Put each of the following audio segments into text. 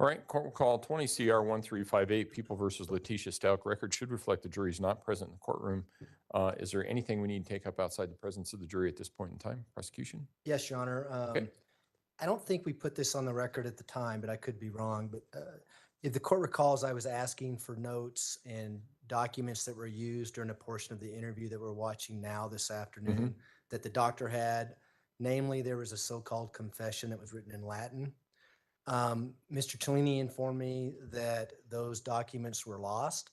All right, court will call 20 CR 1358, People versus Letecia Stauch. Record should reflect the jury is not present in the courtroom. Is there anything we need to take up outside the presence of the jury at this point in time? Prosecution? Yes, Your Honor. Okay. I don't think we put this on the record at the time, but I could be wrong. But if the court recalls, I was asking for notes and documents that were used during a portion of the interview that we're watching now this afternoon that the doctor had. Namely, there was a so-called confession that was written in Latin. Mr. Cellini informed me that those documents were lost,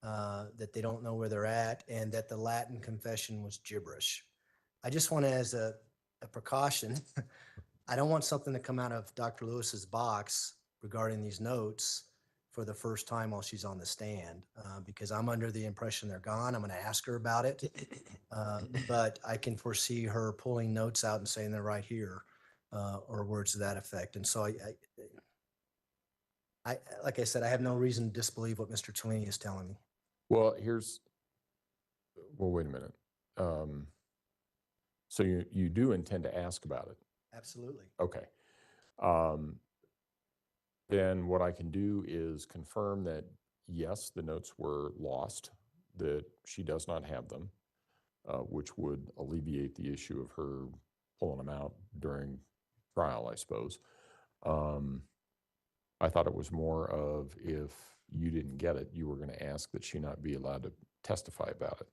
that they don't know where they're at, and that the Latin confession was gibberish. I just want to, as a precaution, I don't want something to come out of Dr. Lewis's box regarding these notes for the first time while she's on the stand, because I'm under the impression they're gone. I'm going to ask her about it, but I can foresee her pulling notes out and saying they're right here, or words to that effect. And so I like I said, I have no reason to disbelieve what Mr. Cellini is telling me. Well, wait a minute. So you do intend to ask about it? Absolutely. Okay. Then what I can do is confirm that, yes, the notes were lost, that she does not have them, which would alleviate the issue of her pulling them out during trial, I suppose. I thought it was more of, if you didn't get it, you were going to ask that she not be allowed to testify about it.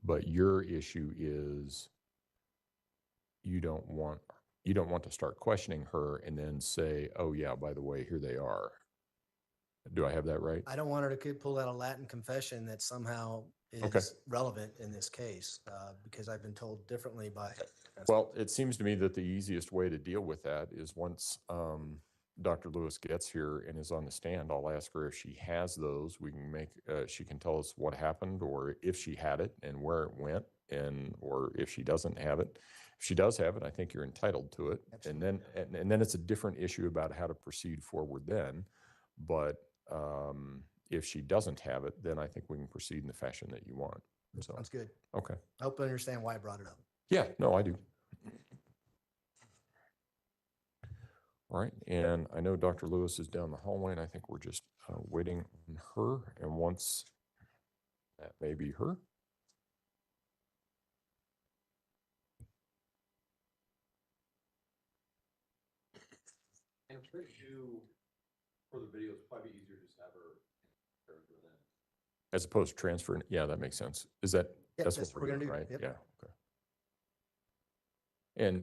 But your issue is you don't want to start questioning her and then say, oh yeah, by the way, here they are. Do I have that right? I don't want her to pull out a Latin confession that somehow is relevant in this case, because I've been told differently by. Well, it seems to me that the easiest way to deal with that is once Dr. Lewis gets here and is on the stand, I'll ask her if she has those. We can she can tell us what happened, or if she had it and where it went, or if she doesn't have it. If she does have it, I think you're entitled to it. Absolutely. And then it's a different issue about how to proceed forward then. But if she doesn't have it, then I think we can proceed in the fashion that you want. So sounds good. Okay. I hope I understand why I brought it up. Yeah, no, I do. All right, and I know Dr. Lewis is down the hallway, and I think we're just waiting on her, and once that may be her. And for you, for the video, it's probably easier to just have her character then. As opposed to transferring, yeah, that makes sense. Is that, that's what we're gonna do, right? Yep. Yeah, okay. And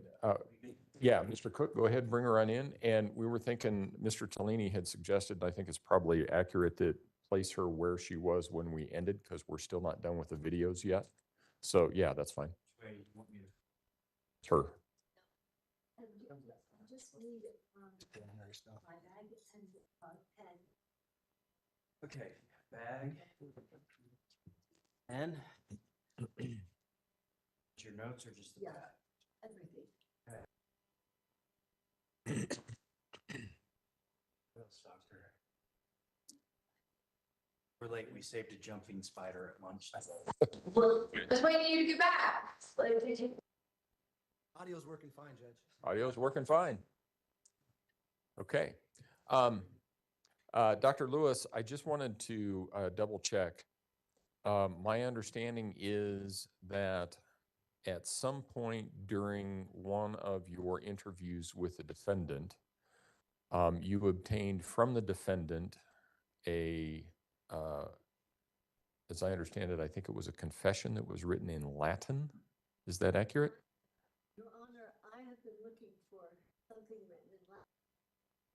yeah, Mr. Cook, go ahead and bring her on in. And we were thinking, Mr. Cellini had suggested, I think it's probably accurate to place her where she was when we ended, because we're still not done with the videos yet. So yeah, that's fine. It's her. Just need my bag and pen. Okay, bag, pen. Your notes are just the Yeah. bag. Everything. What else, doctor? We're late. We saved a jumping spider at lunch. Just waiting you to get back. Audio's working fine, Judge. Audio's working fine. Okay. Dr. Lewis, I just wanted to double check. My understanding is that at some point during one of your interviews with the defendant, you obtained from the defendant as I understand it, I think it was a confession that was written in Latin. Is that accurate? Your Honor, I have been looking for something written in Latin.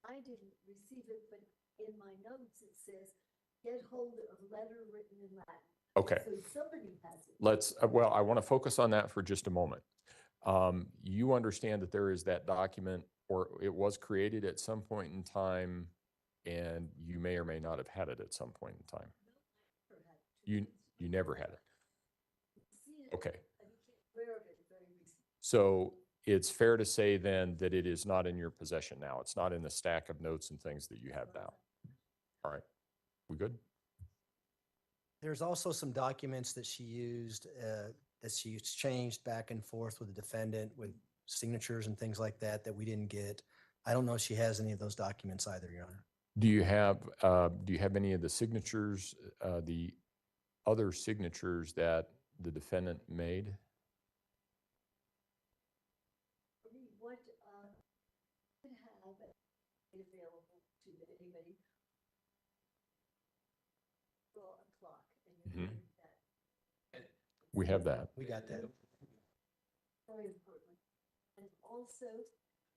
I didn't receive it, but in my notes it says, get hold of a letter written in Latin. Okay. So somebody has it. Let's, well, I want to focus on that for just a moment. You understand that there is that document, or it was created at some point in time, and you may or may not have had it at some point in time. You never had it. Okay. I became aware of it very recently. So it's fair to say then that it is not in your possession now. It's not in the stack of notes and things that you have now. All right. We good? There's also some documents that she used, that she exchanged back and forth with the defendant with signatures and things like that, that we didn't get. I don't know if she has any of those documents either, Your Honor. Do you have any of the signatures, the other signatures that the defendant made? What, could have it available to anybody. Draw a clock and you Mhm. can that. We have that. We got that. Very important. And also,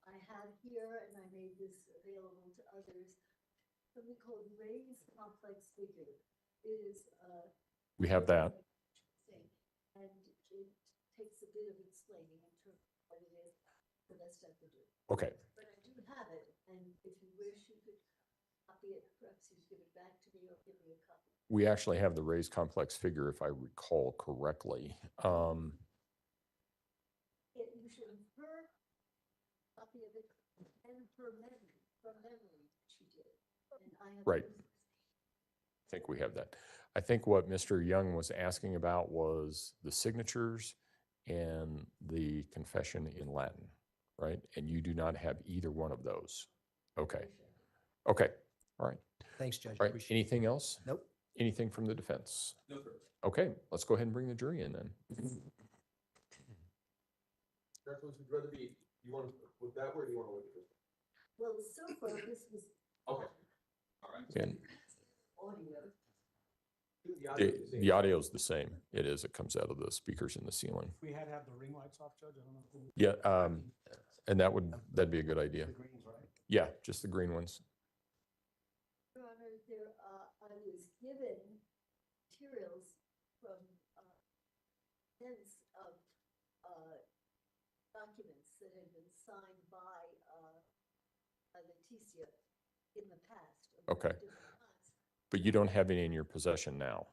I have here, and I made this available to others, something called raised complex figure. It is, We have that. and it takes a bit of explaining in terms of what it is, the best I could do. Okay. But I do have it, and if you wish, you could copy it, perhaps you give it back to me or give me a copy. We actually have the raised complex figure, if I recall correctly. You should have her copy of it and her memory, from memory she did. And I have. Right. I think we have that. I think what Mr. Young was asking about was the signatures and the confession in Latin, right? And you do not have either one of those. Okay. Okay. All right. Thanks, Judge. All right. Appreciate it. Anything else? Nope. Anything from the defense? No, sir. Okay, let's go ahead and bring the jury in then. Congratulations, would you rather be, you want to, with that, where do you want to look at this? Well, so far, this was. Okay. All right. And Audio. the audio's the same. It is. It comes out of the speakers in the ceiling. If we had to have the ring lights off, Judge, I don't know. if we- Yeah, and that'd be a good idea. The greens, right? Yeah, just the green ones. Your Honor, I was given materials from, tens of, documents that had been signed by Letecia in the past. of Okay. different kinds But you don't have any in your possession now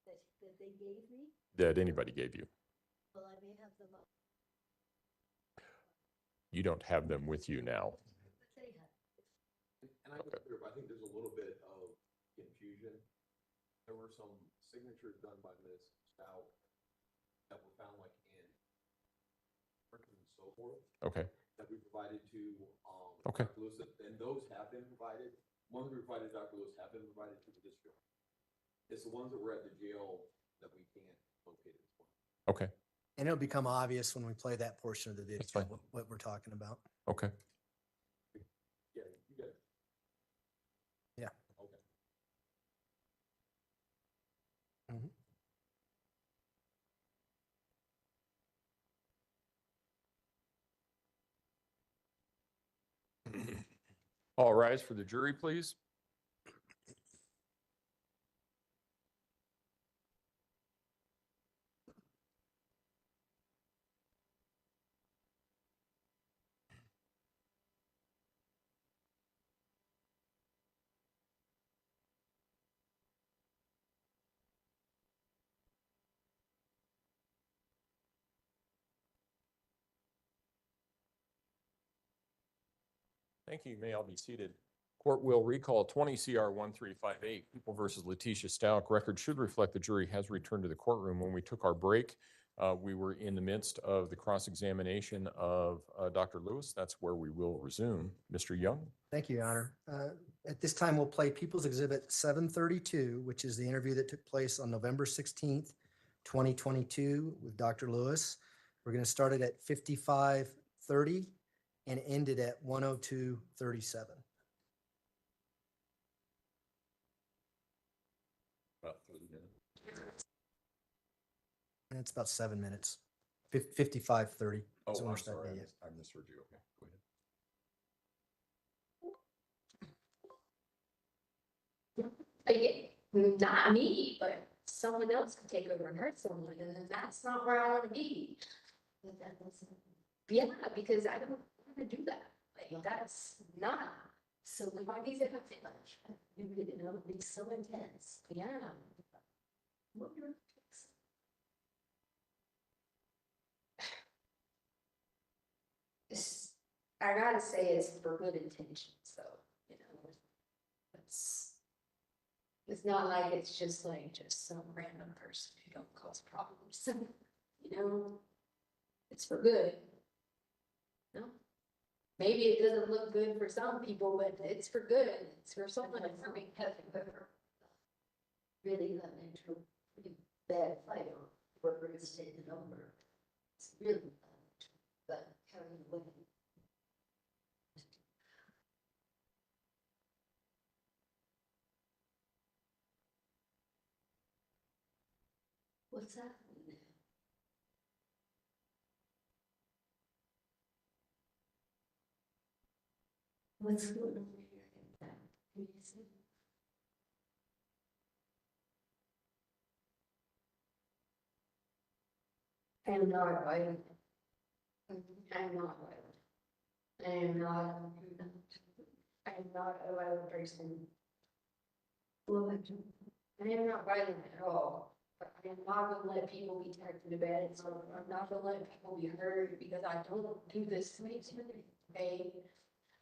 that they gave me. that anybody gave you. Well, I may have them up, You don't have them with you now. but they have. And I can clear up, I think there's a little bit of confusion. There were some signatures done by Ms. Stauch that were found like in records and so forth Okay. that we provided to, Okay. Dr. Lewis, and those have been provided. Ones we provided to Dr. Lewis have been provided to the district. It's the ones that were at the jail that we can't locate at this point. Okay. And it'll become obvious when we play that portion of the video, That's fine. what we're talking about. Okay. Yeah, you got it. Yeah. Okay. Mhm. All rise for the jury, please. Thank you. You may all be seated. Court will recall 20 CR 1358, People versus Letecia Stauch. Record should reflect the jury has returned to the courtroom. When we took our break, we were in the midst of the cross-examination of Dr. Lewis. That's where we will resume. Mr. Young? Thank you, Your Honor. At this time, we'll play People's Exhibit 732, which is the interview that took place on November 16th, 2022 with Dr. Lewis. We're going to start it at 55:30 and end it at 102:37. About 30 minutes. And it's about 7 minutes. 55:30. Oh, So we're I'm starting sorry. it. I misheard you. Okay, go ahead. Not me, but someone else could take over and hurt someone, and then that's not where I wanna be. Yeah, because I don't wanna do that, like, that's not, so why do you have to, you know, be so intense, yeah. What your- It's- I gotta say it's for good intentions, so, you know, it's not like it's just like just some random person who don't cause problems, you know? It's for good. No? maybe it doesn't look good for some people, but it's for good, it's for someone, it's for me. Really got into a pretty bad fight or whoever is taking over. It's really but carrying away. What's happening there? What's going on here? Can you see? I am not violent. I am not violent. I am not, I am not a violent person. Well, I am not violent at all. But I am not gonna let people be tacked to the bed, so I'm not gonna let people be hurt because I don't do this to me. Okay?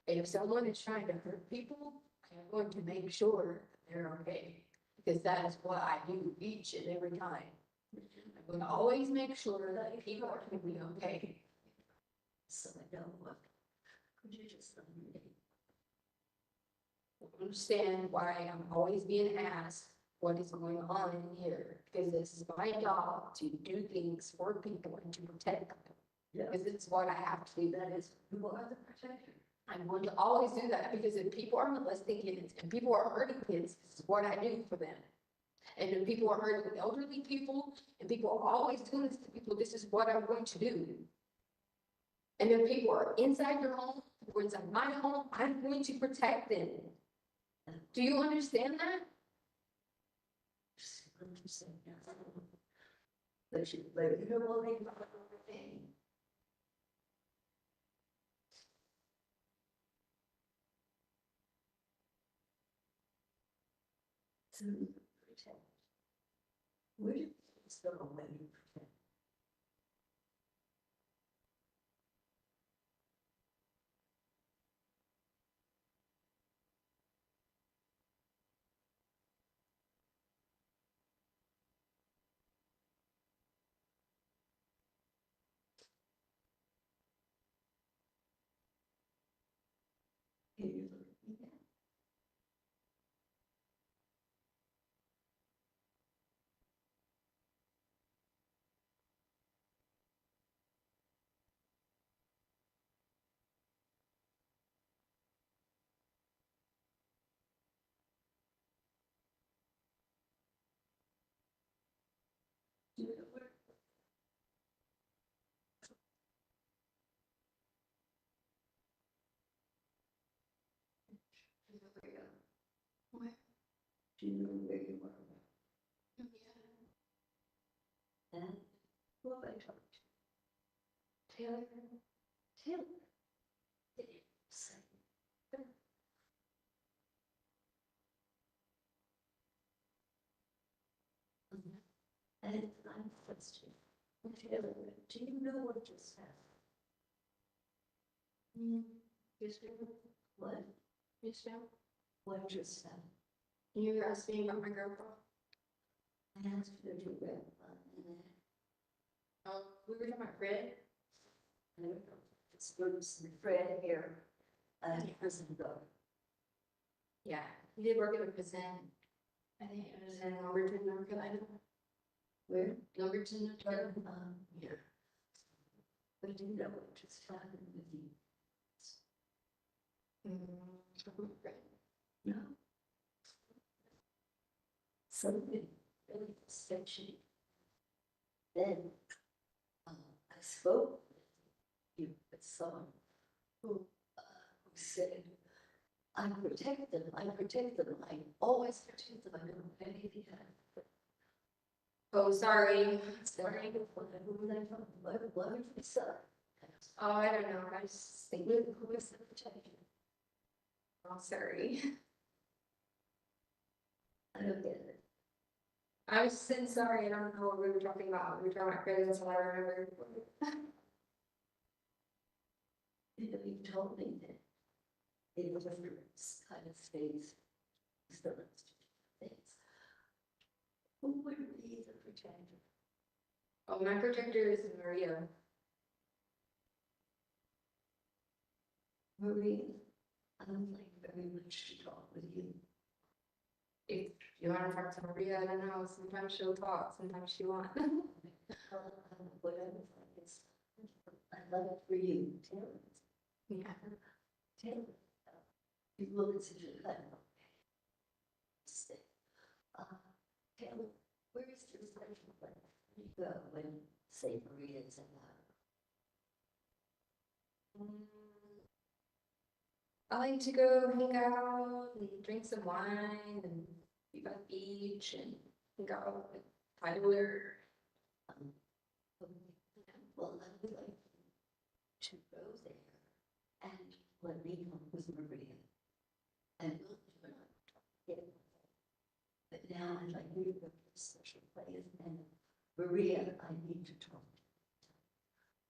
If someone is trying to hurt people, I'm going to make sure they're okay. Because that is what I do each and every time. I'm gonna always make sure that people are gonna be okay. so I know what. Could you just let me? Understand why I'm always being asked what is going on in here, because this is my job to do things for people and to protect them. Yeah. Because it's what I have to do. That is, who are the protectors? I'm going to always do that, because if people are molesting kids and people are hurting kids, this is what I do for them. And if people are hurting elderly people and people are always doing this to people, this is what I'm going to do. And if people are inside your home or inside my home, I'm going to protect them. Do you understand that? They should let you know all they about everything. So protect. Where do things go when you protect? Can you look at me now? Do it work? Where? Do you know where you are? And who have I talked to? Taylor? Taylor? Did you say? And I'm question. Taylor, do you know what just happened? Yes, ma'am. What? Yes, ma'am. What just happened? You asked me about my grandpa. I asked you to do that. We were talking about Fred. It's Bruce and Fred here. Prison dog. Yeah, he did work at a prison. I think it was in Lumberton, North Carolina. Where? Lumberton, North Carolina. Yeah. But do you know what just happened with you? No. Something really sketchy. Then, I spoke with you, with someone who said, I protect them, I always protect them, I don't know anything. Oh, sorry. Sorry, what if we saw? Oh, I don't know. I just think, Who is the protector? oh, sorry. I don't get it. I was saying sorry. I don't know what we were talking about. We were talking about Fred, that's all I remember. You know, you told me that it was kind of stays, still things. Who would be the protector? Oh, my protector is Maria. Marie, I would like very much to talk with you. If you want to talk to Maria, I don't know, sometimes she'll talk, sometimes she won't. Whatever, it's, I'd love it for you, Taylor. Yeah. Taylor, you look at such a kind of. Taylor, where is your special place? You go when, say, Maria's in I like to go hang out and drink some wine and be by the beach and hang out with Tyler. Well, I would like to go there and let me know with Maria. And we'll do it on. But now I'd like you to go to a special place and Maria, I need to talk to you.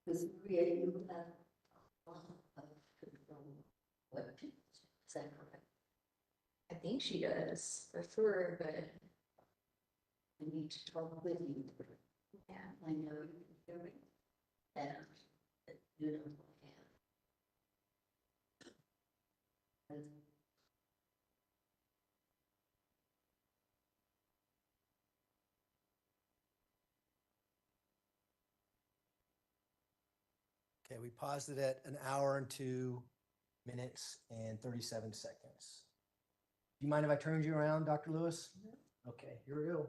Because Maria, you have a lot of control. What people do. Is that correct? I think she does, for sure, but I need to talk with you. Yeah. I know you can hear me. And you know I am. And Okay, we paused it at 1 hour and 2 minutes and 37 seconds. Do you mind if I turned you around, Dr. Lewis? Okay, here we go.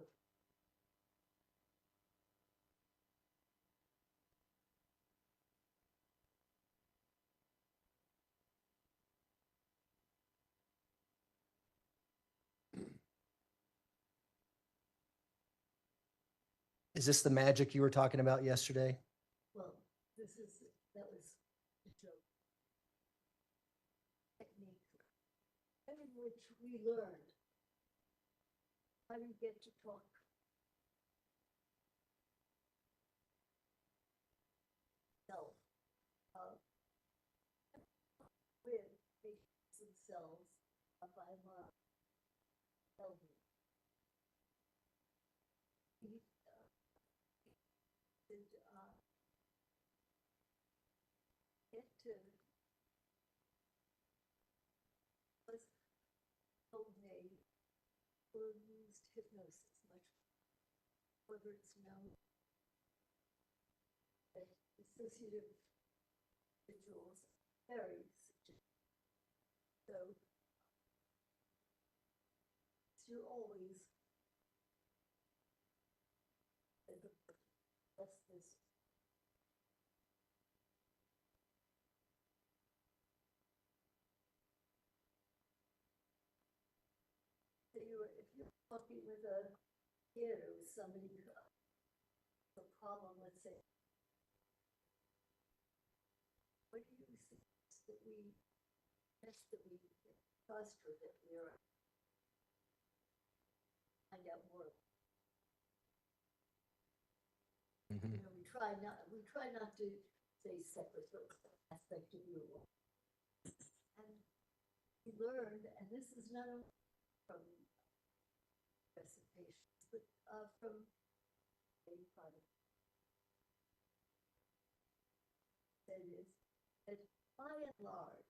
Is this the magic you were talking about yesterday? Well, that was a joke. Technique, in which we learned how to get to talk. Self, with patients themselves by love. Get to was told me or used hypnosis much, whether it's known that dissociative individuals very so you're always this if you're talking with a kid or with somebody who has a problem, let's say, what do you suggest that we trust her, that we're find out more? You know, we try not to say separate aspect of your work. And we learned, and this is not only from patients, but from a private. That is, that by and large,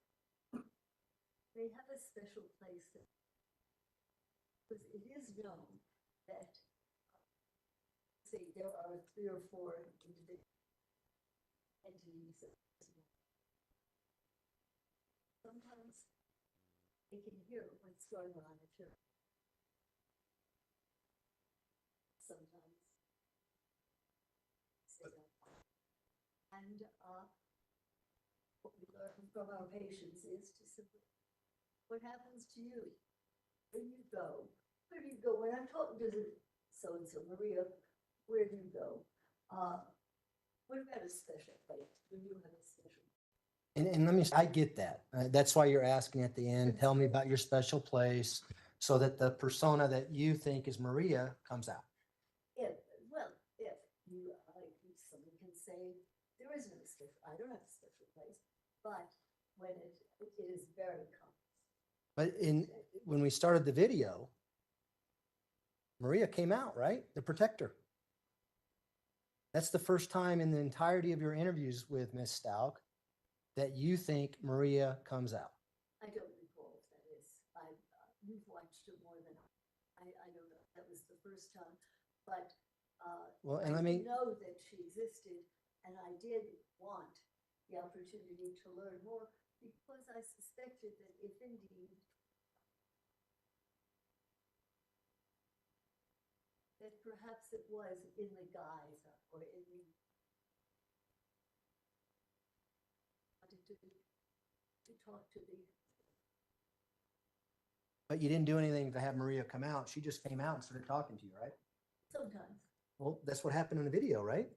they have a special place because it is known that, say, there are 3 or 4 individual entities. Sometimes they can hear what's going on at your. Sometimes. And what we learn from our patients is to simply, what happens to you? Where do you go? Where do you go? When I'm talking to so-and-so, Maria, where do you go? What about a special place? Do you have a special? And let me, I get that. That's why you're asking at the end, tell me about your special place, so that the persona that you think is Maria comes out. If you, someone can say, there is no special, I don't have a special place, but when it is very common. But when we started the video, Maria came out, right? The protector. That's the first time in the entirety of your interviews with Ms. Stauch that you think Maria comes out? I don't recall if that is. You've watched it more than I don't know. That was the first time, but Well, and I let me, did know that she existed, and I did want the opportunity to learn more because I suspected that if indeed that perhaps it was in the guise or in the wanted to talk to the but you didn't do anything to have Maria come out. She just came out and started talking to you, right? sometimes. Well, that's what happened in the video, right?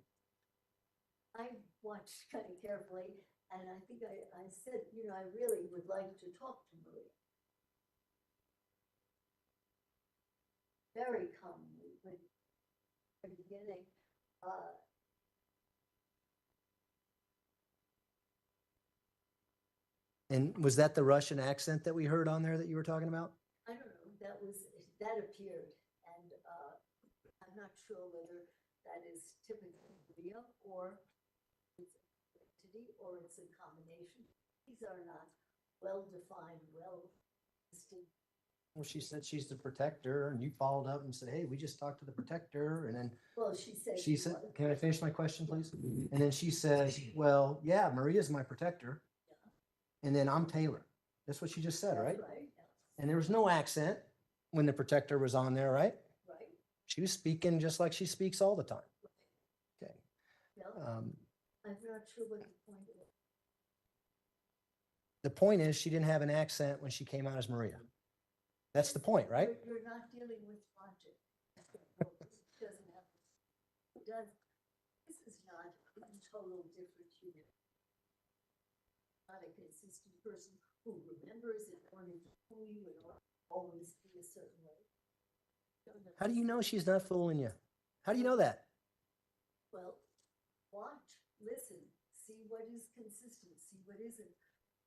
I watched kind of carefully, and I think I said, you know, I really would like to talk to Maria. Very calmly, but at the beginning, And was that the Russian accent that we heard on there that you were talking about? I don't know, that appeared, and I'm not sure whether that is typical Maria or it's an entity or it's a combination. These are not well-defined, well-listed. Well, she said she's the protector, and you followed up and said, hey, we just talked to the protector. And then Well, she said. she said, was. can I finish my question, please? And then she says, well, yeah, Maria's my protector. And then I'm Taylor. That's what she just said, right? That's right, yes, And there was no accent when the protector was on there, right? right, She was speaking just like she speaks all the time. right. Okay. Yeah, Um, I'm not sure what the point is. the point is she didn't have an accent when she came out as Maria. That's the point, right? You're not dealing with logic. It doesn't have, it does, this is not a total different unit. Not a consistent person who remembers it wanting to fool you and always be a certain way. How do you know she's not fooling you? How do you know that? Well, watch, listen, see what is consistent, see what isn't.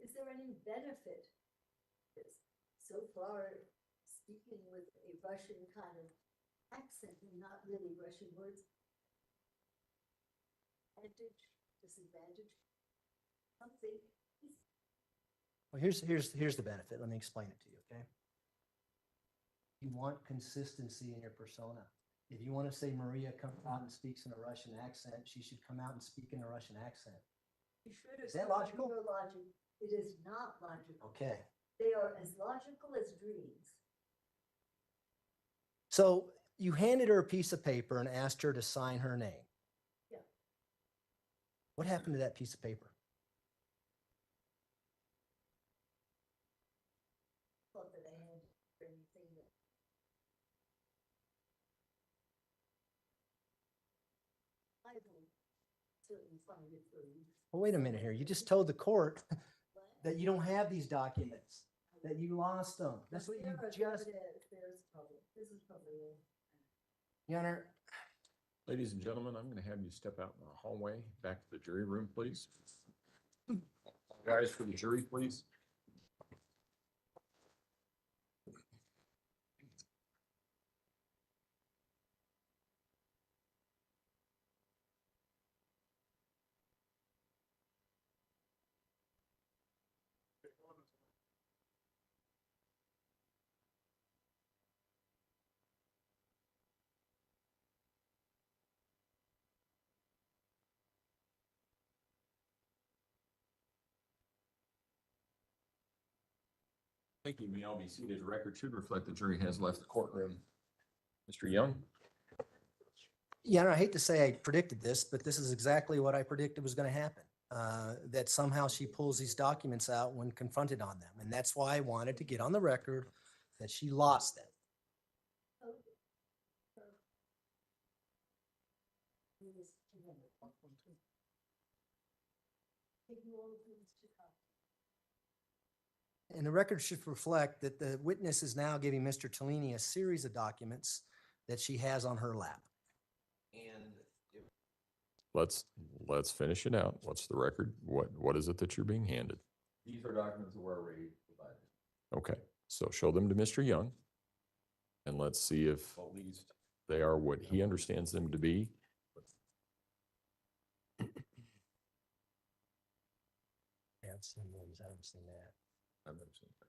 Is there any benefit? Yes. So far, speaking with a Russian kind of accent and not really Russian words. Advantage, disadvantage, something. Well, here's the benefit. Let me explain it to you, okay? You want consistency in your persona. If you want to say Maria comes out and speaks in a Russian accent, she should come out and speak in a Russian accent. You should have. Is that come to logical? your logic. It is not logical. Okay. They are as logical as dreams. So you handed her a piece of paper and asked her to sign her name. Yeah. What happened to that piece of paper? Thought that I had anything that. I will certainly find it for you. Well, wait a minute here. You just told the court But- that you don't have these documents, that you lost them. That's what you There just, there's trouble. This is probably it. Your Honor, Ladies and gentlemen, I'm going to have you step out in the hallway, back to the jury room, please. Guys, for the jury, please. Thank you. May all be seated. Record should reflect the jury has left the courtroom. Mr. Young? Your Honor, I hate to say I predicted this, but this is exactly what I predicted was going to happen. That somehow she pulls these documents out when confronted on them. And that's why I wanted to get on the record that she lost them. Oh, yes, remember. Taking all of these to copy. And the record should reflect that the witness is now giving Mr. Tellini a series of documents that she has on her lap. And Let's finish it out. What's the record? What is it that you're being handed? these are documents that were already provided. Okay, so show them to Mr. Young. And let's see if At least they are what he understands them to be. seen those. I haven't seen that. I've never seen that.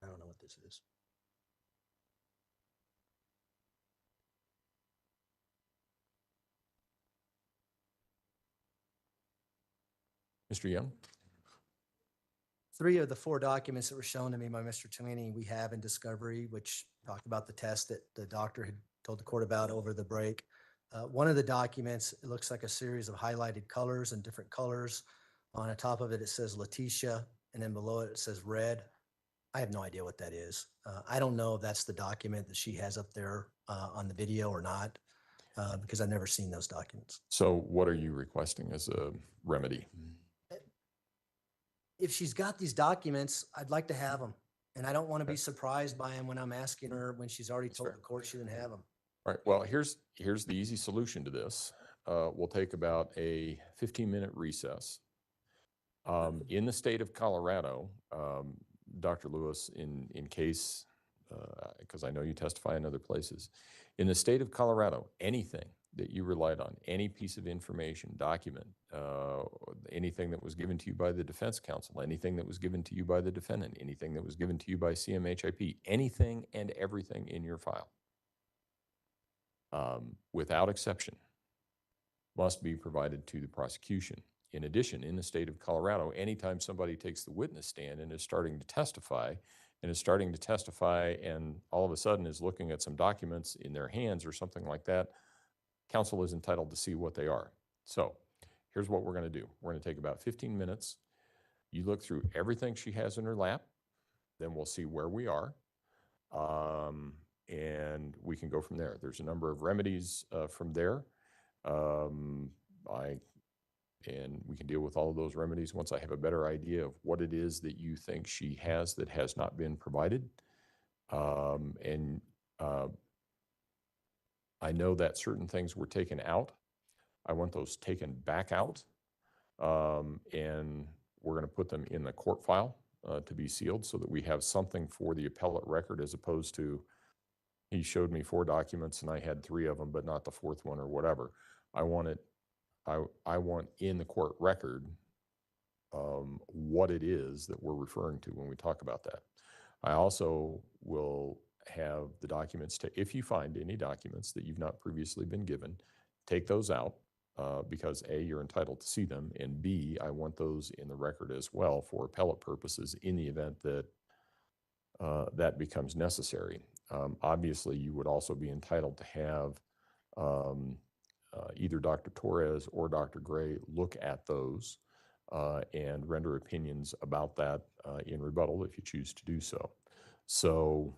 I don't know what this is. Mr. Young? 3 of the 4 documents that were shown to me by Mr. Tellini, we have in discovery, which talked about the test that the doctor had told the court about over the break. One of the documents, it looks like a series of highlighted colors and different colors. On the top of it, it says Letecia, and then below it, it says red. I have no idea what that is. I don't know if that's the document that she has up there on the video or not, because I've never seen those documents. So what are you requesting as a remedy? If she's got these documents, I'd like to have them. And I don't want to be surprised by them when I'm asking her, when she's already told fair. the court she didn't have them. All right, well, here's the easy solution to this. We'll take about a 15-minute recess. In the state of Colorado, Dr. Lewis, in case, because I know you testify in other places, in the state of Colorado, anything that you relied on, any piece of information, document, anything that was given to you by the defense counsel, anything that was given to you by the defendant, anything that was given to you by CMHIP, anything and everything in your file, without exception, must be provided to the prosecution. In addition, in the state of Colorado, anytime somebody takes the witness stand and is starting to testify, and all of a sudden is looking at some documents in their hands or something like that, counsel is entitled to see what they are. So here's what we're going to do. We're going to take about 15 minutes. You look through everything she has in her lap, then we'll see where we are, and we can go from there. There's a number of remedies from there. And we can deal with all of those remedies once I have a better idea of what it is that you think she has that has not been provided. I know that certain things were taken out. I want those taken back out. And we're going to put them in the court file to be sealed so that we have something for the appellate record, as opposed to he showed me 4 documents and I had 3 of them, but not the 4th one or whatever. I want it. I want in the court record what it is that we're referring to when we talk about that. I also will have the documents, if you find any documents that you've not previously been given, take those out because A, you're entitled to see them, and B, I want those in the record as well for appellate purposes in the event that that becomes necessary. Obviously, you would also be entitled to have either Dr. Torres or Dr. Gray look at those and render opinions about that in rebuttal if you choose to do so. So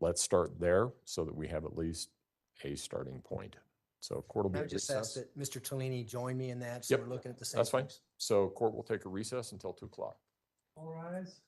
let's start there so that we have at least a starting point. So court will be I at would just ask recess. that Mr. Tellini join me in that, so Yep, we're looking at the same that's fine. things. So court will take a recess until 2 o'clock. All rise.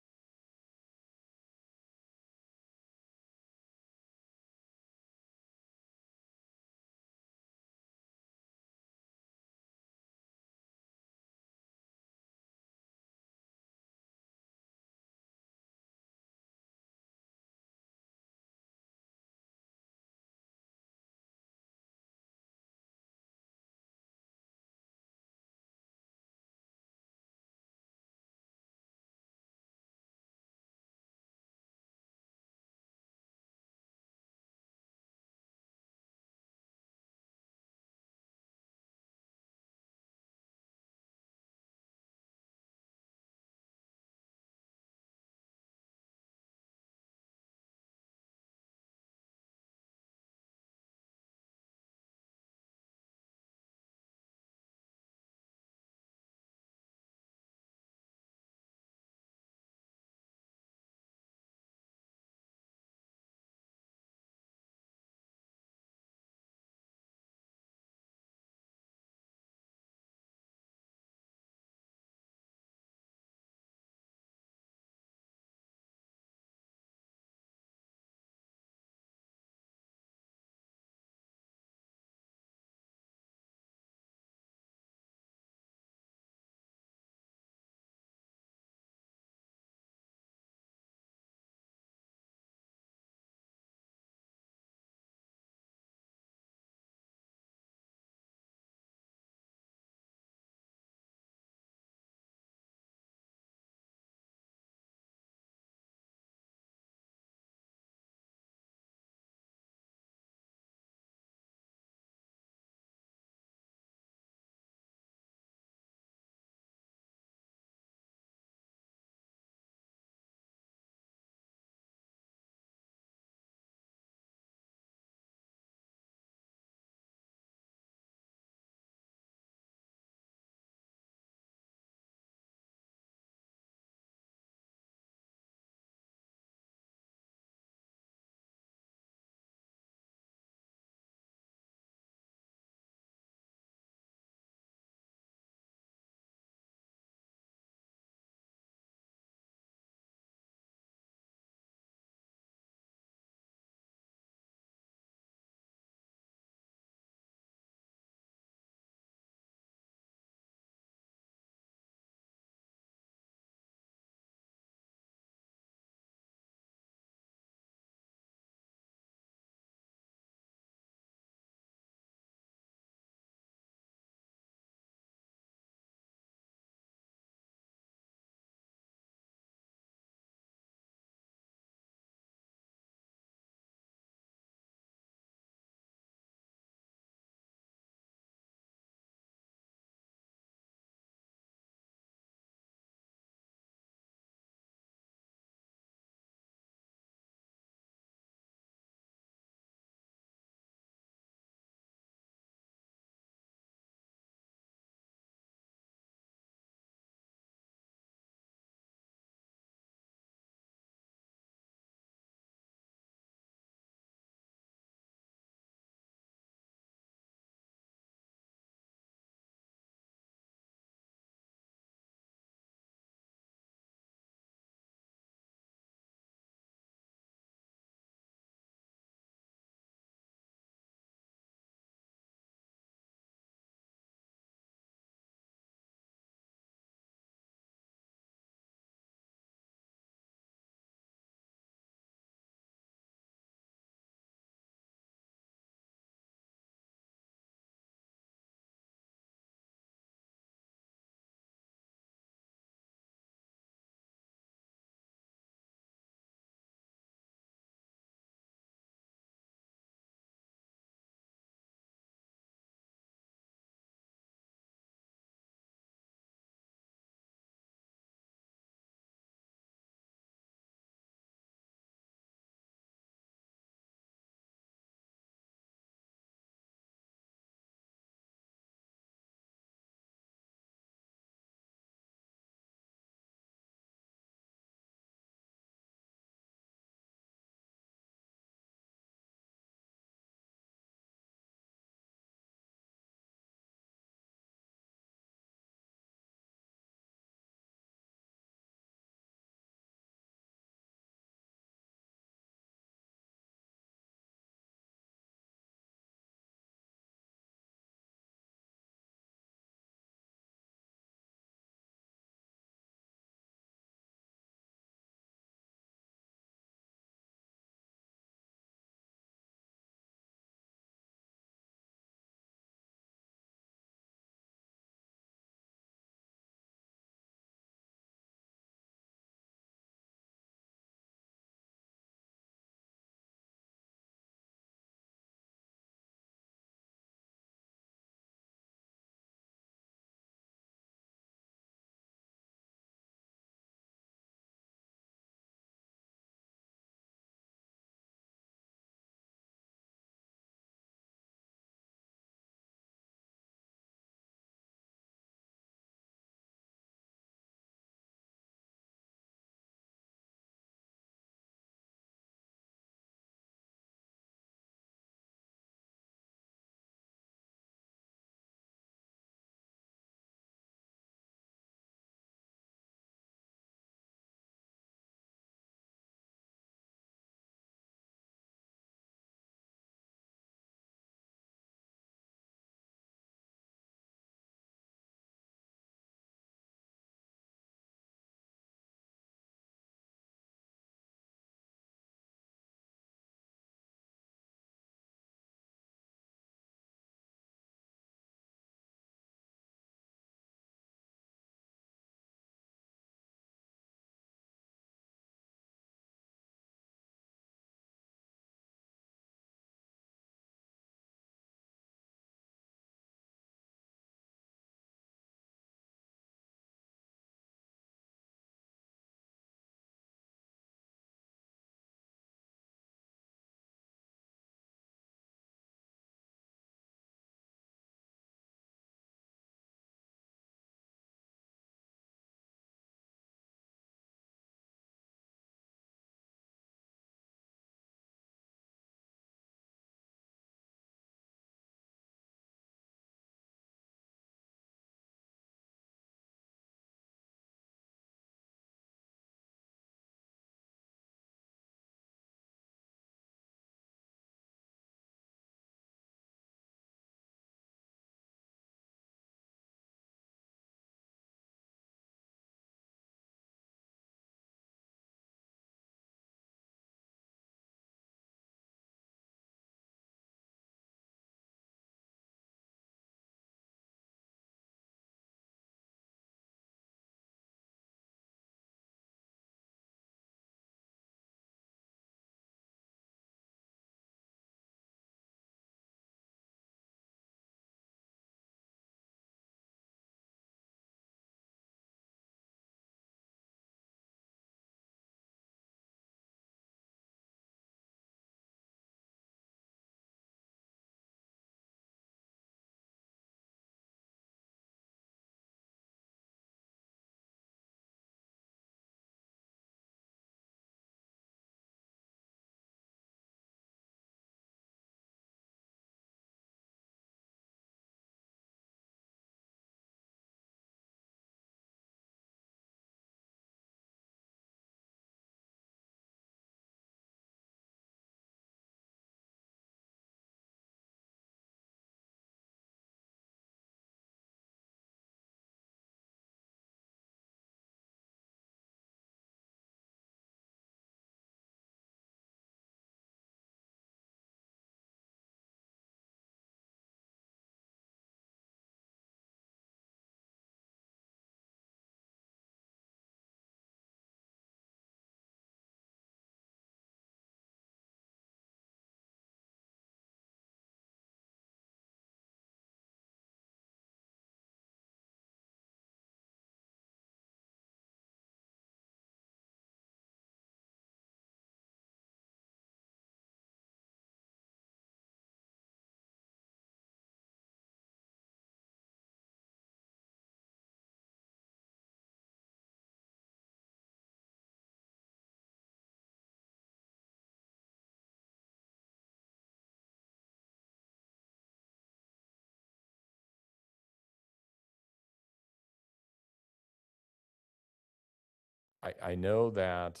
I know that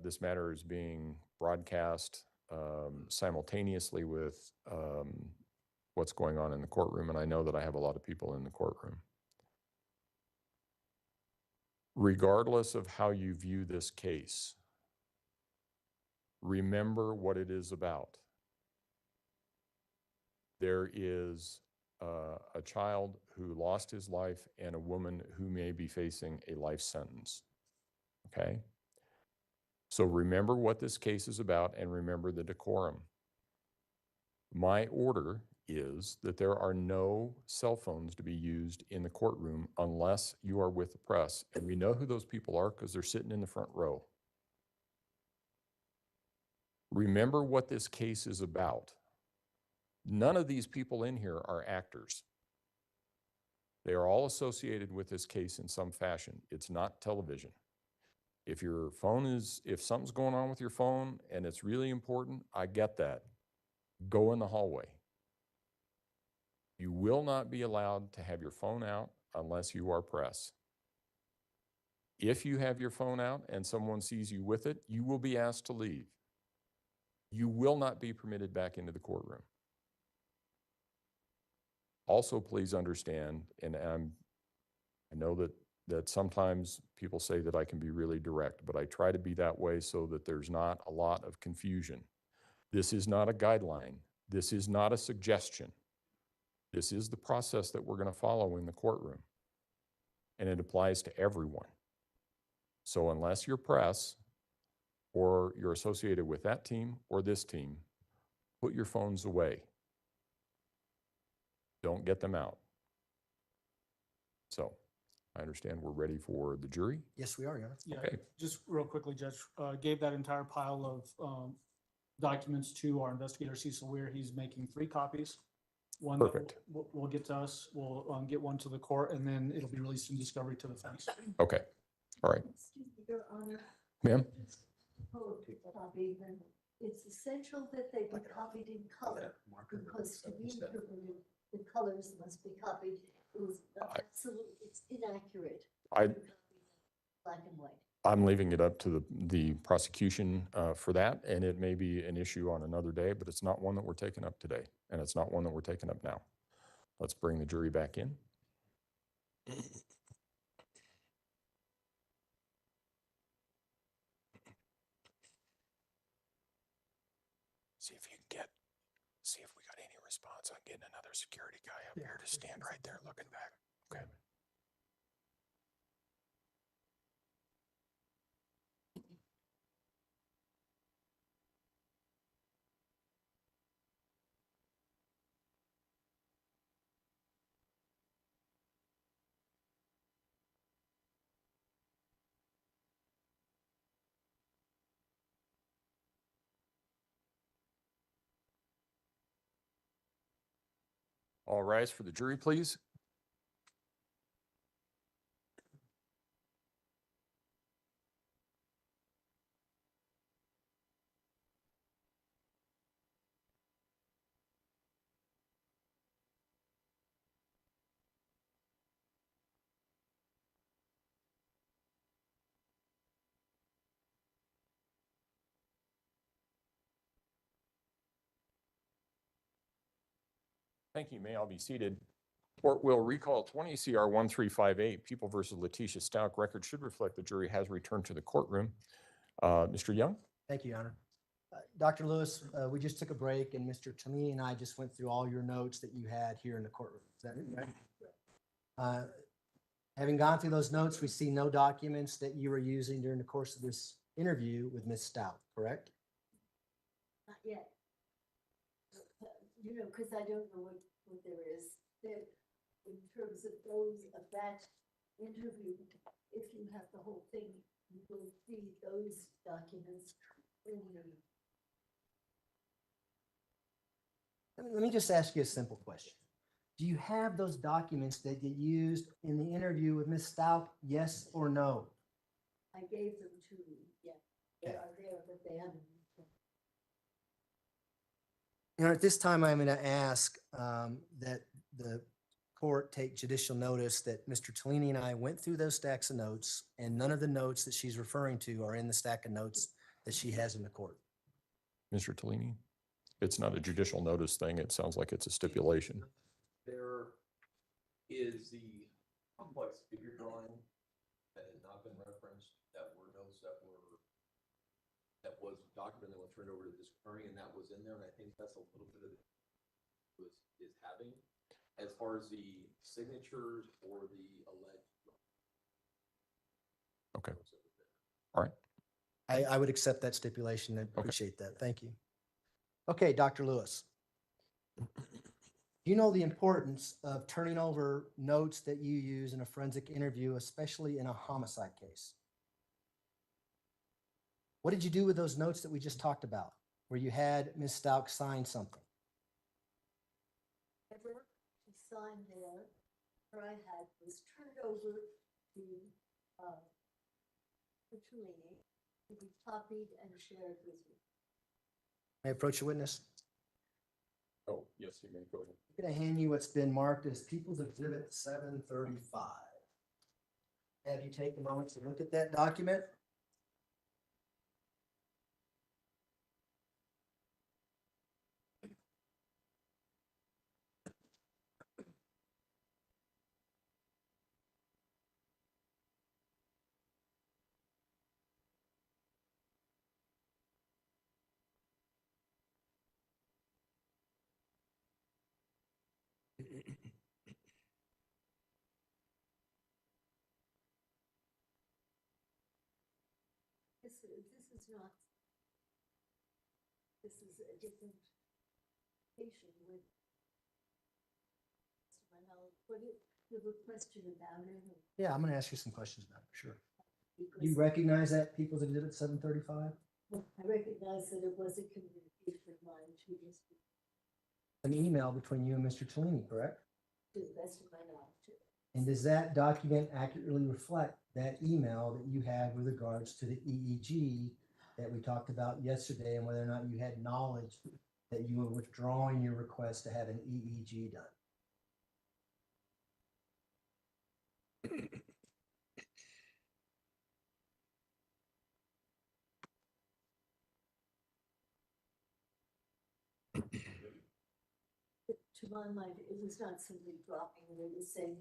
this matter is being broadcast simultaneously with what's going on in the courtroom, and I know that I have a lot of people in the courtroom. Regardless of how you view this case, remember what it is about. There is a child who lost his life and a woman who may be facing a life sentence. Okay? So remember what this case is about and remember the decorum. My order is that there are no cell phones to be used in the courtroom unless you are with the press. And we know who those people are because they're sitting in the front row. Remember what this case is about. None of these people in here are actors. They are all associated with this case in some fashion. It's not television. If something's going on with your phone and it's really important, I get that. Go in the hallway. You will not be allowed to have your phone out unless you are press. If you have your phone out and someone sees you with it, you will be asked to leave. You will not be permitted back into the courtroom. Also, please understand, and I know that sometimes people say that I can be really direct, but I try to be that way so that there's not a lot of confusion. This is not a guideline. This is not a suggestion. This is the process that we're going to follow in the courtroom, and it applies to everyone. So unless you're press or you're associated with that team or this team, put your phones away. Don't get them out. So I understand we're ready for the jury. Yes, we are, Your Honor. Yeah, Okay. just real quickly, Judge, gave that entire pile of documents to our investigator, Cecil Weir. He's making 3 copies. One that Perfect. will get to us, we'll get one to the court, and then it'll be released in discovery to the fence. Okay. All right. Excuse me, Your Honor. Ma'am? Copy, then it's essential that they be copied in color, because to be interpreted, the colors must be copied. It's absolutely, it's inaccurate. I- to copy Black and white. I'm leaving it up to the prosecution for that, and it may be an issue on another day, but it's not one that we're taking up today, and it's not one that we're taking up now. Let's bring the jury back in. See if we got any response on getting another security guy up here to stand right there looking back. Okay. All rise for the jury, please. Thank you. May all be seated. Court will recall 20 CR 1358, People versus Letecia Stauch. Record should reflect the jury has returned to the courtroom. Mr. Young? Thank you, Your Honor. Dr. Lewis, we just took a break and Mr. Tomini and I just went through all your notes that you had here in the courtroom. Is that it, right? Having gone through those notes, we see no documents that you were using during the course of this interview with Ms. Stauch, correct? Not yet. You know, because I don't know what there is there in terms of that interview. If you have the whole thing, you will see those documents in the. Let me just ask you a simple question. Do you have those documents that you used in the interview with Ms. Stauch, yes or no? I gave them to you, yeah. They Okay. are there, but they haven't. You know, at this time, I'm going to ask that the court take judicial notice that Mr. Tellini and I went through those stacks of notes, and none of the notes that she's referring to are in the stack of notes that she has in the court. Mr. Tellini? It's not a judicial notice thing. It sounds like it's a stipulation. There is the complex figure drawing that has not been referenced, that were notes that was documented, that was turned over to this attorney, and that was in there, and I think that's a little bit of is having, as far as the signatures or the alleged. Okay. All right. I would accept that stipulation. I appreciate that. Thank you. Okay, Dr. Lewis. You know the importance of turning over notes that you use in a forensic interview, especially in a homicide case. What did you do with those notes that we just talked about, where you had Ms. Stauch sign something? Whatever she signed there, what I had was turned over to, Tellini, to be copied and shared with you. May I approach the witness? Oh, yes, you may go ahead. I'm going to hand you what's been marked as People's Exhibit 735. Have you take a moment to look at that document? This is a different patient with, but you have a question about it. Yeah, I'm going to ask you some questions about it, sure. Because You recognize that People's Exhibit 735? I recognize that it was a communication of mine to this, An email between you and Mr. Tellini, correct? to the best of my knowledge. And does that document accurately reflect that email that you have with regards to the EEG that we talked about yesterday, and whether or not you had knowledge that you were withdrawing your request to have an EEG done? To my mind, it was not simply dropping it, it was saying,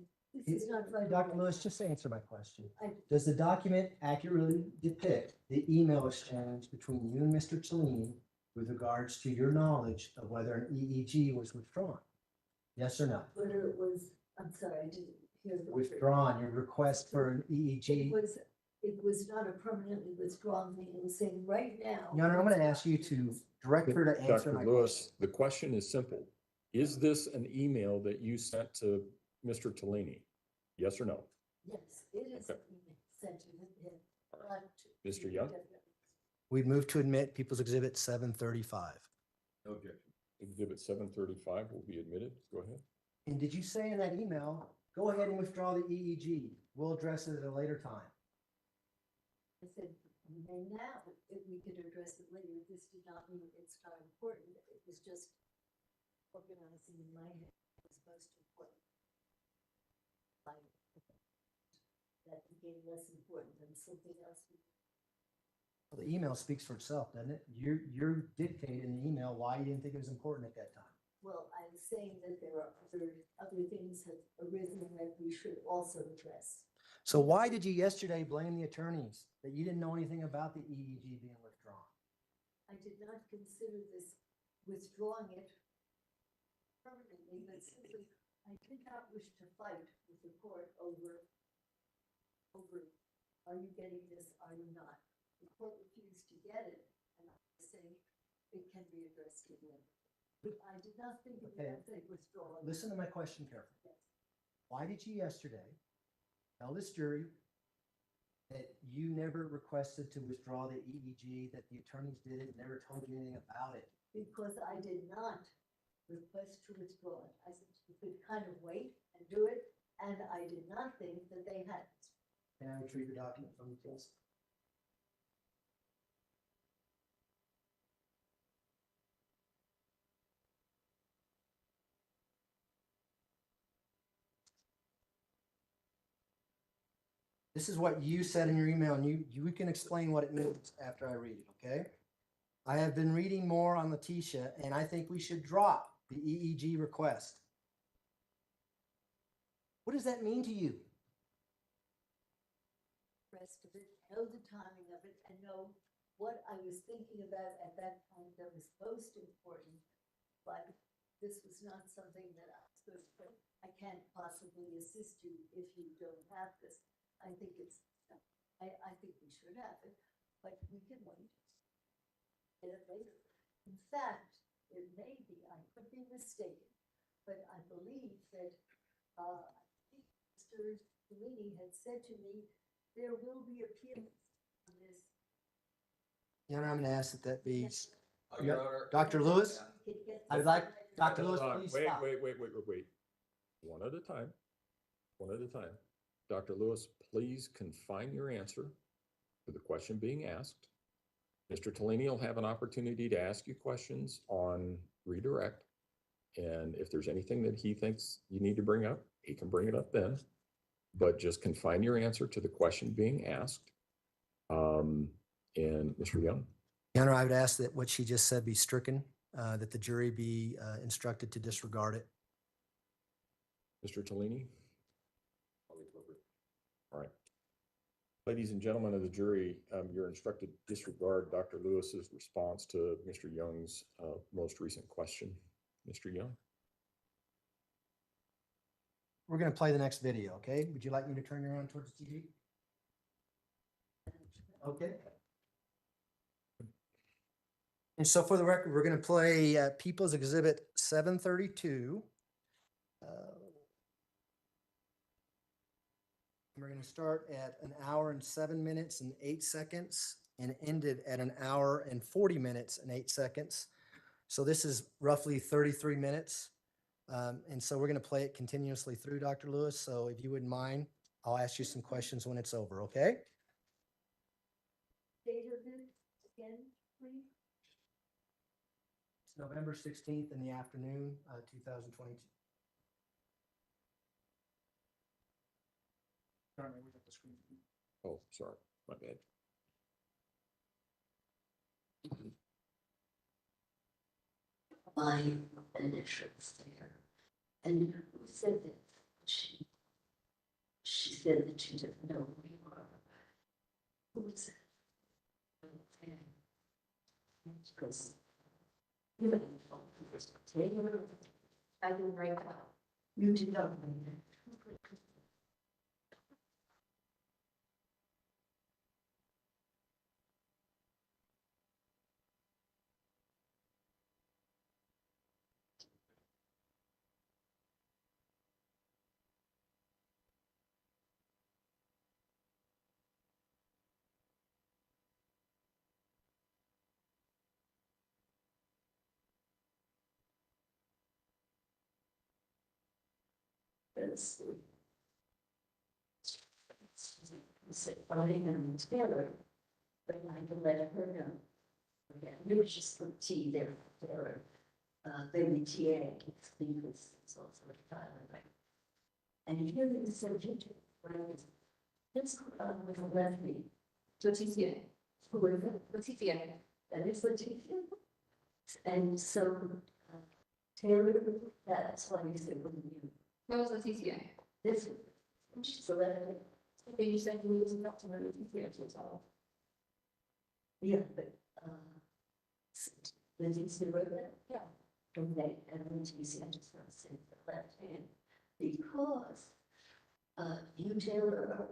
this is not right. Dr. Lewis, just answer my question. I, Does the document accurately depict the email exchange between you and Mr. Tellini with regards to your knowledge of whether an EEG was withdrawn? Yes or no? whether it was, I'm sorry, I didn't hear the. Withdrawn, your request for an EEG? It was not a permanently withdrawn thing, it was saying right now. Your Honor, I'm going to ask you to direct her to answer Dr. my Lewis, question. the question is simple. Is this an email that you sent to Mr. Tellini? Yes or no? Yes, it is Okay. sent to him. Mr. Young? We move to admit People's Exhibit 735. No objection. Exhibit 735 will be admitted. Go ahead. And did you say in that email, go ahead and withdraw the EEG? We'll address it at a later time. I said, and now, if we could address it later, this did not mean it's not important, it was just organizing in my head as most important. Like, that became less important than something else. Well, the email speaks for itself, doesn't it? You're dictating in the email why you didn't think it was important at that time. Well, I'm saying that there are other things have arisen that we should also address. So why did you yesterday blame the attorneys that you didn't know anything about the EEG being withdrawn? I did not consider this withdrawing it permanently, but simply, I did not wish to fight with the court over, are you getting this, are you not? The court refused to get it, and I was saying it can be addressed again. But I did not think of Okay. that as withdrawal. Listen to my question carefully. Yes. Why did you yesterday tell this jury that you never requested to withdraw the EEG, that the attorneys did it, never told you anything about it? Because I did not request to withdraw it. I said you could kind of wait and do it, and I did not think that they had. Can I retrieve your document from you, please? This is what you said in your email, and you can explain what it means after I read it, okay? I have been reading more on Letecia, and I think we should drop the EEG request. What does that mean to you? Rest of it, know the timing of it, and know what I was thinking about at that point that was most important. But this was not something that I was supposed to, I can't possibly assist you if you don't have this. I think it's, I think we should have it, but we can wait. Get it later. In fact, it may be, I could be mistaken, but I believe that, I think Mr. Delaney had said to me, there will be appeals on this. Your Honor, I'm gonna ask that that be, Your Honor. Dr. Lewis? It gets- I'd like, Dr. Lewis, Hold on. please Wait, stop. wait. One at a time. One at a time. Dr. Lewis, please confine your answer to the question being asked. Mr. Tellini will have an opportunity to ask you questions on redirect. And if there's anything that he thinks you need to bring up, he can bring it up then. But just confine your answer to the question being asked. And Mr. Young? Your Honor, I would ask that what she just said be stricken, that the jury be instructed to disregard it. Mr. Tellini? All right. Ladies and gentlemen of the jury, you're instructed to disregard Dr. Lewis's response to Mr. Young's most recent question. Mr. Young? We're gonna play the next video, okay? Would you like me to turn you around towards the TV? Okay. And so for the record, we're gonna play People's Exhibit 732. We're gonna start at 1 hour and 7 minutes and 8 seconds and end it at 1 hour and 40 minutes and 8 seconds. So this is roughly 33 minutes. And so we're gonna play it continuously through, Dr. Lewis. So if you wouldn't mind, I'll ask you some questions when it's over, okay? Date of it again, please. It's November 16th in the afternoon, 2022. Sorry, we got the screen. Oh, sorry, my bad. My initials there. And who said that? She said that she didn't know who you were. Who was it? Okay. Because you know, Taylor, I didn't write out. You did not write it. Said, fine, and Taylor, but I can let her know. Again, it was just for T there, baby TA, it's also a child, right? And here is the subject, this, with a lefty. Letecia. Who is it? Letecia. That is Letecia. And so, Taylor, that's why you said, when you. That was Letecia. This, she's a lefty. Okay, you said you was not to know Letecia, that's all. Yeah, but, Letecia wrote that? Yeah. Okay, and Letecia, I'm just gonna say the left hand, because, you Taylor are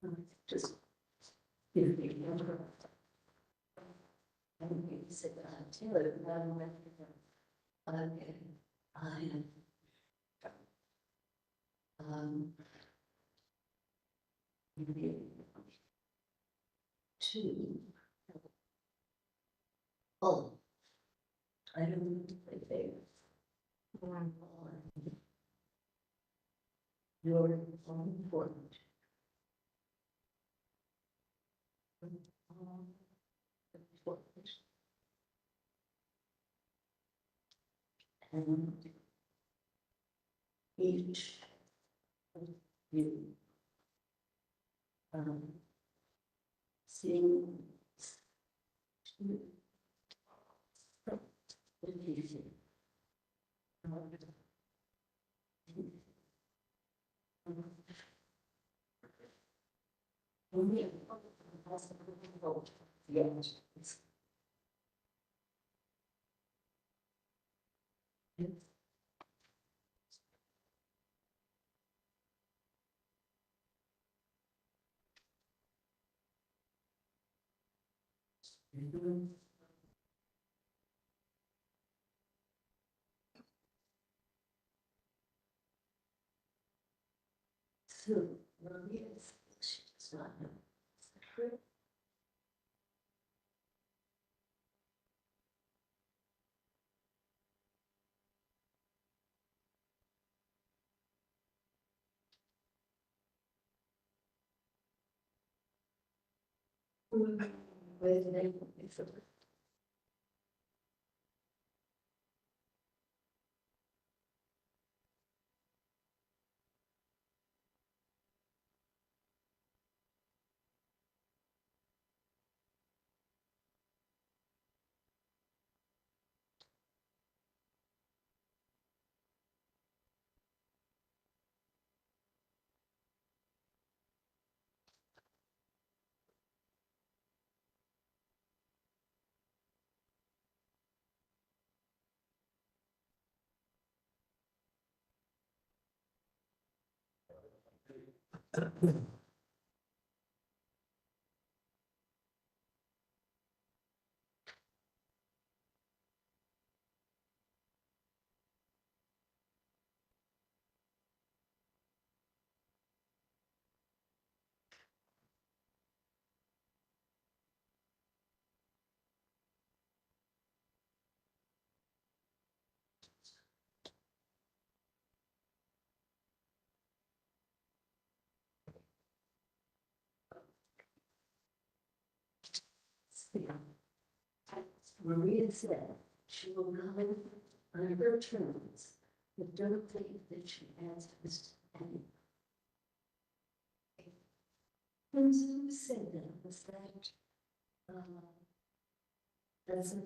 right. Just give me a number. And you said, Taylor, okay, I am. Two. Oh. I don't need to play favorites. You're important. Important. And each you. Seeing. Yes. So, yes, she's not. Maria said she will come on her terms, but don't think that she has this. And who said that? Was that, doesn't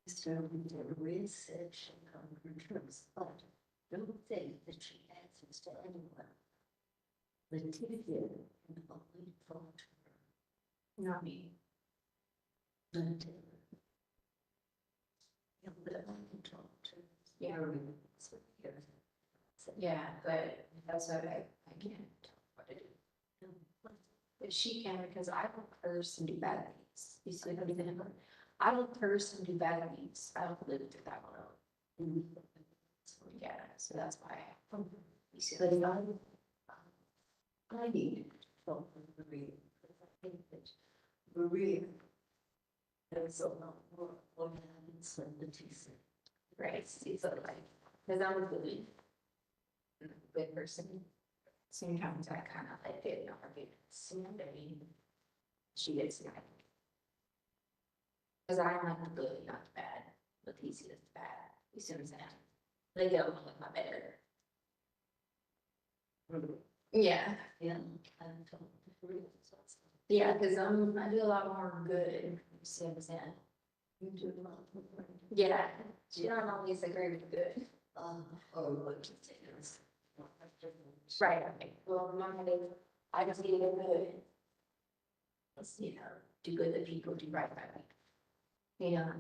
so Maria said she'll come on her terms, but don't think that she answers to anyone. Letecia can only talk to her. Not me. But I can talk to. Yeah. Yeah, but that's what I can't tell what to do. But she can, because I don't curse and do bad things. You see what I'm saying? I don't curse and do bad things. I don't live through that one out. Yeah, so that's why. You see what I'm saying? I need to talk to Maria, because I think that Maria has a lot more organized than Letecia. Right, see, so like, because I'm a really good person. Sometimes I kind of like get on her somebody. She gets like. Because I don't like the good, not the bad. Letecia is the bad. You see what I'm saying? They get along with my better. Yeah. Yeah, I'm talking to Maria. Yeah, because I do a lot more good. You see what I'm saying? You do a lot more. Yeah, she don't always agree with good. Or what you say is. Right, okay. Well, normally, I just need to do good. Let's, do good to people, do right by me. You know.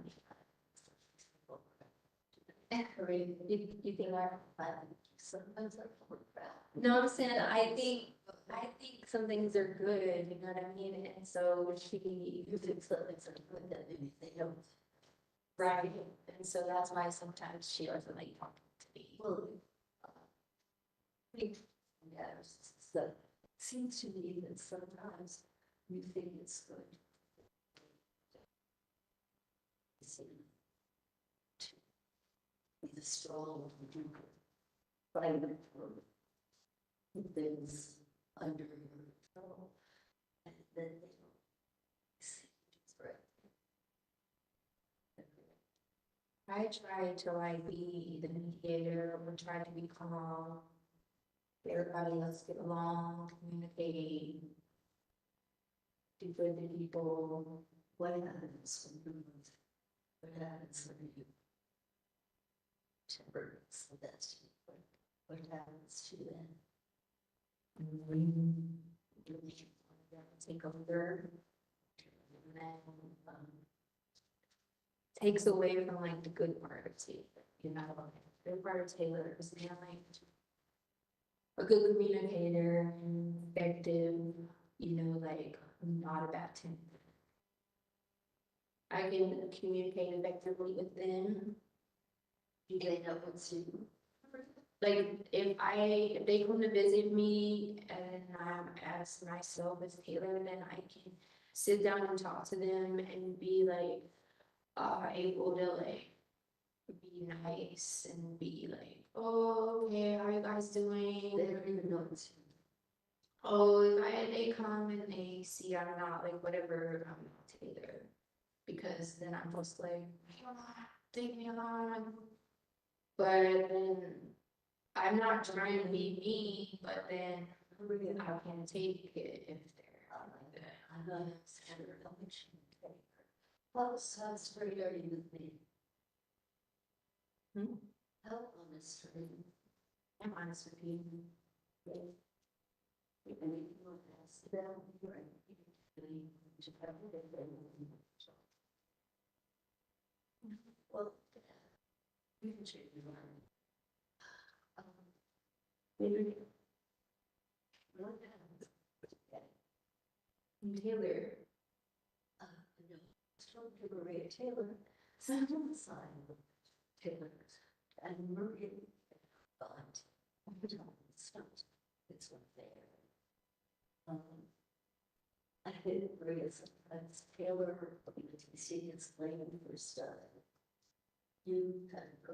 You think I'm Sometimes I feel bad. No, I'm saying, I think some things are good, you know what I mean? And so she thinks that it's good that they don't. Right, and so that's why sometimes she doesn't like talking to me. Well, yes, so it seems to me that sometimes you think it's good. To be the strong fighter for things under your control, and then they don't see it's right. I try to like be the mediator or try to be calm. Everybody, let's get along, communicate. Do good to people. What happens when you, what happens when you temperance, that's what happens to them. When you take over, and then takes away from like the good part of Taylor, you know, the good part of Taylor is being like a good communicator, effective, you know, like not a bad temper. I can communicate effectively with them. Do they know what to do? Like if they come to visit me and I'm as myself as Taylor, then I can sit down and talk to them and be like able to like be nice and be like, oh, okay, how you guys doing? They don't even know what to do. Oh, if they come and they see I'm not like whatever, I'm not Taylor. Because then I'm just like, take me along. But then I'm not trying to be mean, but then I can't take it if they're like that. I'm not sure how much. How satisfied are you with me? How honest are you? I'm honest with you. If anything like that, then you're right. Well, you can change your mind. Maybe. Taylor. No, from Maria Taylor, someone signed Taylor and Maria, but it's not there. I think Maria sometimes Taylor, Letecia is playing for stuff. You kind of go.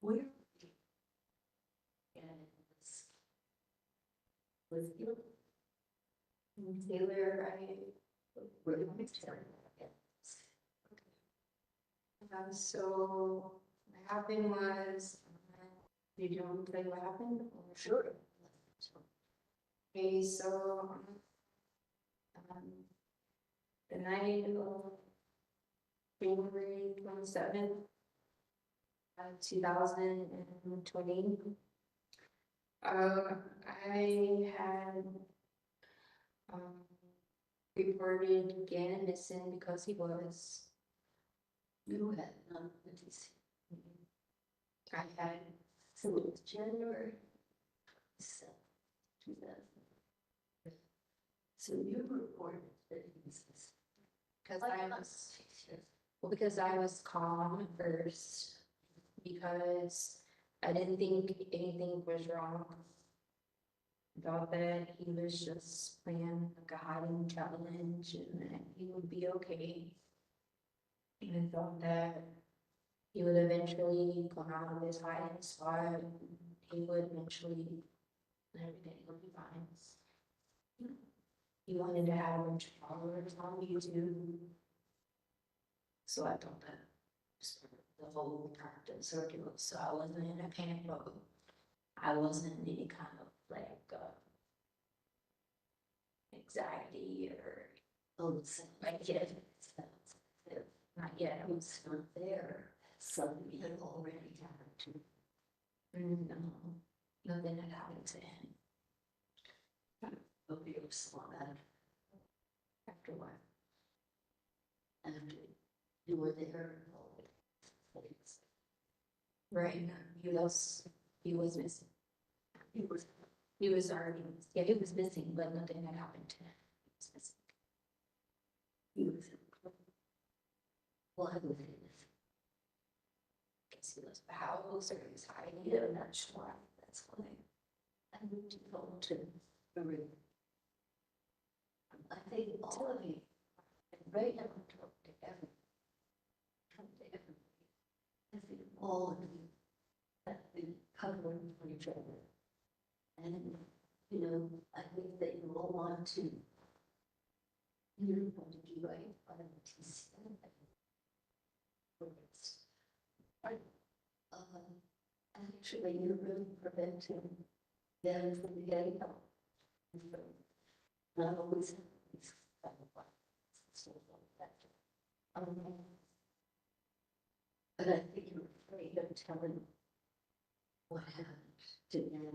Where? And it's with you. Taylor, where do you Taylor? So what happened was, did you want to tell you what happened? Sure. Okay, so the night of January 27th, 2020, I had reported Gannon missing because he was. You had none of these. I had, so it was January 7th, 2000. So you reported that he was missing. Because I was calm at first, because I didn't think anything was wrong. I thought that he was just playing like a hiding challenge and that he would be okay. And I thought that he would eventually come out of his hiding spot. He would eventually, everything would be fine. He wanted to have a bunch of followers on YouTube. So I thought that the whole practice circular, so I wasn't in a panic mode. I wasn't in any kind of like anxiety or like yet. Not yet, I was not there. Something had already happened to me. No, nothing had happened to him. But we were still that. After what? After you were there. Right, he was missing. He was already, yeah, he was missing, but nothing had happened to him. He was missing. He was. Well, I was in this. Guess he was the house or he was hiding it, I'm not sure, that's why. I moved to go to the room. I think all of you, right now, talk to everyone. Talk to everyone. I think all of you have been covering for each other. And, you know, I think that you all want to. You're going to do right by the TC. Actually, you're really preventing them from getting help. Not always. But I think you're afraid of telling what happened to them.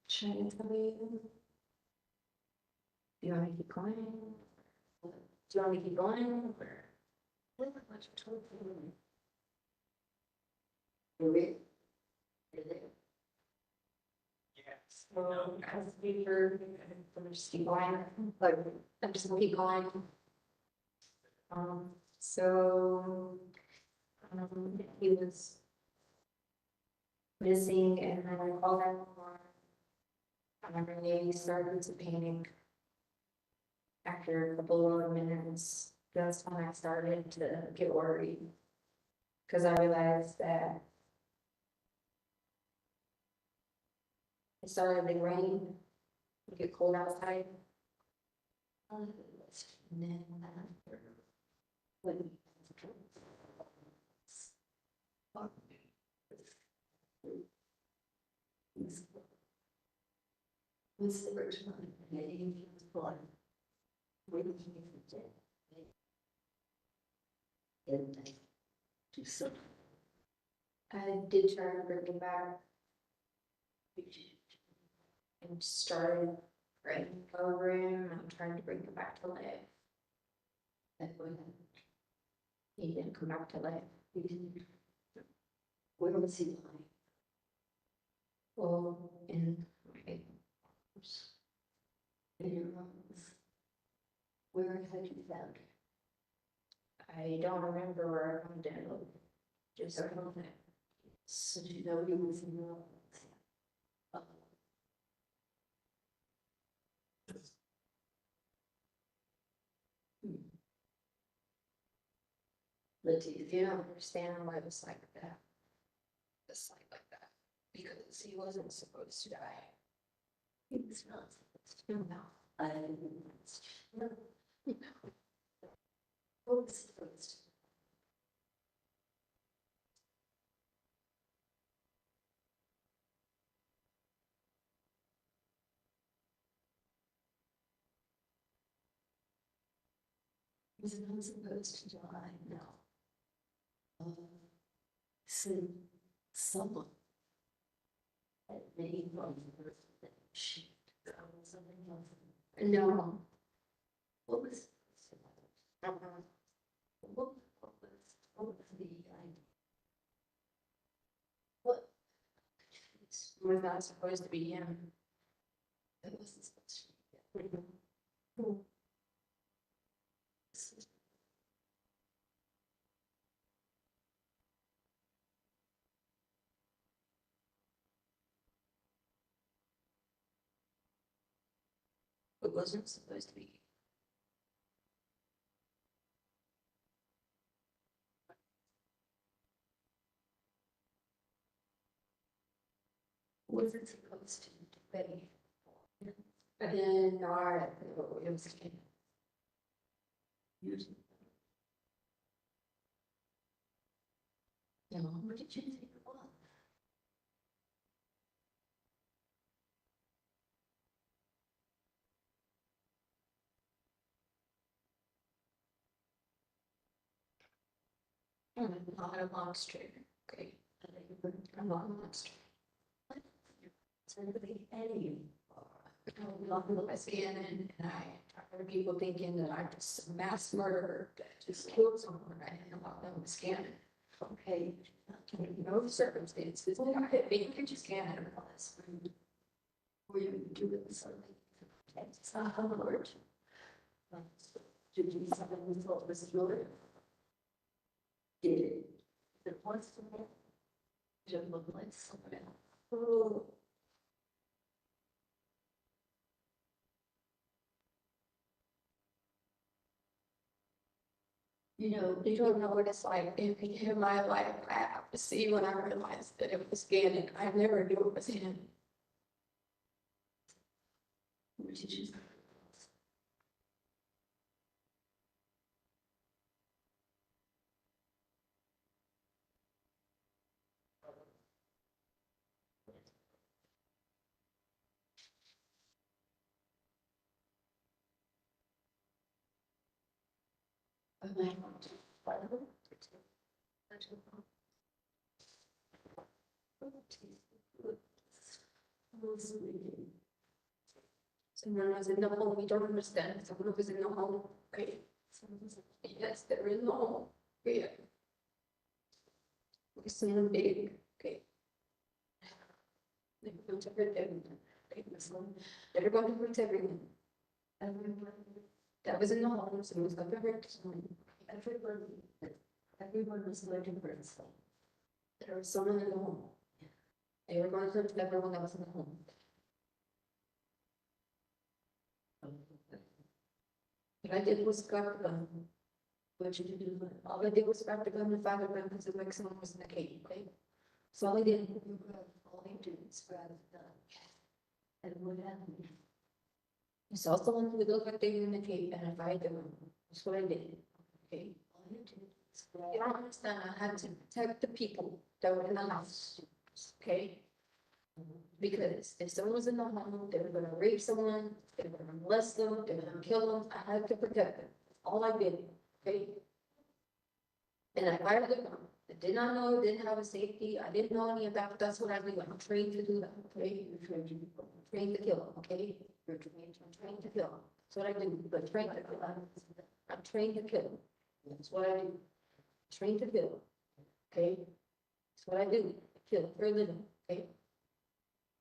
Should I tell you? Do you want me to keep going? Do you want me to keep going? Yes. So, as we heard, I'm just keep going, like, I'm just gonna keep going. So, he was missing and then I called him. And then he started to panic. After a couple of minutes, that's when I started to get worried. Cause I realized that it started to rain, get cold outside. And then after, when was the first one, and he was born. Really, he was dead. And I do so. I did try to bring him back. And started praying over him, I'm trying to bring him back to life. That way, he didn't come back to life. He didn't. Where was he lying? Well, in my house. In your lungs. Where had you found it? I don't remember where I found it. Just found it. So you know he was in your lungs. Letecia, if you don't understand why it was like that, it's like that, because he wasn't supposed to die. He was not supposed to. No, I didn't. No, no. What was supposed to? He was not supposed to die, no. So someone had made from the earth that she something else. No. What was? What was the idea? What? It was not supposed to be him. It wasn't supposed to be him. It wasn't supposed to be. Was it supposed to be? And not, it was. No, what did you think it was? I'm not a monster, okay? I'm not a monster. What? Somebody any. Nothing but my skin, and I heard people thinking that I'm just a mass murderer that just killed someone. I didn't know that was scanning. Okay, under no circumstances did I hit me. You just can't have this. We do it something. It's not hard. To do something we thought was good. Did it. It was to me. Just look like someone else. Oh. You know, you don't know what it's like in my life. I have to see when I realized that it was Gannon. I never knew it was him. Which is just. Someone was in the home, we don't understand, someone was in the home, okay? Yes, they're in the home, yeah. Someone big, okay? They're going to hurt everyone, okay? They're going to hurt everyone. Everyone that was in the home, someone was going to hurt someone. Everyone was going to hurt someone. There was someone in the home. They were going to hurt everyone that was in the home. What I did was grab the gun. What you do? All I did was grab the gun and fire the gun because it like someone was in the cave, okay? So all I did, all I did was grab the gun. And what happened? I saw someone who looked like they were in the cave and I fired the gun. That's what I did, okay? All I did was grab. You don't understand, I had to protect the people that were in the house, okay? Because if someone was in the home, they were gonna rape someone, they were gonna molest them, they were gonna kill them, I had to protect them. All I did, okay? And I fired the gun. I did not know, didn't have a safety, I didn't know any of that, but that's what I do, I'm trained to do that, okay? I'm trained to kill, okay? I'm trained to kill, that's what I do, but trained to kill. I'm trained to kill, that's what I do. Trained to kill, okay? That's what I do, kill for a living, okay?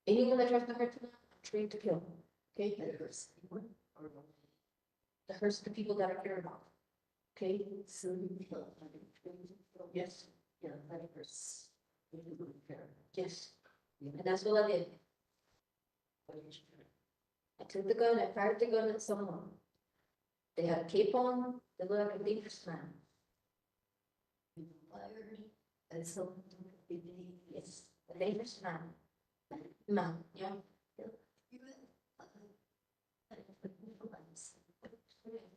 Anyone that tries to hurt someone, I'm trained to kill, okay? That hurts anyone or no? That hurts the people that I care about, okay? So you kill, yes. Yeah, that hurts. Yes, and that's what I did. I took the gun, I fired the gun at someone. They had a cape on, they looked like a dangerous man. Fired at someone, yes, a dangerous man. Man, yeah.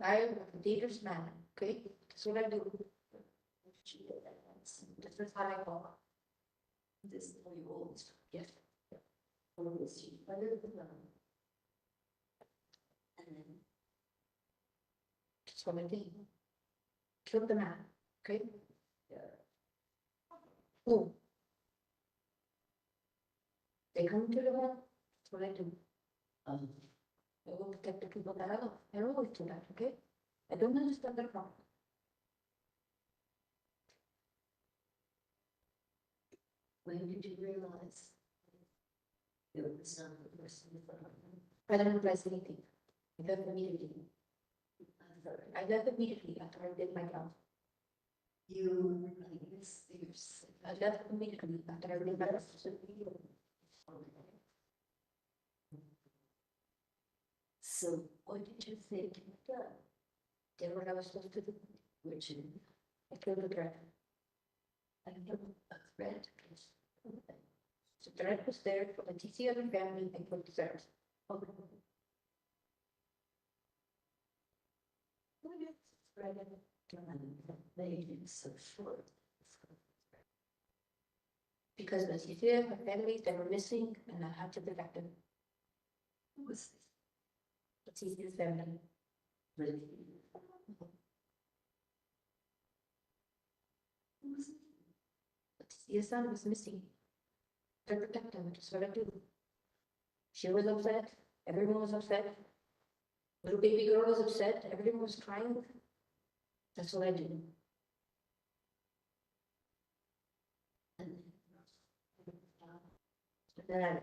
I am a dangerous man, okay? That's what I do. This is how I go. This is how you hold. Yes. And then. That's what I did. Killed the man, okay? Yeah. Boom. They come to the home, that's what I do. I will protect the people that I love. I always do that, okay? I don't understand the problem. When did you realize it was not the person? I don't realize anything. I left immediately. I left immediately after I did my job. I left immediately after I did my job. So what did you think you done? Did what I was supposed to do, which is I killed a threat. I killed a threat. The threat was there for the TC other family and for the service. Because the TC other family, they were missing and I had to protect them. Who was this? The TC family. Really? Your son was missing. To protect him, that's what I do. She was upset, Everyone was upset. Little baby girl was upset, everyone was crying. That's what I did. And then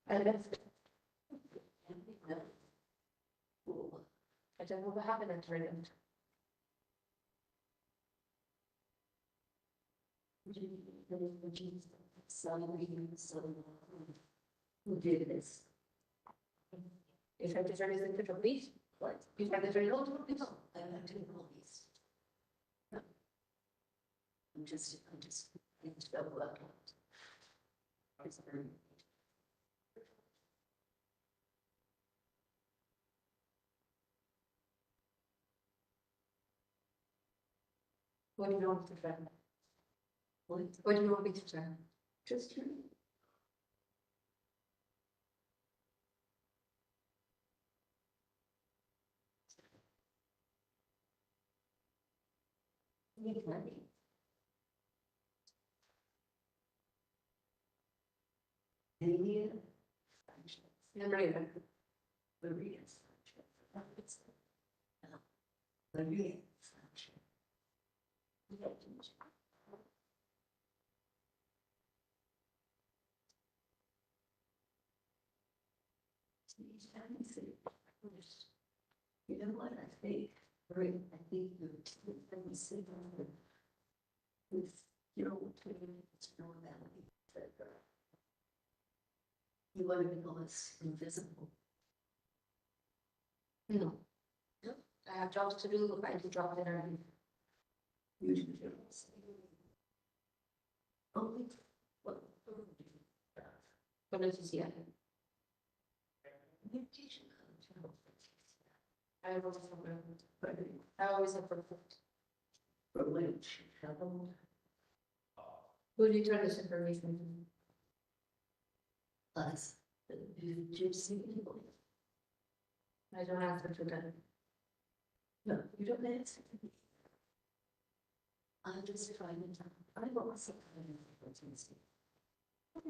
I left. I don't know what happened after I left. Who did this? If I decided to put a police, what? If I decided to police, I have to police. I'm just it's so well. It's very. What do you want to try? What do you want me to try? Just try. Need money. Maria. Maria. Maria. Maria. You know what I think? I think you're sitting with your own normality. You want to become us invisible. No. No, I have jobs to do. I do jobs that are. You do jobs. Only. What? What does he see? I always have perfect. For which? Who do you turn this information to? Us. You see people. I don't answer to them. No, you don't answer to me. I'm just trying to. I want something. I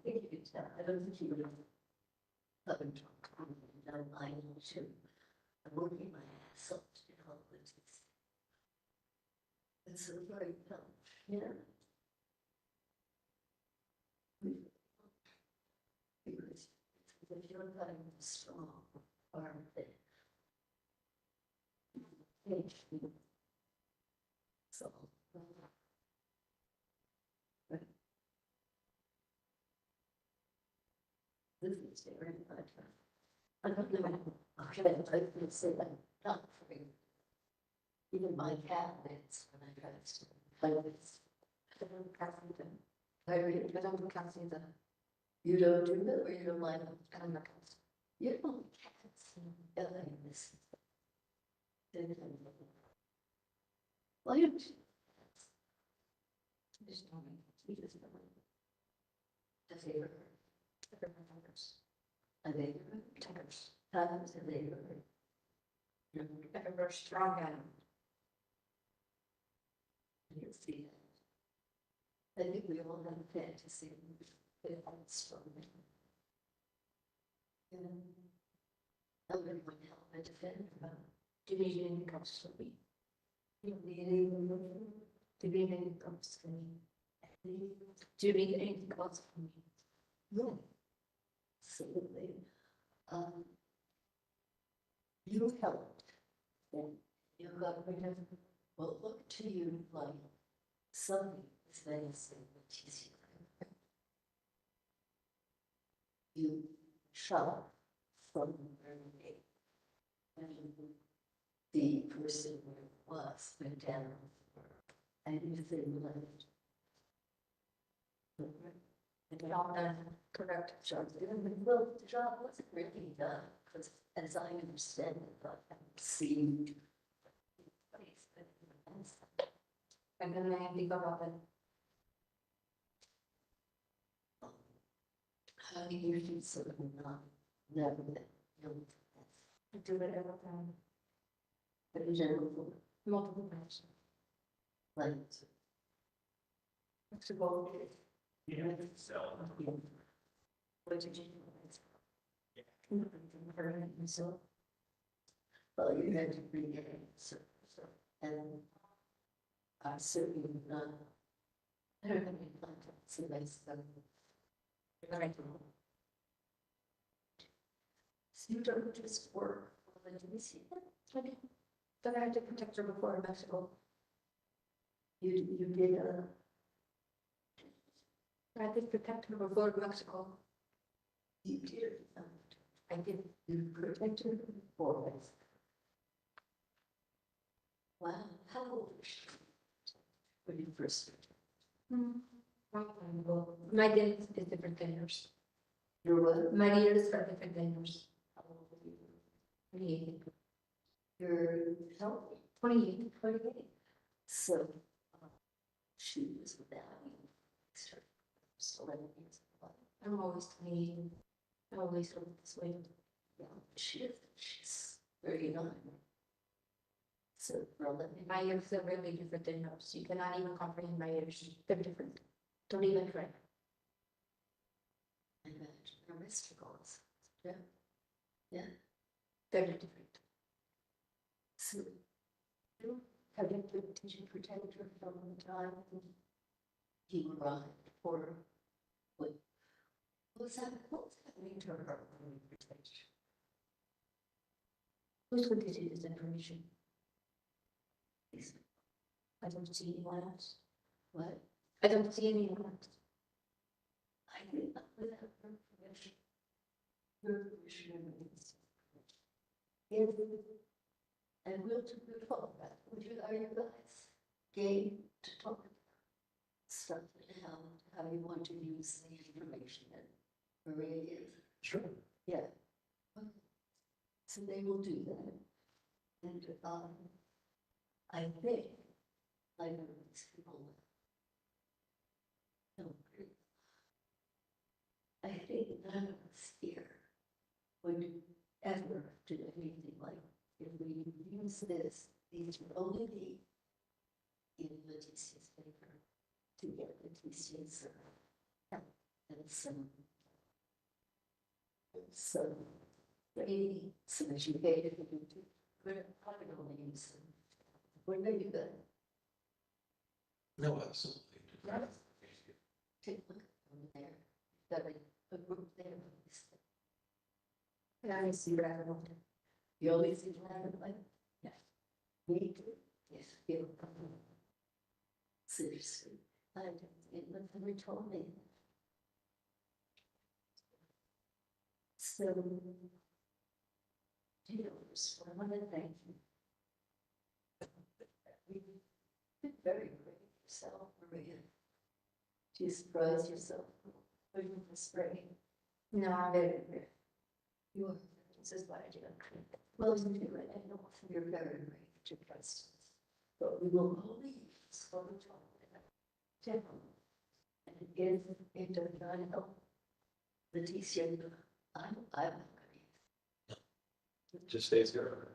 think you can tell. I don't think you would have. I know too. I'm working my ass off to help with this. It's so very tough, yeah. Because if you're not strong, or so. This is very hard. I don't know. Okay, I can say that not for me. Even my cabinets when I try to. I don't casting them. I don't casting them. You don't do that, or you don't like them? I don't know. You don't cats. This. Why don't you? Just tell me. You just know. The favorite. I think times a day. Ever strong animal. You see it. I think we all have a fantasy. It all strong. Everyone help me defend. Do you need anything else from me? You don't need anything. Do you need anything else from me? Do you need anything else from me? No. Absolutely. You helped. And you got rid of what looked to you like something as nice and Letecia. You shot from when the person was went down and you didn't let it. And all done correct jobs. Well, the job wasn't really done, because as I understand it, I've seen. And then I think about it. How do you do something not, never that, I do it every time. But in general, multiple times. Like. Mexico. Yeah, so. What did you do? So. Well, you had to bring it in, so, and I certainly, I don't have any contacts in my stuff. Right. So you don't just work, did you see that? Okay. Then I had to protect her before in Mexico. You did, I had to protect her before in Mexico. You did, I did, you protect her before Mexico. Wow, how old was she when you first? My dad is different than yours. Your what? My years are different than yours. How old are you? 28. You're healthy. 28. So she was without you. So I'm always 28. I always felt this way. Yeah, she's very young. So, my years are really different than yours. You cannot even comprehend my years. They're different. Don't even try. I imagine they're mysticals. Yeah. Yeah. Very different. So, I didn't teach and protect her from the time you arrived for what was that? What was happening to her when you protected her? Who's going to do this information? I don't see anyone else. What? I don't see anyone else. I did not without her permission. Her permission remains. Yes. And we'll talk about it. Would you are you guys game to talk about stuff and how you want to use the information that Maria is? Sure. Yeah. So they will do that. And I think I know these people don't agree. I think none of us here would ever do anything like if we use this, these would only be in Letecia's favor to get Letecia's help and some maybe some educated people to put it on the use. Wouldn't they do that? No, absolutely. Take a look over there. Got a group there. And I see Dragon. You always see Dragon like? Yeah. Me too. Yes, feel. Seriously, I didn't, it never told me. So, you know, just one other thing. You're very great yourself, Maria. Do you surprise yourself when you spray? No, I'm very good. You are. This is what I do. Well, you do it. I know you're very great to trust us. But we will only slowly talk about and if it does not help Letecia, I'm not Just stays here.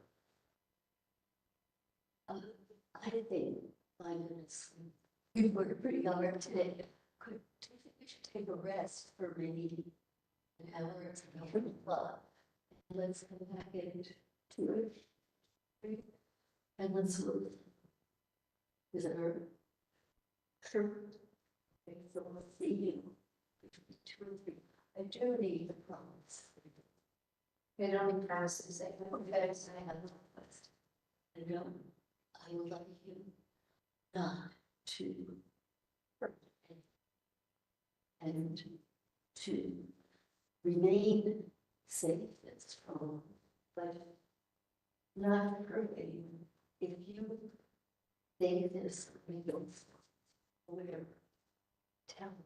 I think 5 minutes. We worked pretty hard today. We should take a rest for maybe an hour or 2 o'clock. Let's come back into it. And let's move. Is it her? Sure. Okay, so let's see you. Between 2 and 3. I do need the promise. They don't need promises. I have no request. I would like you not to hurt and to remain safe and strong, but not hurting. If you think this reveals whatever talent,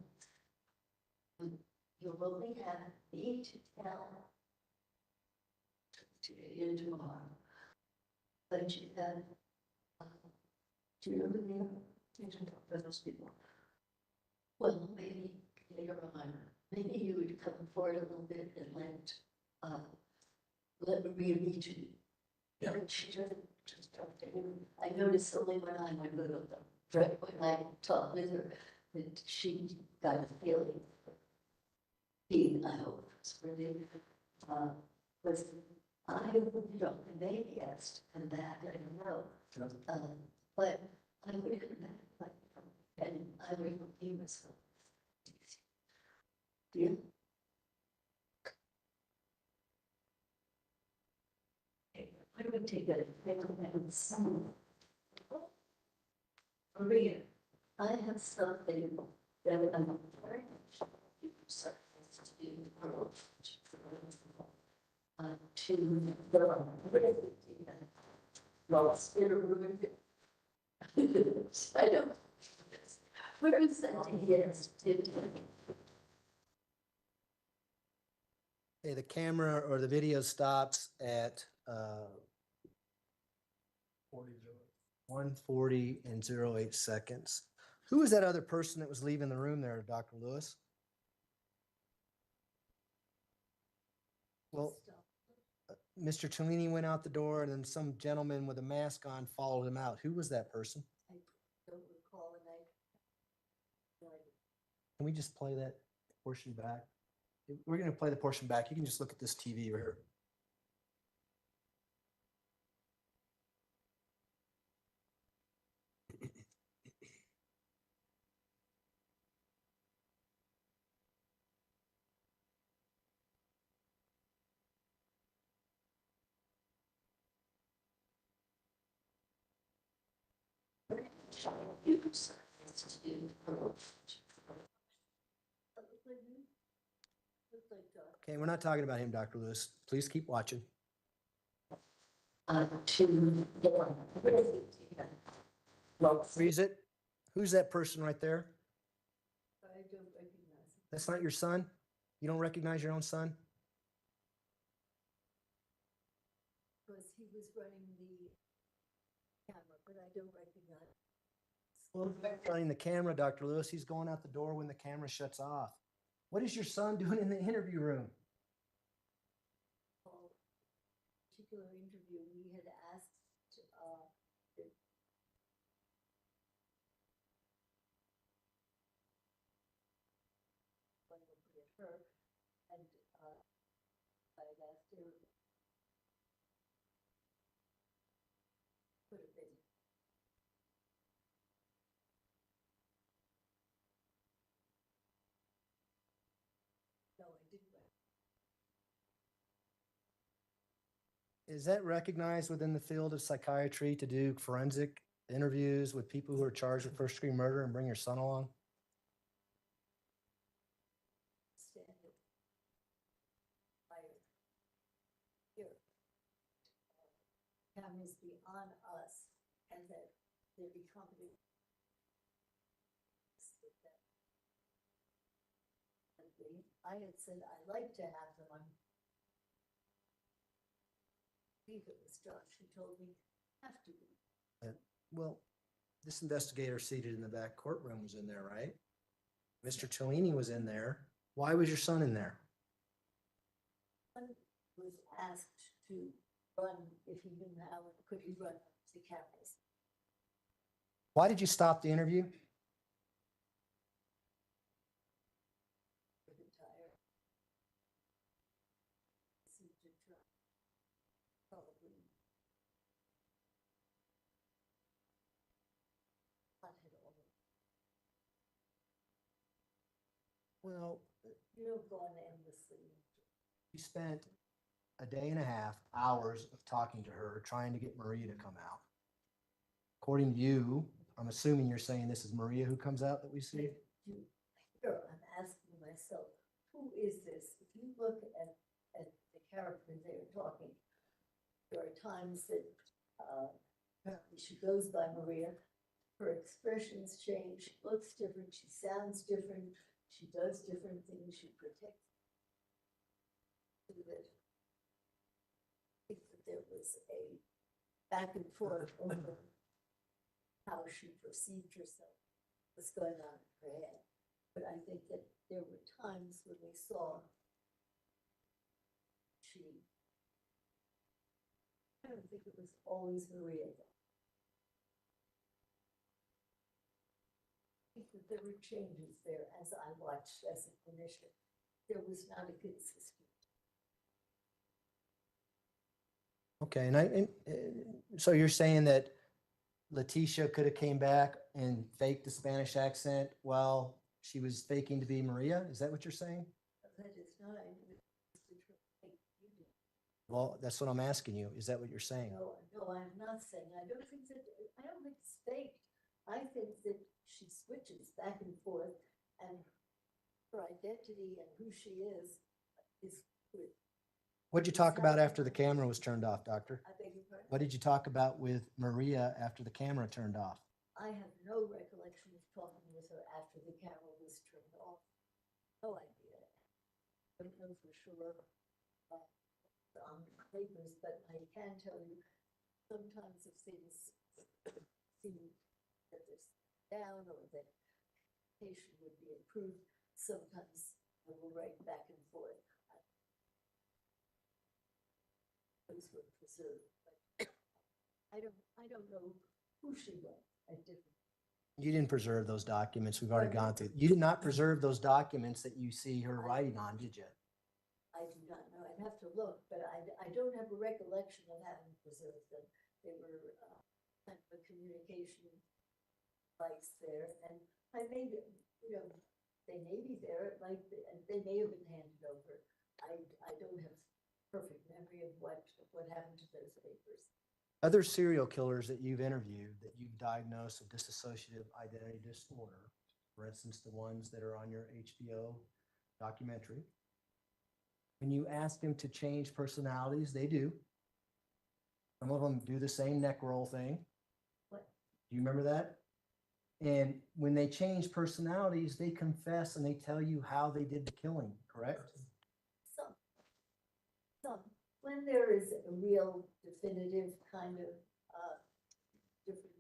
you only have me to tell today and tomorrow. But you have, do you remember the name? You can talk to those people. Well, maybe later on, maybe you would come forward a little bit and let Maria meet you. Yeah. And she doesn't just talk to him. I noticed only when I went with them, right when I talked with her, that she got a feeling. He, I hope, was really, was, I don't, they guessed, and that I don't know. But I would, and I would, he was. Yeah. I would take a and some. Maria, I have something that I'm very supposed to do. To the lost in a room. I don't. Where is that? Yes. Okay, the camera or the video stops at 1:40 and 08 seconds. Who was that other person that was leaving the room there, Dr. Lewis? Well, Mr. Cellini went out the door and then some gentleman with a mask on followed him out. Who was that person? I don't recall, and Can we just play that portion back? We're going to play the portion back. You can just look at this TV right here. Okay, we're not talking about him, Dr. Lewis. Please keep watching. Freeze it. Who's that person right there? I don't recognize him. That's not your son? You don't recognize your own son? Because he was running the camera, but I don't recognize. Well, running the camera, Dr. Lewis. He's going out the door when the camera shuts off. What is your son doing in the interview room? Particular interview, we had asked, when we looked at her, and, I'd asked her. Could have been. No, I didn't. Is that recognized within the field of psychiatry to do forensic interviews with people who are charged with first degree murder and bring your son along? Stand it. Here. Cameras be on us and that there be company. I had said I like to have them on. I think it was Josh who told me have to be. Well, this investigator seated in the back courtroom was in there, right? Mr. Cellini was in there. Why was your son in there? One was asked to run, if he knew how, could he run the cameras? Why did you stop the interview? Tired. Seemed to try. Probably. Not at all. Well, You don't go on endlessly. you spent a day and a half, hours of talking to her, trying to get Maria to come out. According to you, I'm assuming you're saying this is Maria who comes out that we see? Here, I'm asking myself, who is this? If you look at the characters they're talking, there are times that apparently she goes by Maria. Her expressions change, she looks different, she sounds different, she does different things, she protects. I think that there was a back and forth over how she perceived herself, what's going on in her head. But I think that there were times when we saw I don't think it was always Maria. I think that there were changes there as I watched as a clinician. There was not a consistent. Okay, so you're saying that Letecia could have came back and faked the Spanish accent while she was faking to be Maria? Is that what you're saying? That is not, I knew it was the truth. Well, that's what I'm asking you. Is that what you're saying? No, I'm not saying, I don't think it's faked. I think that she switches back and forth and her identity and who she is good. What'd you talk about after the camera was turned off, doctor? I beg your pardon? What did you talk about with Maria after the camera turned off? I have no recollection of talking with her after the camera was turned off. No idea. I don't know for sure on papers, but I can tell you sometimes if things seem that there's down or that patient would be improved, sometimes I will write back and forth. Those were preserved, but I don't know who she was. I didn't. You didn't preserve those documents. We've already gone through. You did not preserve those documents that you see her writing on, did you? I do not know. I'd have to look, but I don't have a recollection of having preserved them. They were kind of a communication device there, and I may, they may be there. It might be, and they may have been handed over. I don't have perfect memory of what happened to those papers. Other serial killers that you've interviewed that you've diagnosed with dissociative identity disorder, for instance, the ones that are on your HBO documentary, when you ask them to change personalities, they do. Some of them do the same neck roll thing. What? Do you remember that? And when they change personalities, they confess and they tell you how they did the killing, correct? Some. When there is a real definitive kind of different.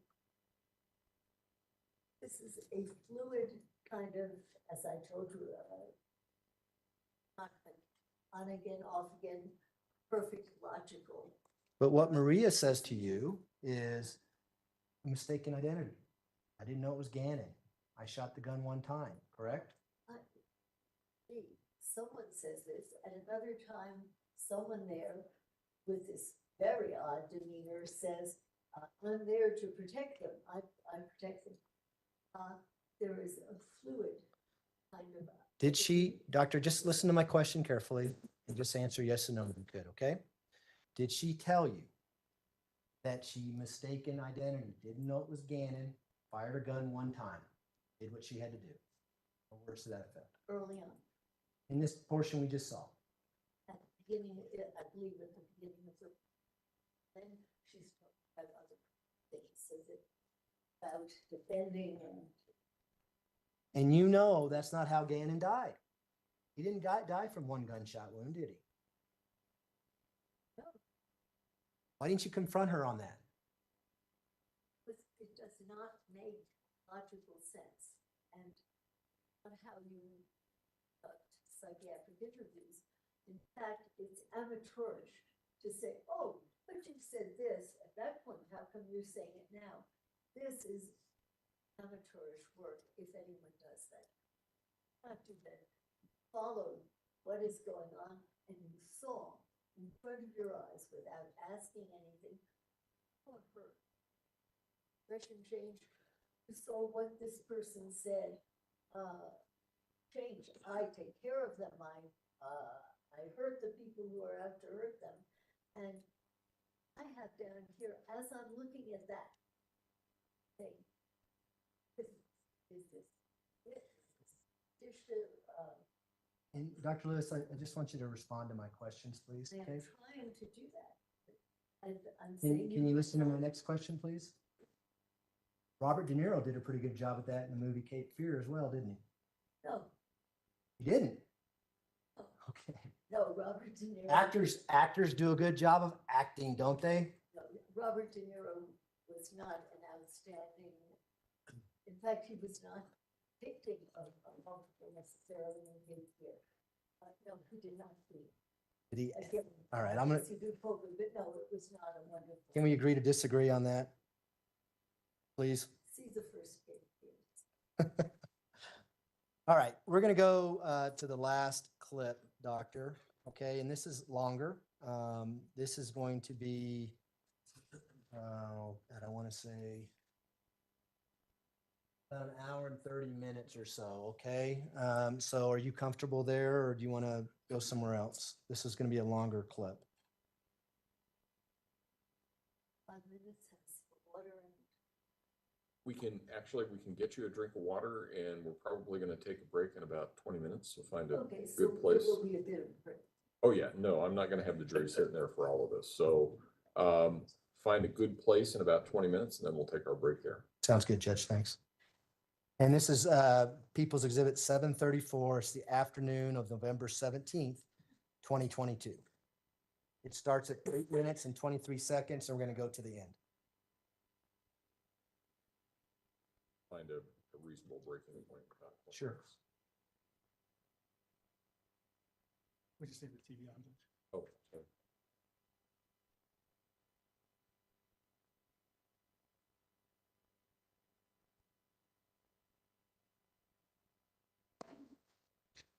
This is a fluid kind of, as I told you, not on again, off again, perfect logical. But what Maria says to you is a mistaken identity. I didn't know it was Gannon. I shot the gun one time, correct? Someone says this, at another time, someone there with this very odd demeanor says, I'm there to protect them. I protect them. There is a fluid kind of. Did she, doctor, just listen to my question carefully and just answer yes or no if you could, okay? Did she tell you that she mistaken identity, didn't know it was Gannon, fired a gun one time, did what she had to do? Or words to that effect? Early on. In this portion we just saw. At the beginning, I believe at the beginning of the, then she's talking about other things, about defending And you know that's not how Gannon died. He didn't die from one gunshot wound, did he? No. Why didn't you confront her on that? It does not make logical sense, and not how you conduct psychiatric interviews. In fact, it's amateurish to say, oh, but you said this at that point, how come you're saying it now? This is amateurish work, if anyone does that. Not do that. Follow what is going on, and you saw in front of your eyes without asking anything. Oh, her expression change. You saw what this person said. Change. I take care of them. I hurt the people who are out to hurt them, and I have down here as I'm looking at that thing. Is this And Dr. Lewis, I just want you to respond to my questions, please. I'm Okay? trying to do that. I'm Can saying. you listen to my next question, please? Robert De Niro did a pretty good job at that in the movie Cape Fear as well, didn't he? No, He didn't. No. Okay. no, Robert De Niro. Actors do a good job of acting, don't they? No, Robert De Niro was not an outstanding, in fact, he was not dictating a multiple necessarily in Cape Fear. No, he did not do. Did he? Again, All right, I'm gonna. He did poker, but no, it was not a wonderful. Can we agree to disagree on that? Please. See the first Cape Fear. All right, we're gonna go to the last clip, Doctor. Okay, and this is longer. This is going to be, I want to say about an hour and 30 minutes or so. Okay, so are you comfortable there, or do you want to go somewhere else? This is going to be a longer clip. 5 minutes has water and We can get you a drink of water, and we're probably gonna take a break in about 20 minutes, so find a okay, so good there place. will be a bit of break. Oh, yeah, no, I'm not gonna have the jury sitting there for all of this, so, find a good place in about 20 minutes, and then we'll take our break there. Sounds good, Judge. Thanks. And this is People's Exhibit 734. It's the afternoon of November 17th, 2022. It starts at 8 minutes and 23 seconds, and we're going to go to the end. Find a reasonable breaking point. Sure. We just leave the TV on. Judge. Oh, okay.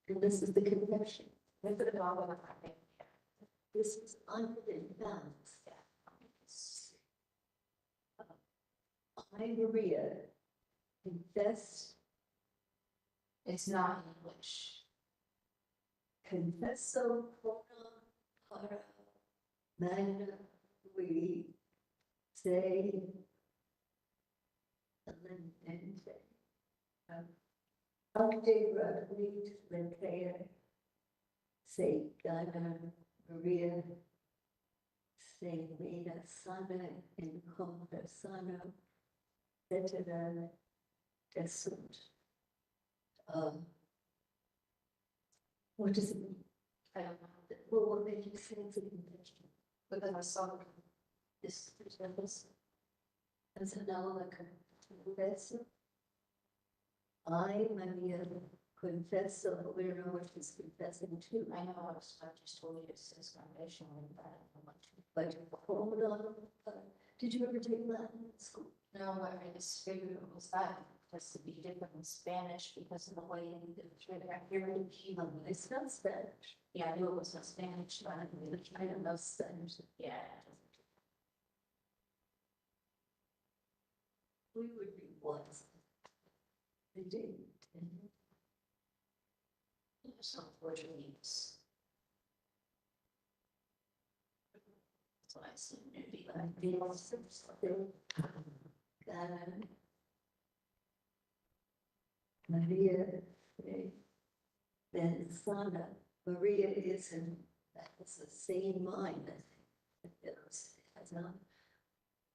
And this is the confession. This is unfit balance. I, Maria, confess. It's not English. Confesso pro para magna we say solemnemente. Aute radit Letecia se Gannon Maria se Lena sana in conversano vetera desunt. What does it mean? I don't know. Well, what made you say it's a confession? Because I saw this presentation. And so now I can confess. I, Maria, confess, so we don't know what she's confessing to. I know, I just told you it says foundation on that. But hold on, did you ever take Latin in school? No, I just figured it was that, just to be different in Spanish because of the way you did it through there. It's not Spanish. Yeah, I knew it was not Spanish, but I don't know Spanish. yeah. We would be wise. They did. Some Portuguese. So I seem to be like, Like the something. Maria, then Sana, Maria is in, that's the same mind, I think. It has not.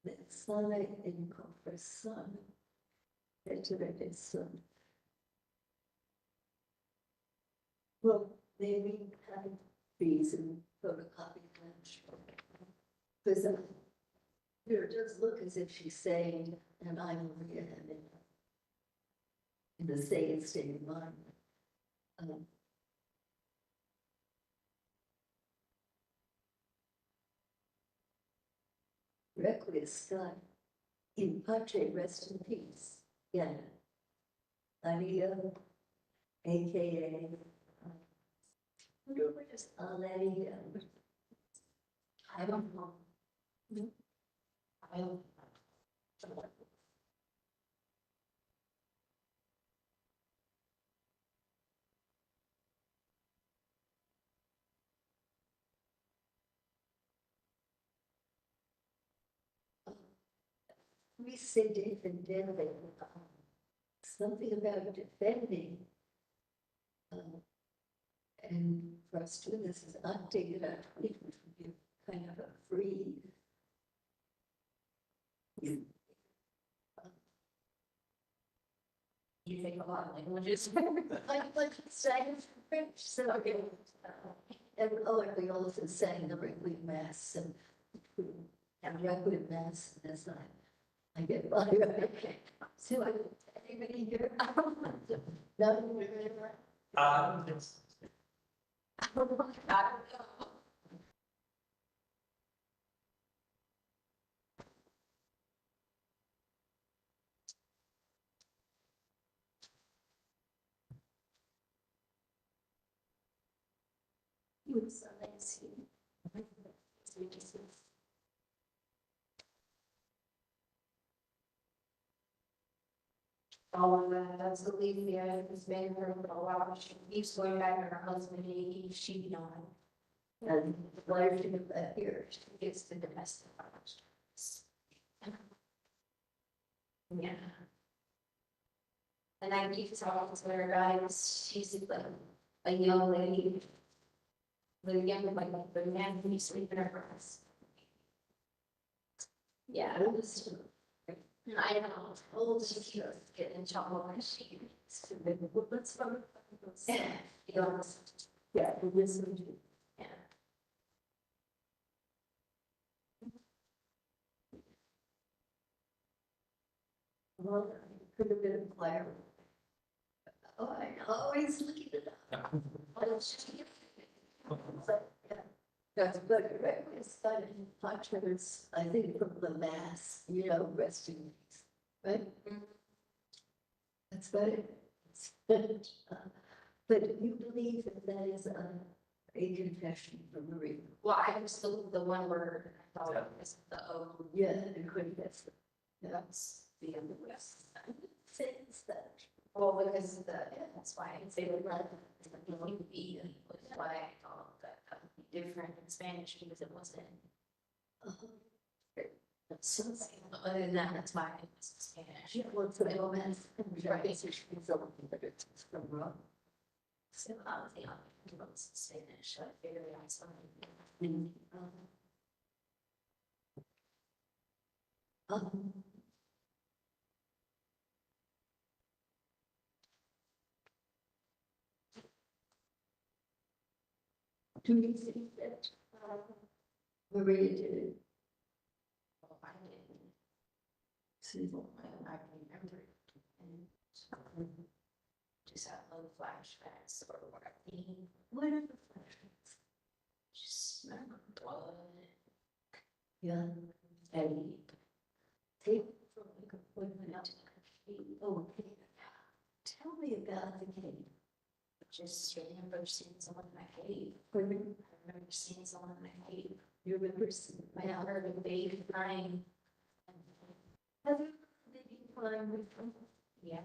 Then Sana in conversano, vetere son. Well, maybe have these and photocopy them. Because it does look as if she's saying, and I'm Maria, and in the same state of mind. Requiescat in pace, rest in peace. Yeah. Maria, AKA. What is Aleia? I don't know. I don't. We say defendendo, something about defending. And for us to do this is updated, which would be kind of a free. You take a lot of languages. Like saying French, so. And we also sang the Requiem Mass and Requiem Mass, and that's I get by. So anybody here? No. I don't know. KUSA, let's see. Oh, that's the lady there who's been here for a while. She keeps going back to her husband, she not. And the lawyer to get that here, She gets the domestic violence. Yeah. And I keep talking to her guys, she's like a young lady. The young, like, the man who used to sleep in her house. Yeah, it was. And I don't know, how old she was getting in trouble and she. let's find. Be honest, Yeah, listen to. yeah. Well, could have been a player. Oh, I always looking it up. But, yeah, that's but it's kind of pictures, I think, from the mass, you know, resting, right? That's about it. But you believe that that is a confession from Marie? Well, I was the one word, I thought it was the O. Yeah, and confess. That's the other rest. Says that. Well, because that's why I say the red, the B, was why I thought that would be different in Spanish because it wasn't. So, Other than that, that's why it was Spanish. yeah, well, it's a little mess. But it's from wrong. So I was thinking it was Spanish, so I figured out something. Do you think that Maria did it? Well, I didn't. See, I remember it. And just had little flashbacks or whatever. what are the flashes? Just remember blood. Yeah, And take from the appointment out to the cave. Oh, okay. Tell me about the cave. just remember seeing someone in my cave. Pardon? I remember seeing someone in my cave. You remember seeing I heard a baby crying. Have you ever been flying with them? Yeah,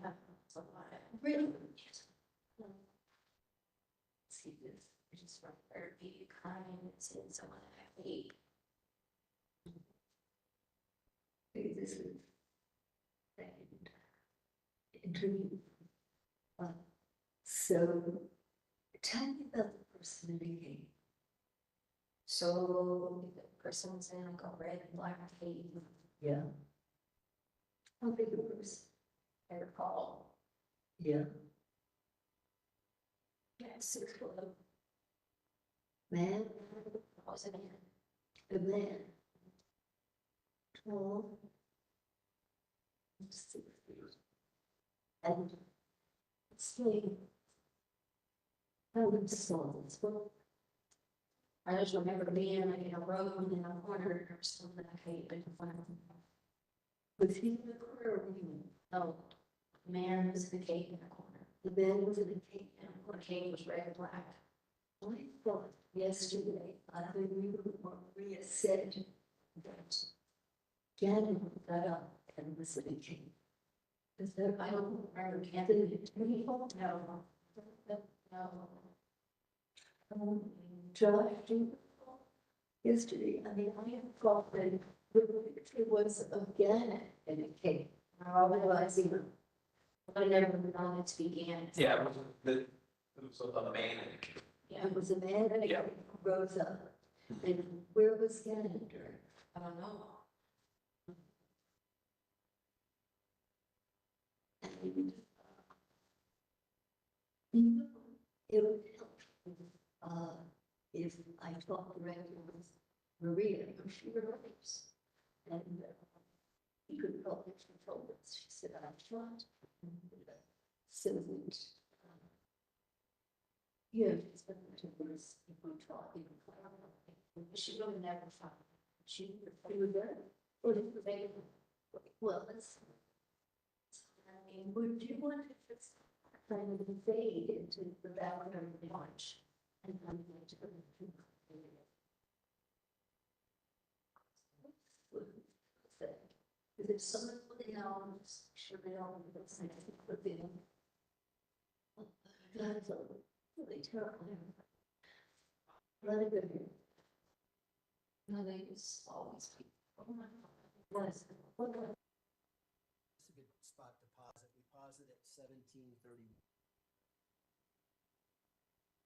it's a lot. Really? See this. I just remember a baby crying and seeing someone in my cave. Maybe this is second interview. So tell me about the person in the cave. So the person was in like a red and black cave. Yeah. How big a person? I recall. Yeah. Yeah, 6 foot. Man, Was it in? a man. Tall. 6 feet. And stay. How would songs? Well, I just remember being like in a road in a corner or something. I hate it. was he in the corner or you? No, the man was in the cave in the corner. The man was in the cave. And the cave was red and black. I thought yesterday, I heard you or Maria said that Gannon got up and was in the cave. Is that I don't remember the Canada. people? No. No. Josh, do you recall? Yesterday, I mean, I thought that it was of Gannon in the cave. I realizing. I never known it to be Gannon. Yeah, it was a man. Yeah, It was a man and Yeah. who rose up. And where was Gannon during? I don't know. And you know, it would help if I talked directly with Maria, who she relates. And you could probably control this. She said, I thought. So that, you know, it's been to this, if we talk, you can. She would have never found. She You were there? Or did you say? Well, let's. I mean, would you want to just kind of fade into the background of the launch? If someone put it on, should be on, it's like, put it in. That's really terrible. Let it go. No, they just always be. Oh my God. Yes. It's a good spot to pause it. We pause it at 17:30.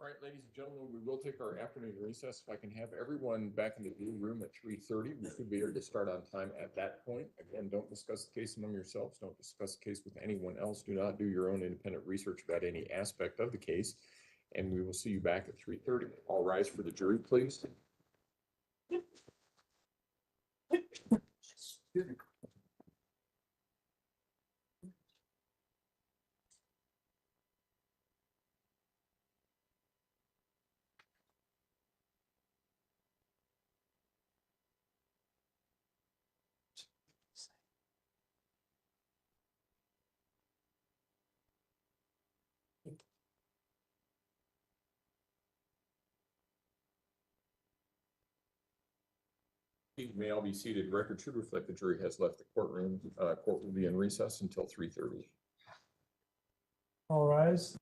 All right, ladies and gentlemen, we will take our afternoon recess. If I can have everyone back in the blue room at 3:30, we should be able to start on time at that point. Again, don't discuss the case among yourselves. Don't discuss the case with anyone else. Do not do your own independent research about any aspect of the case. And we will see you back at 3:30. All rise for the jury, please. You may all be seated. Record should reflect the jury has left the courtroom. Court will be in recess until 3:30. All rise.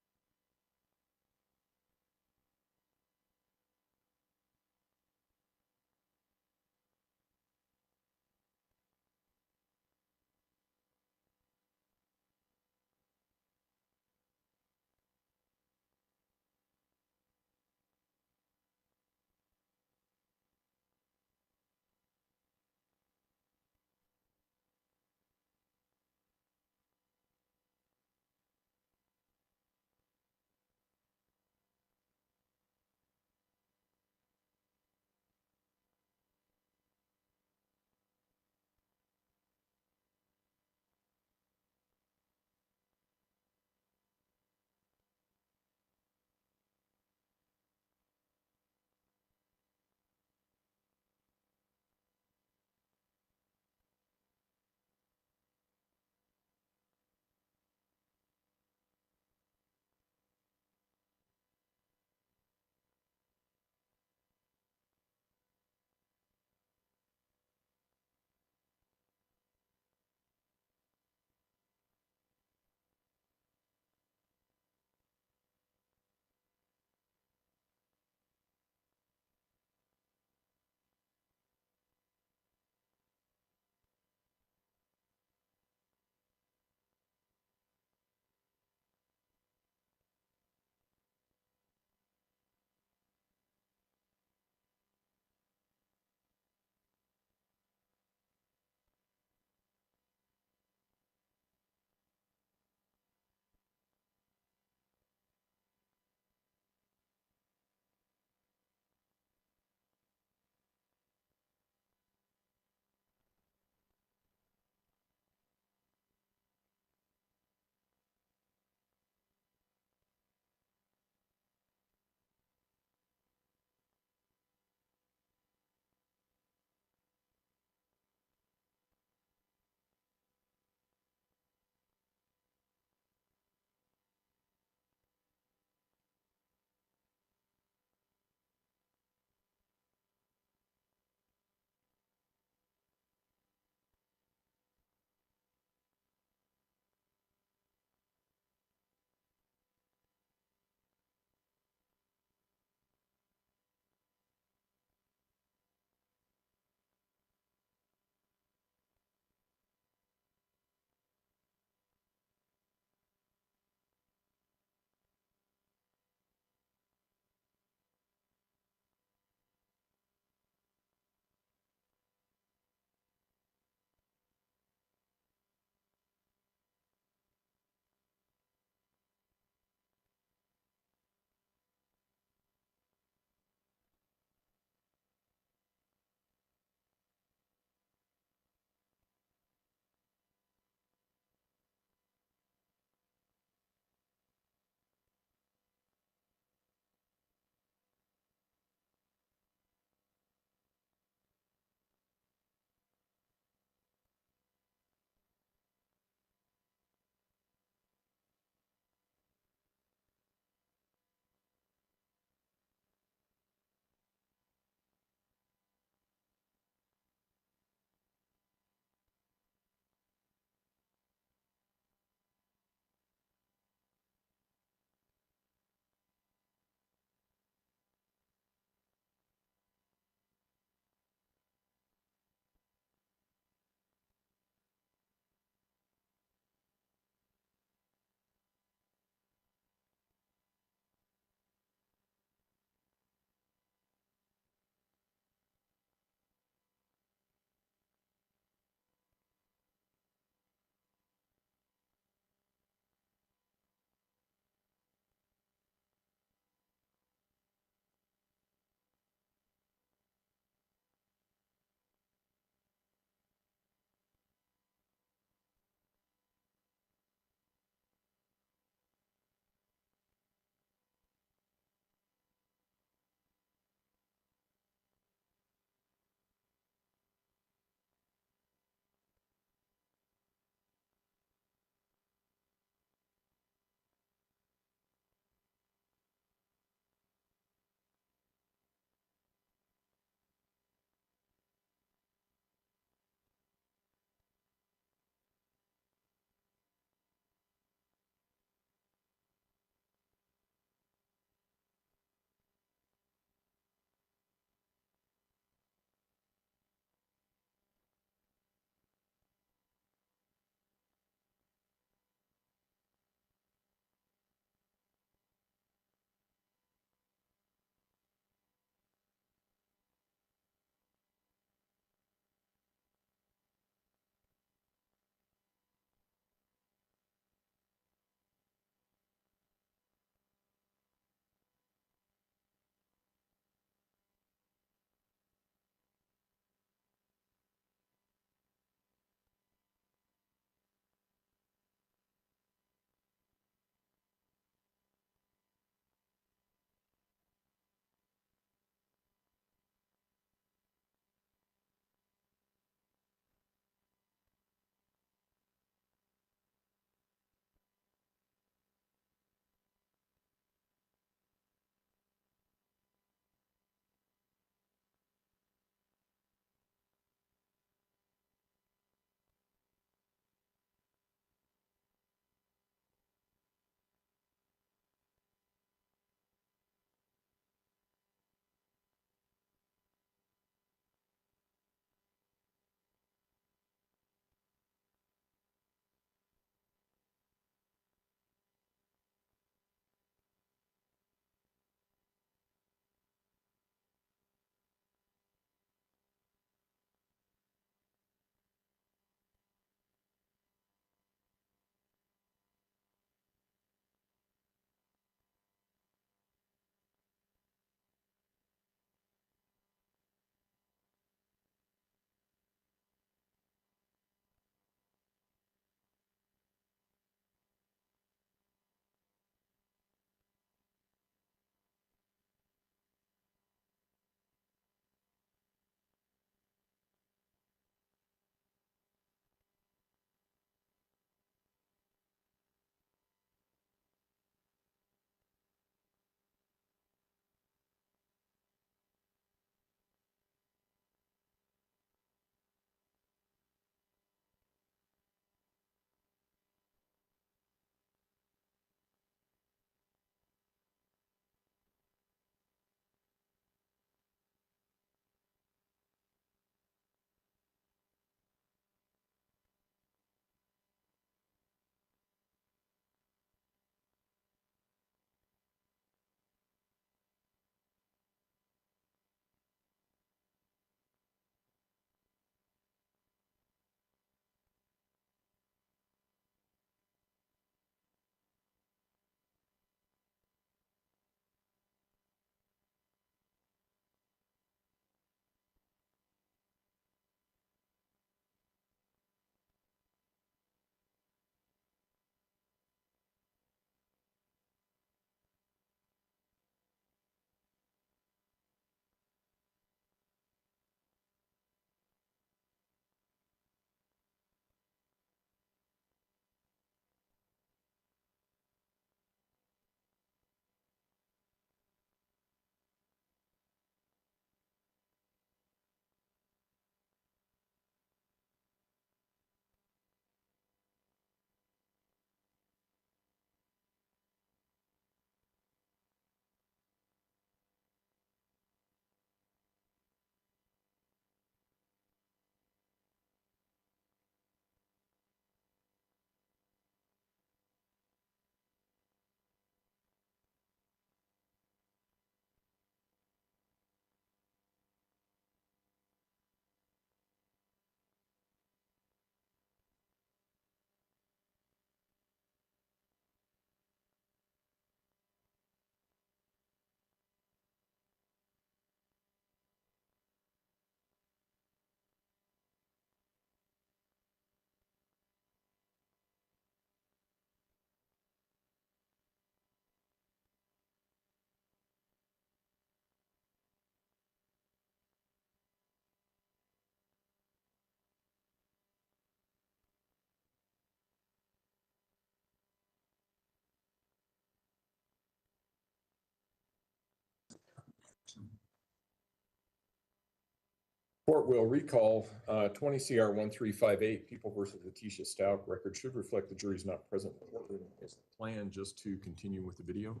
Court will recall 20 CR 1358, People versus Letecia Stauch. Record should reflect the jury's not present in the courtroom. Is the plan just to continue with the video?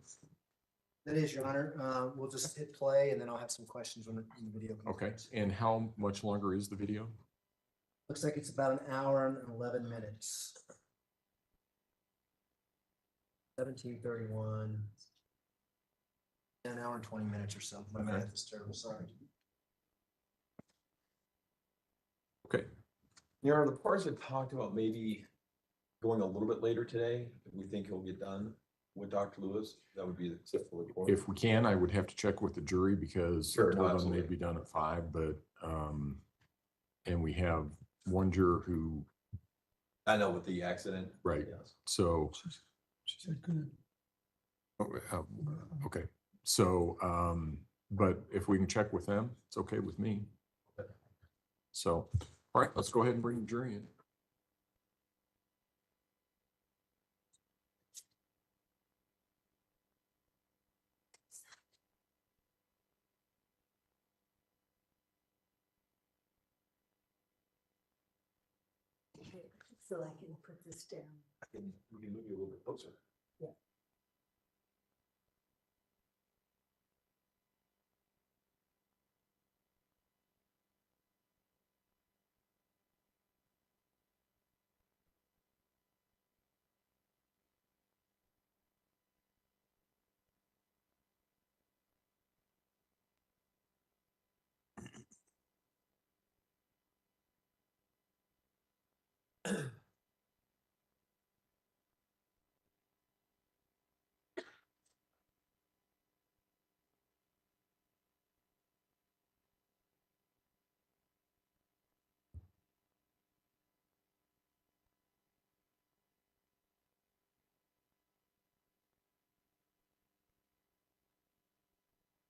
That is, Your Honor. We'll just hit play and then I'll have some questions when the video comes. Okay, and how much longer is the video? Looks like it's about an hour and 11 minutes. 17:31. An hour and 20 minutes or so. My Okay. math is terrible, sorry. Okay, Your Honor, the parties have talked about maybe going a little bit later today, if we think he'll get done with Dr. Lewis, that would be acceptable. to the court. if we can, I would have to check with the jury because Sure, I no, told them absolutely. they'd be done at 5, but, and we have one juror who, I know with the accident. Right. Yes. so. She said good. Okay, so, but if we can check with them, it's okay with me. So, all right, let's go ahead and bring the jury in. So I can put this down. We can move you a little bit closer.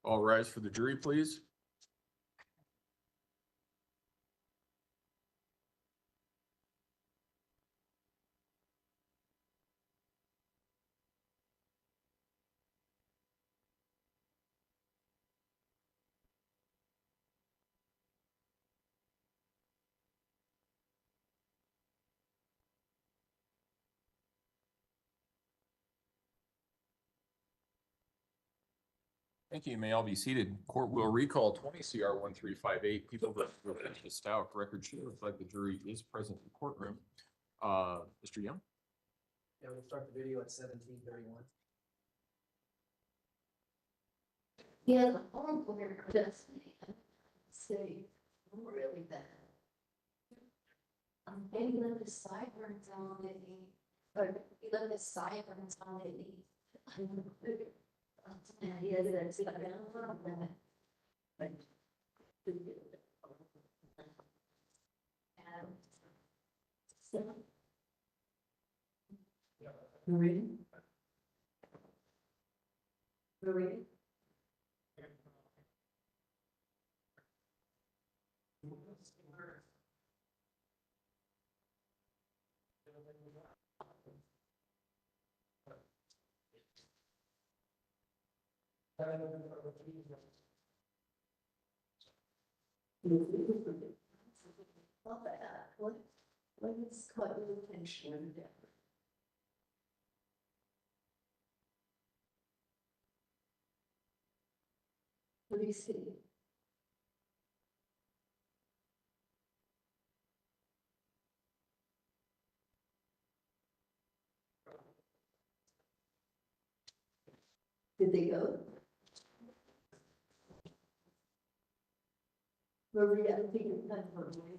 All rise for the jury, please. Thank you. You may all be seated. Court will recall 20 CR 1358, People versus Letecia Stauch. Record should reflect the jury is present in the courtroom. Mr. Young? Yeah, we'll start the video at 17:31. Yeah, the home where just say really bad. Maybe let the sideburns on it, or let the sideburns on it. Yeah, that's it. Marie? Marie? What is caught your attention? What do you see? Did they go? Marie, I think it's time for me.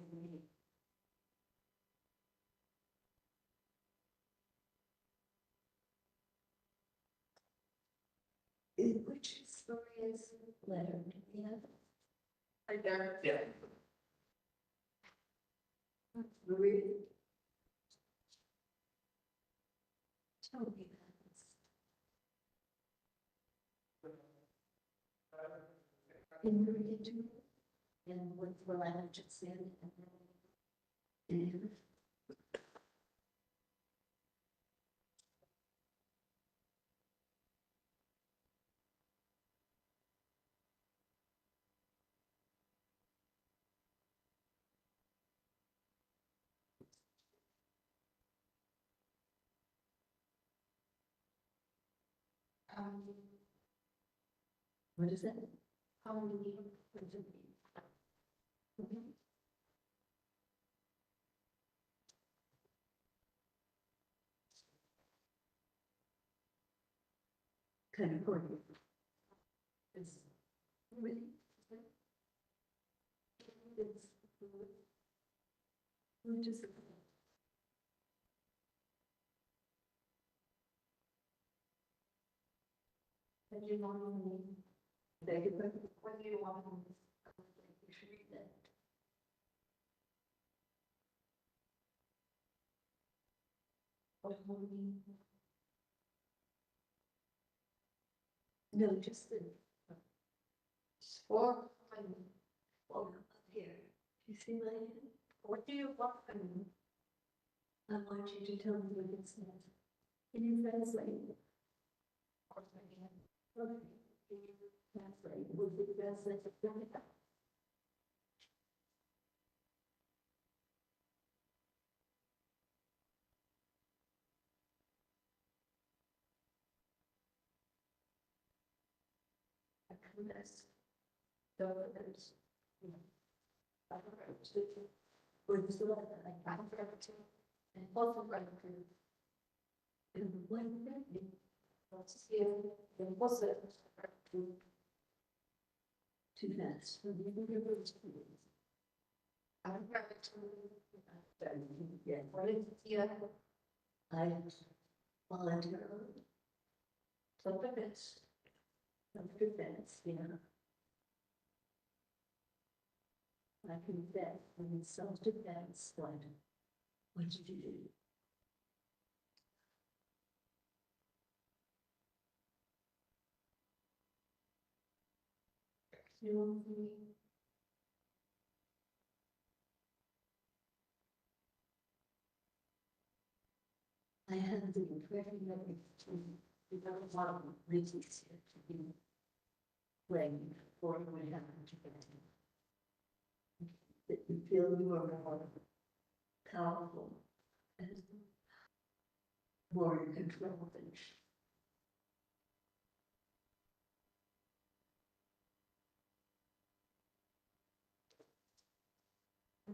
Which is Maria's letter? Yeah. I don't. Yeah. Marie. Tell me this. Can you read it to me? And what the letter just said? And What is that? Harmony. Kind of important. It's really. It's. Which is. And you want to. They could put, what do you want? You should read that. No, just the. Four, four up here. You see my hand? What do you want? I want you to tell me what it says. Can you translate? Of course I can. Okay. Can you translate? Would you translate it? This. Those. With the like I'm and also right through. And when let's see it was it too fast. I'm yeah, what is it? I voluntarily took the best. Self-defense, yeah. I confess, in self-defense, what did you do? You I had the impression that we got a lot of reasons here to be playing for what happened to them. That you feel you are more powerful and more in control than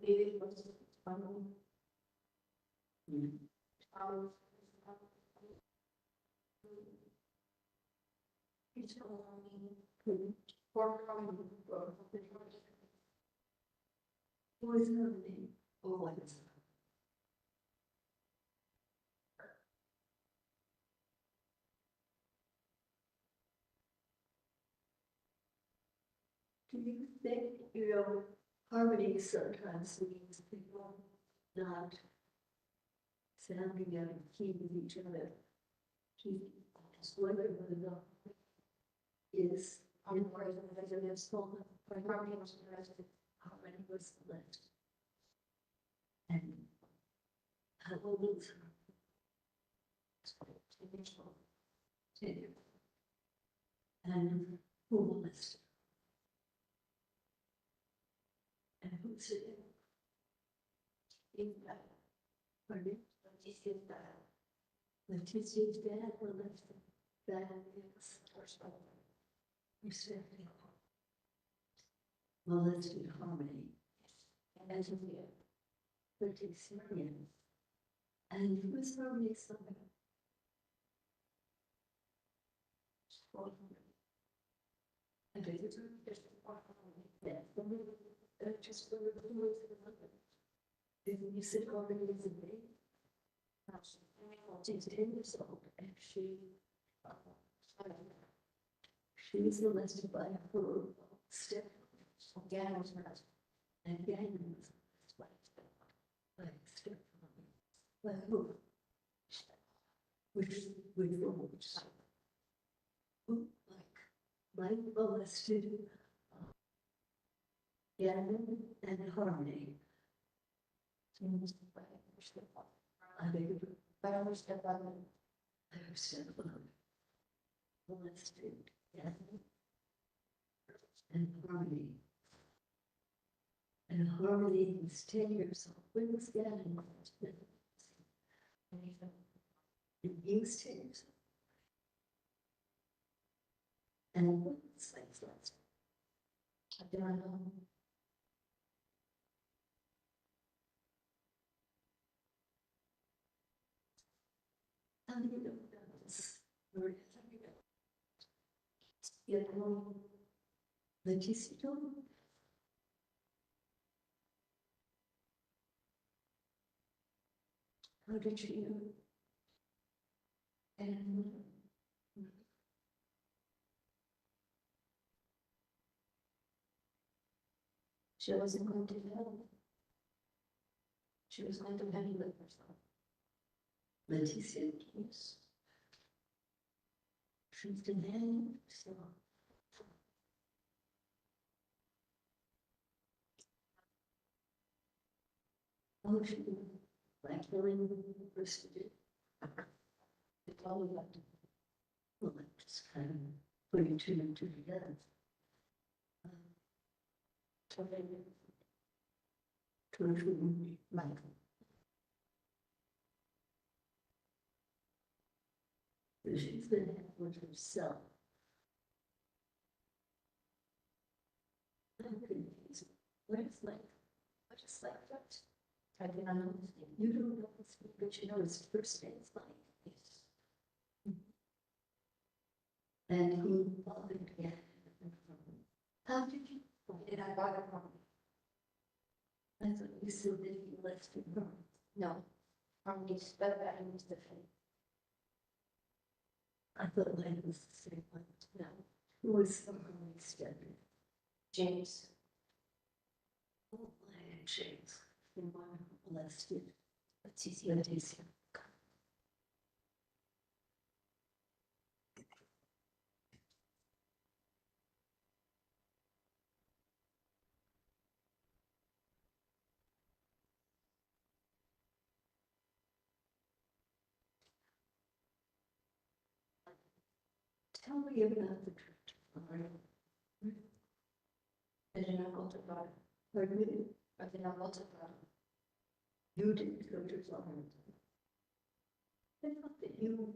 it was it's only for who is her name? Or what is her? Do you think, harmony sometimes means people not sounding out of key with each other? Whether or not is in residence home, but harmony was arrested, harmony was left. And how old is her? And who was and who's it? In that, pardon? Is it that? Leticia's dad or Leticia? That is respecting. Well, let's do harmony. As in the Leticia. And who's harmony something? I think it's just just if you sit on the day, she's 10 years old and she's molested by her step Gannon and Gannon was by step by who? Which like molested Gannon and harmony. I think I understand that. I understand molested Gannon and harmony. And harmony is 10 years old. When was Gannon molested? He was 10 years old. And it's like that. I don't know. How do you know this? Where is it? You know, Letecia Stauch. How did you know? And she wasn't going to hell. She was going to heaven with herself. Letecia, yes. She's in heaven, so. Oh, she like healing procedure. It's all about. Well, I'm just kind of putting two and two together. Michael. She's been happy with herself. I'm confused. What is life? What is life? What? I do not know. You don't know this, but you know his first name is life. Yes. And who bothered again? How did you? Did I bother from? I thought you said that you left your room. No, from the spell that I used to feel. I thought mine was the same one. No, Who was somehow extended? James. Oh, my James. And one molested. Letecia. Letecia. Tell me about the trip to Florida. I did not go to Florida. Pardon me? I did not go to Florida. You didn't go to Florida. I thought that you,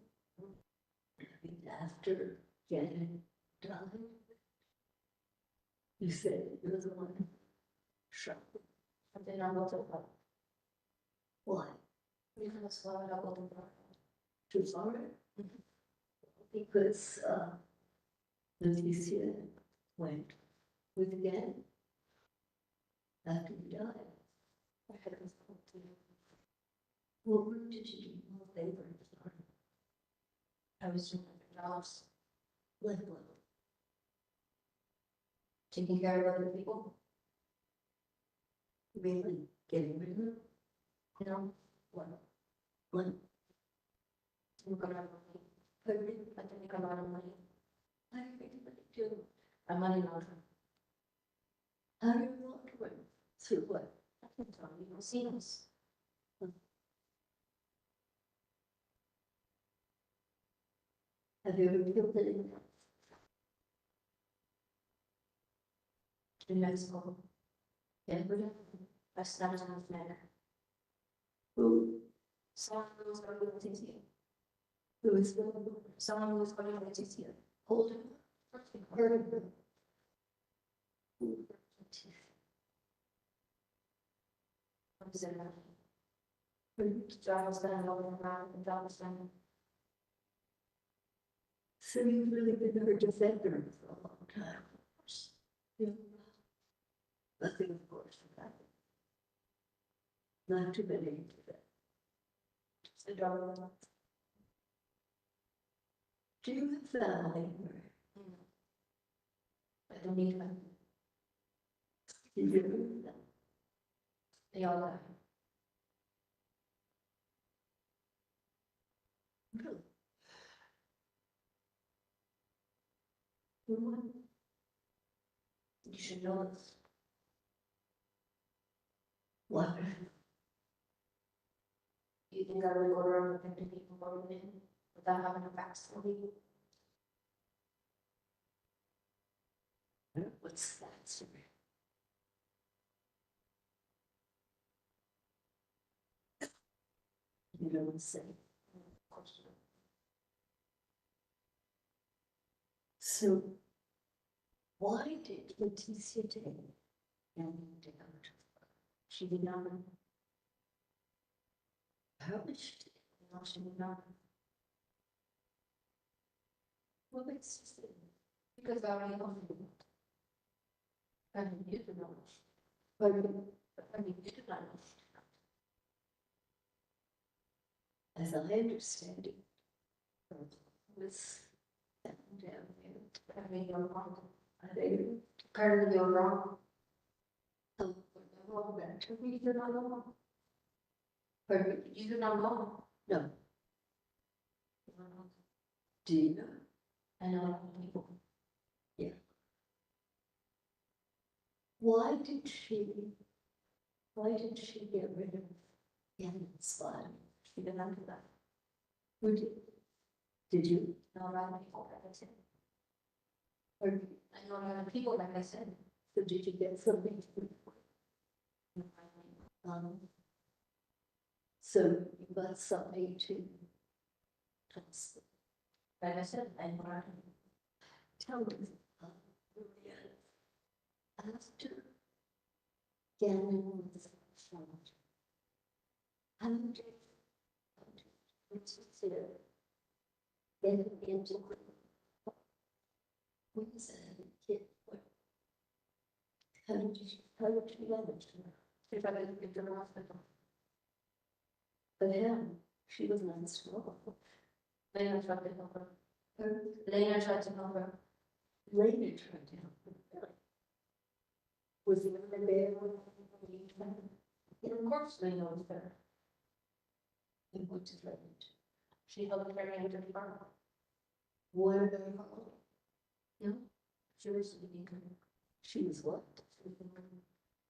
after Gannon died, you said you were the one shot. I did not go to Florida. Why? Because why would I go to Florida? To Florida? Because Letecia went with Gannon after he died. I had to go to. What work did you do while they were in Florida? I was doing jobs, Like what? taking care of other people. Really getting rid of them? You know, What? I'm gonna have money. Pardon me? I can make a lot of money. I really do. I'm money laundering. How do you want to win? Through what? I can tell you, you'll see this. Have you ever killed anyone? In Mexico, Ever? that's not enough matter. Who? Someone who was going to Letecia. Who is the Someone who was going to Letecia. holder? Heard of them? Who? What is it? Who? Job was done, over around, the job was done. So you've really been her defender for a long time. Yeah. Nothing, of course, for that. Not too many do that. It's the job of the. Do you have family? I don't need them. Did you know that? They all die. Really? Who? You should know this. What? You think I would go around defending people for a minute without having a backstory? What's that story? You don't say. Of course not. So Why did Letecia take Gannon out? She did not. How much did she did not? Well, it's just, Because I already know. I mean, you do know. but I mean, you do not know. as I understand it, was found down there. I mean, you're wrong. I think, Apparently you're wrong. oh, well, that, You do not know. pardon me? You do not know. No, do you know? I know people. Why did she get rid of Gannon's body? She did not do that. Who did you? No, other people, like I said. Or I know other people, like I said. so did you get something? So you got something to Like I said, I know other tell me. After Gannon was found, how did Letecia get into what is that kid? How did you manage her? If I didn't get to the hospital. But him, she was not strong. Lena tried to help her. Lena tried to help her. Later tried to help her. Was he in there? And of course Lena was there. And what did Later? She helped carry him to the farm. What are they called? No, she was sleeping. She was what?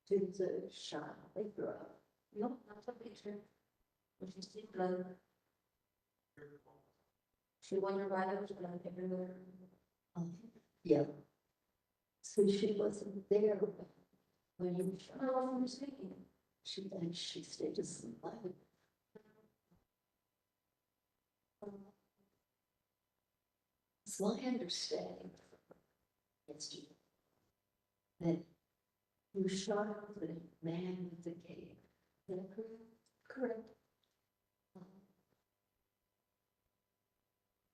She was a child, they grew up. No, not the picture. When she see blood. She wondered why there was blood everywhere. Yeah. So she wasn't there when you shot. How long were you sleeping? She stayed asleep. It's my understanding. It's that you shot the man with the cape. Is that correct? Correct.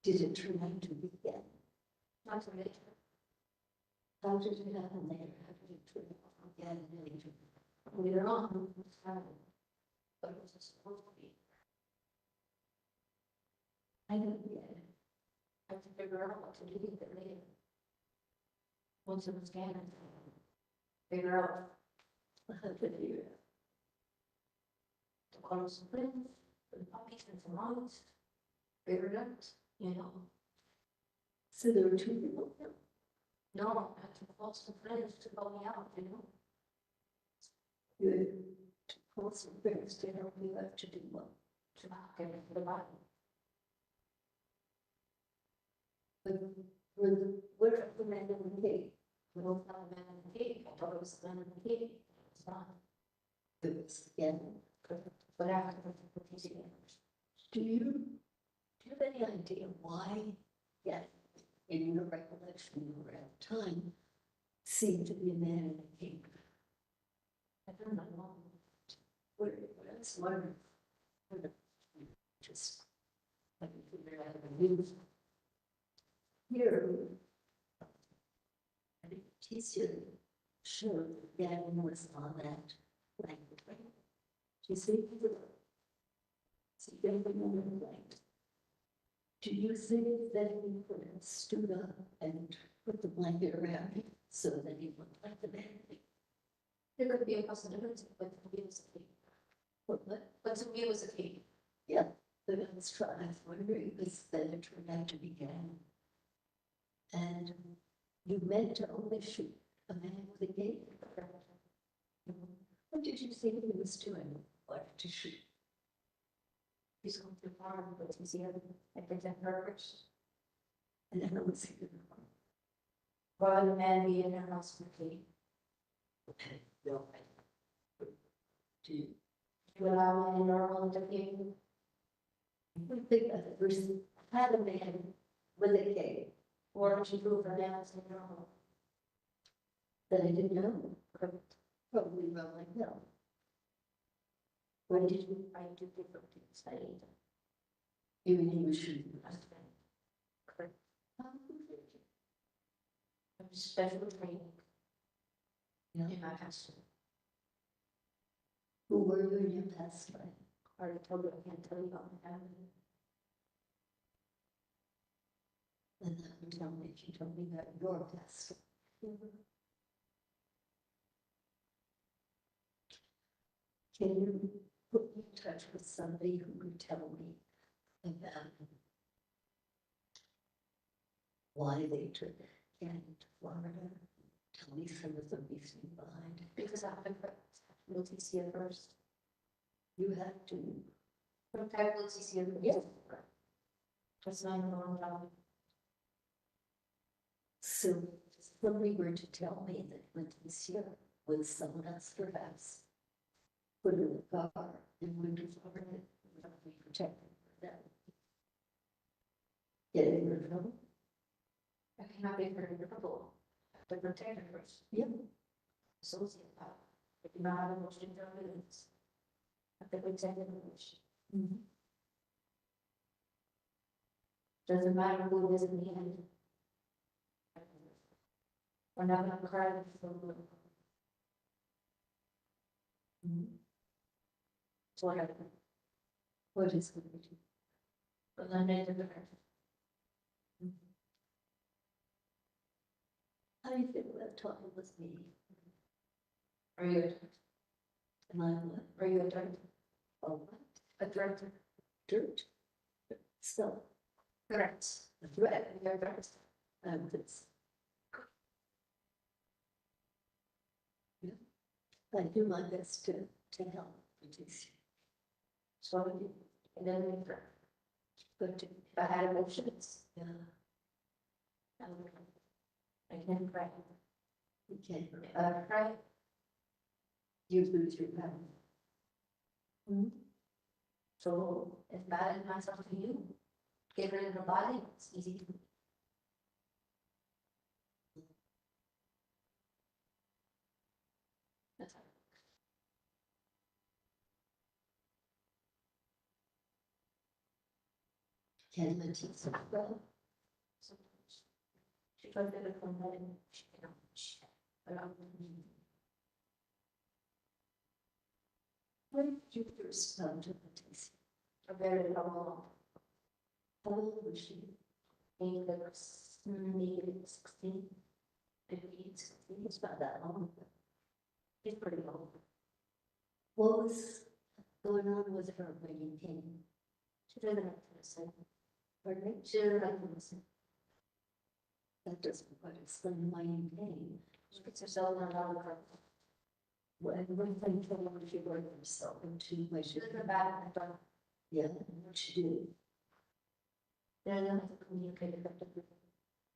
Did it turn out to be that? Not to me. How did it happen there? How did it turn out to be that? Later on, it was found. But it was supposed to be. I don't get it. I have to figure out what to do with it later. Once it was scanned. Figure out How did you? to call some friends, the puppies and some moms. Figure it out, you know. So there were two people. No, I have to call some friends to help me out, you know. You to call some friends to help you out to do what? To get it to the bottom. But where the man in the cave? We don't find the man in the cave. I thought it was the man in the cave. It's not. It was again. But after the Do you have any idea why? Yeah, in your recollection, you were at the time, seemed to be a man in a cape. I don't know. Where that's wonderful. Just like you figure out the news. Here, I think Letecia showed that Gannon was on that blanket. Do you see? See, Gannon on the blanket. Do you think that he could have stood up and put the blanket around him so that he looked like the man? There could be a possibility, but to me it was a cave. But to me it was a cave. Yeah, but I was wondering because then it turned out to be Gannon. And you meant to only shoot a man with a cape. What did you think he was doing? What to shoot? He's going too far, but he's here. I think that purpose. And then I was here. Why would a man be in a house with a cave? No. Do you You allow men in normal to cave? think I've ever had a man with a cape? Or would you prove her now as a normal? That I didn't know, probably around like that. When did you, I do different things, I need. Everything was shooting. Correct. Special training Yeah. in my past. Who were you in your past life? I already told you, I can't tell you about my family. And that would tell me if you told me about your past. Can you put me in touch with somebody who could tell me about why they took Gannon to Florida? Tell me some of the reasoning behind it. Because I haven't heard Letecia first. You have to, Okay, Letecia, yes. That's not even on job. so if somebody were to tell me that Letecia was someone else perhaps, put her in the car and went to Florida, without me protecting her, that would be getting her in trouble. I cannot be very trouble. The protector first. Yep. Associate that. I do not have a motion for evidence. I think we take it in motion. Doesn't matter who it is in the end. We're not gonna cry for the. So what happened? What is going to do? But then they did the. How do you feel about talking with me? Are you, Am I what? are you a director? Oh, what? A director? Dirt? So, Correct. a threat, You're a director. this. Yeah. I do my best to help, Letecia. So I would, and then we, But, if I had emotions, yeah, I would. I can cry. you can't, If I cry, you lose your power. so if bad in myself to you, get rid of the body, it's easy to. That's how. Can Letecia, well, Sometimes. She tried to come home, she cannot, but I'm. when did you first come to Letecia? A very long, How old was she? maybe like maybe 16, 15, 16, It's about that long ago. it's pretty old. What was going on with her when you came? She doesn't have to listen. Pardon me? She doesn't have to listen. That doesn't quite explain why you came. She gets herself in a lot of trouble. When thing told her she brought herself into my She doesn't bad, but yeah, what she do? they don't have to communicate effectively.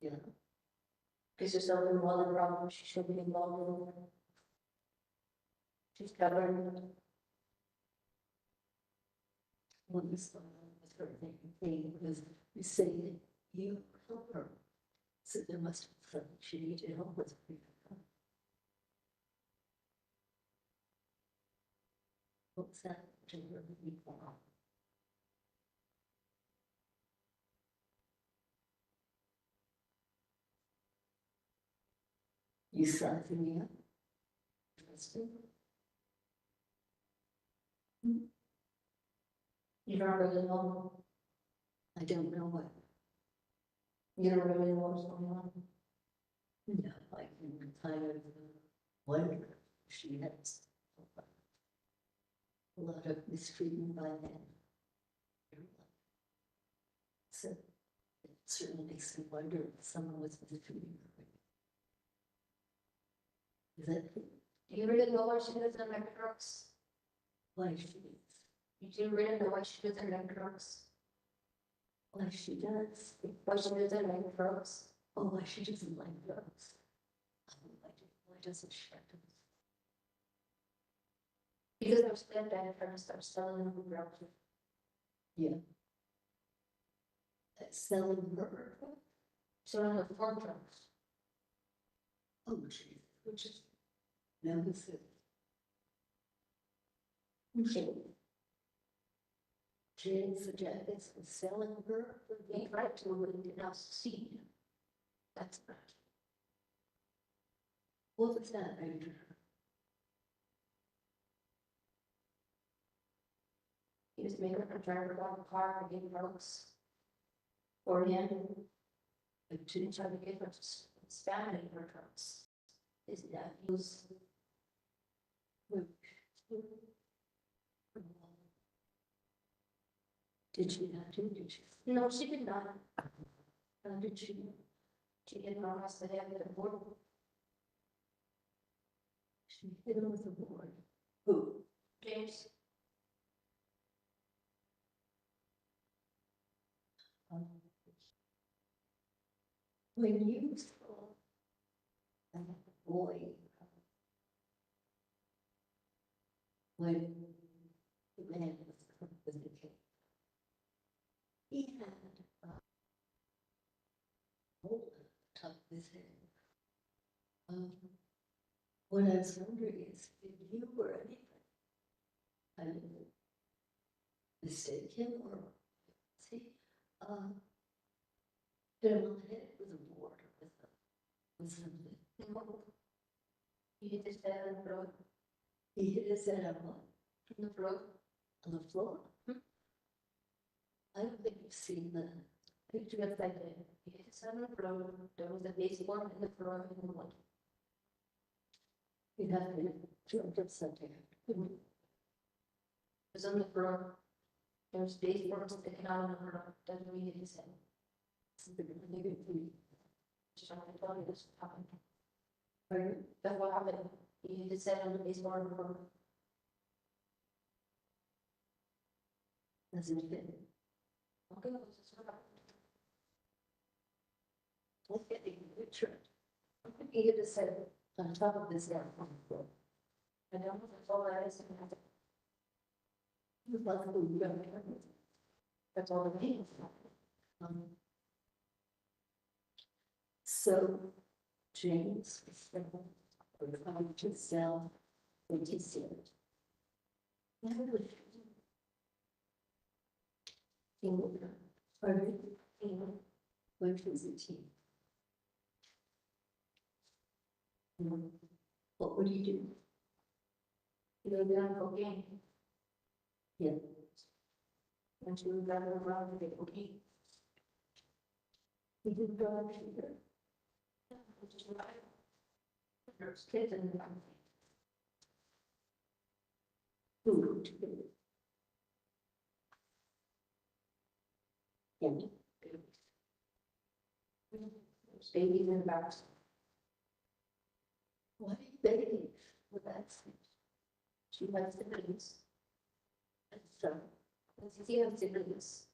Yeah. Gets herself in one of the problems she should be involved in. She's stubborn. What was going on with her thing was you say that you help her. So there must have been something she needed help with. What was that? You sizing me up? Interesting. You don't really know. I don't know what. You don't really know what's going on. No, I can kind of wonder if she has a lot of mistreatment by men. So it certainly makes me wonder if someone was mistreating her. Is that Do you really know why she doesn't like drugs? why she is? You do really know why she doesn't like drugs? Why she does? Why she doesn't like drugs? Oh, why she doesn't like drugs? Why doesn't she like drugs? Because her stepdad trying to start selling her drugs. Yeah. Selling her. Selling her farm drugs. Oh, geez. which is Memphis. Jane suggests selling her for the right to live in our seed. That's right. What was that, Ranger? He was making a driver about the car and getting drugs. For him, But to trying to get her Spanish for drugs. His nephews. did she not do, did she? No, she did not. Did she? She didn't know us to have the board. She hit him with a board. Who? James, When you saw a boy, when the man was with the kid, he had a hole at the top of his head. What I was wondering is if you were anything, I didn't mistake him or see, hit him on the head with a board or with something. no. He hit his head on the road, He hit his head on what? on the road. On the floor? I don't think you've seen the Picture of like he hit his head on the road. There was a baseball in the floor in the wood. you have to jump up something. It was on the floor. There was baseball sticking out on the floor. That's where he hit his head. Just trying to tell you this happened. Pardon? That's what happened. He hit his head on the baseball on the floor. Doesn't fit. Okay, that's what happened. Let's get the picture. He hit his head. On top of his head. I don't know if that's all that is. That's all it means. Um, So James was trying to sell Letecia. Pardon? When she was a teen. What would you do? You know, down cocaine. Yeah. And she was driving around with the cocaine. He didn't go out either. Which is right. There's kids in the family. Who? Yeah. There's babies in the back. Why are you begging for that? She has siblings. So, And Cici has siblings.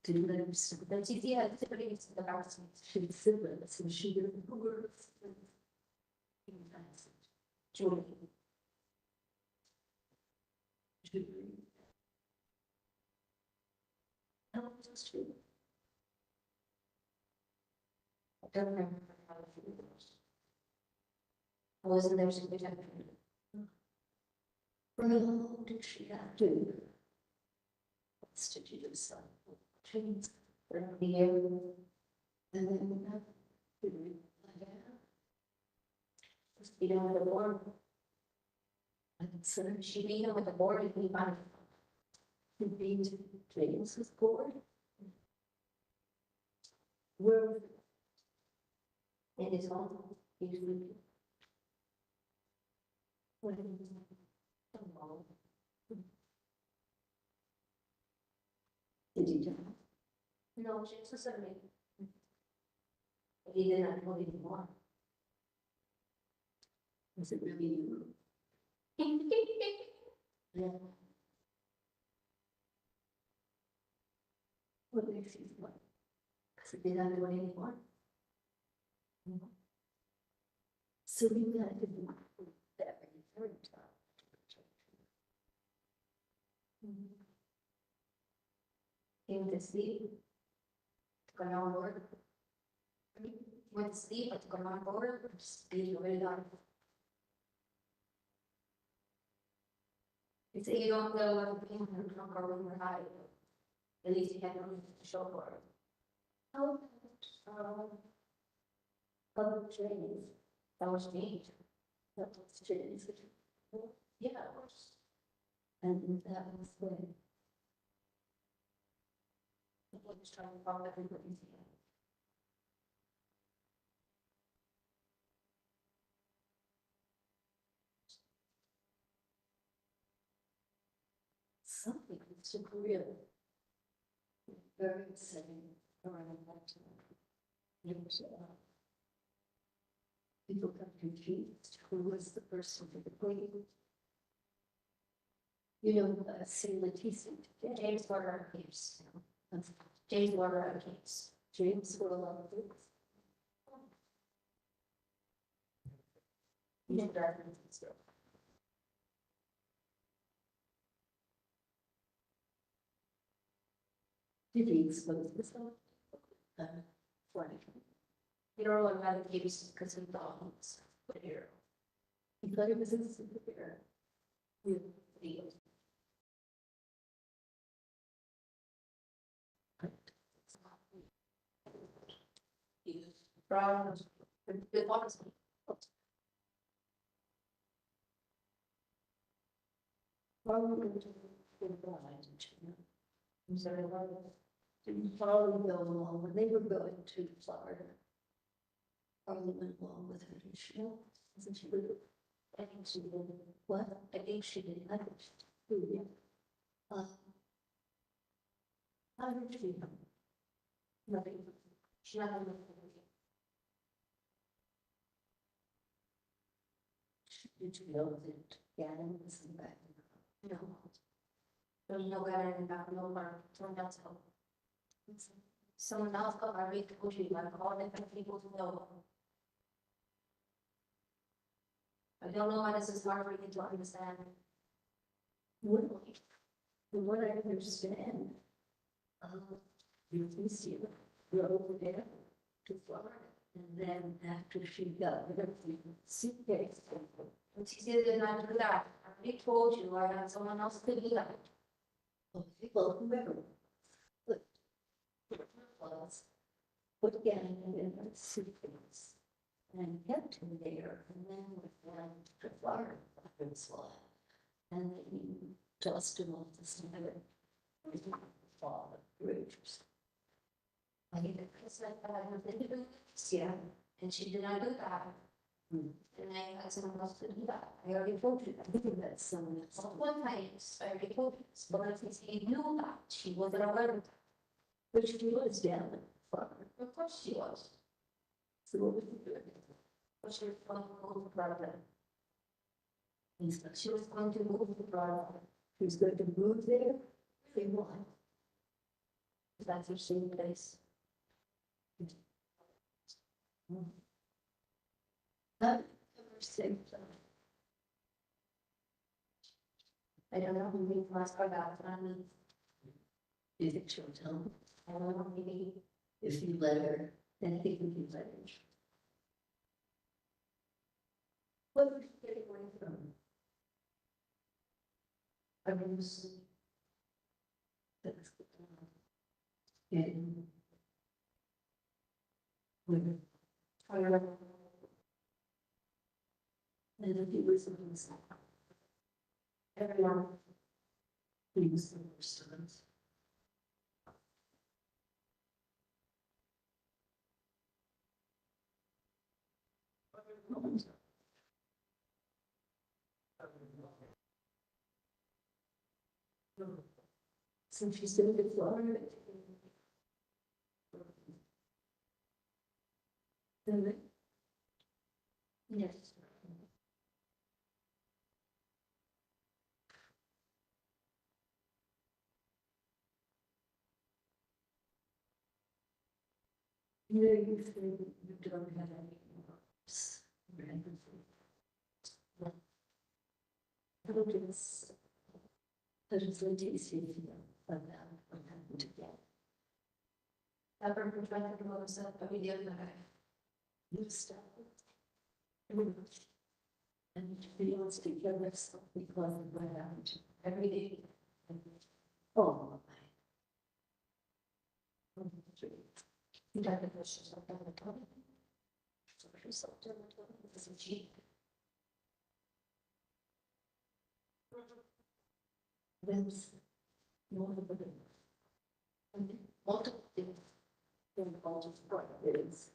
didn't let him see And Cici has siblings in the back. she was siblings and she didn't work. Julie. How old was she? I don't remember how it was. I wasn't there, so we don't know. For how long did she have to? What's to do some trains For the year. and then You know, with the board, and so she beat him with the board and he found she being to James's board. Where in his home. Usually. when did he die? No, she was a me. But he did not know anymore. Was it really you? Yeah. What makes you what? Because it did not do it anymore. So you had to do that very third time. Came to sleep. Got on work. went to sleep, I took him on board, just beat it on. It's you don't know what the people drunk or when we're high. At least you had no reason to show for it. How about, public trainings? That was me. That was trainings. Yeah, of course. And that was when. I was trying to follow everybody's hand. Something surreal. Very exciting around that time. It was, people got confused. Who was the person for the queen? You know, say Letecia, James Warner case. James Warner case. James for a lot of things. Yeah, driving and stuff. Did he expose this one? Funny. You don't really know the case because he thought he was a hero. He thought he was a superhero. Yeah. Brown, the box. I'm sorry, didn't follow the bill along when they were going to Florida. Harley went along with her, did she? Isn't she? I think she did. What? I think she did. I think she did. Yeah. How did she? Nothing. She not on the. Did you know that Gannon was in the back? No. There's no Gannon in the back, no one, someone else help. Someone else got my rate to you, like all different people to know. I don't know why this is hard for you to understand. Literally, from what I understand, you see, you're over there to Florida. And then after she got rid of the suitcase, and she said, "Did not do that. I already told you I had someone else to do that." Well, whoever. But was put Gannon in her suitcase and kept him there, and then went to Florida. And he tossed him off the side of the bridge. I get a kiss like that with the yeah, and she did not do that. And I had someone else to do that. I already told you that. I think that's someone else. One time, I already told you this, but if he knew that, she wasn't aware of that. But she was down in Florida. Of course she was. So what was she doing? But she was going to move to Florida. She was going to move to Florida. She was going to move there. Say why? That's her same place. I've never said that. I don't know who made last card out, but I mean, you think she'll tell me? I don't know, maybe if you let her, then I think we can let her. What would you get away from? I mean, that's good. And I remember. And if he was in his, everyone, he was the worst of us. Since she's in the Florida. Yes. You know, you think you don't have any marks, right? That is Letecia about what happened to get. I've heard from trying to promote stuff, but we did that. new stuff. And he wants to give us something because of my out every day. Oh, my. You got the questions up on the top. So here's something this is cheap. Limbs. Multiple things. Involved what it is.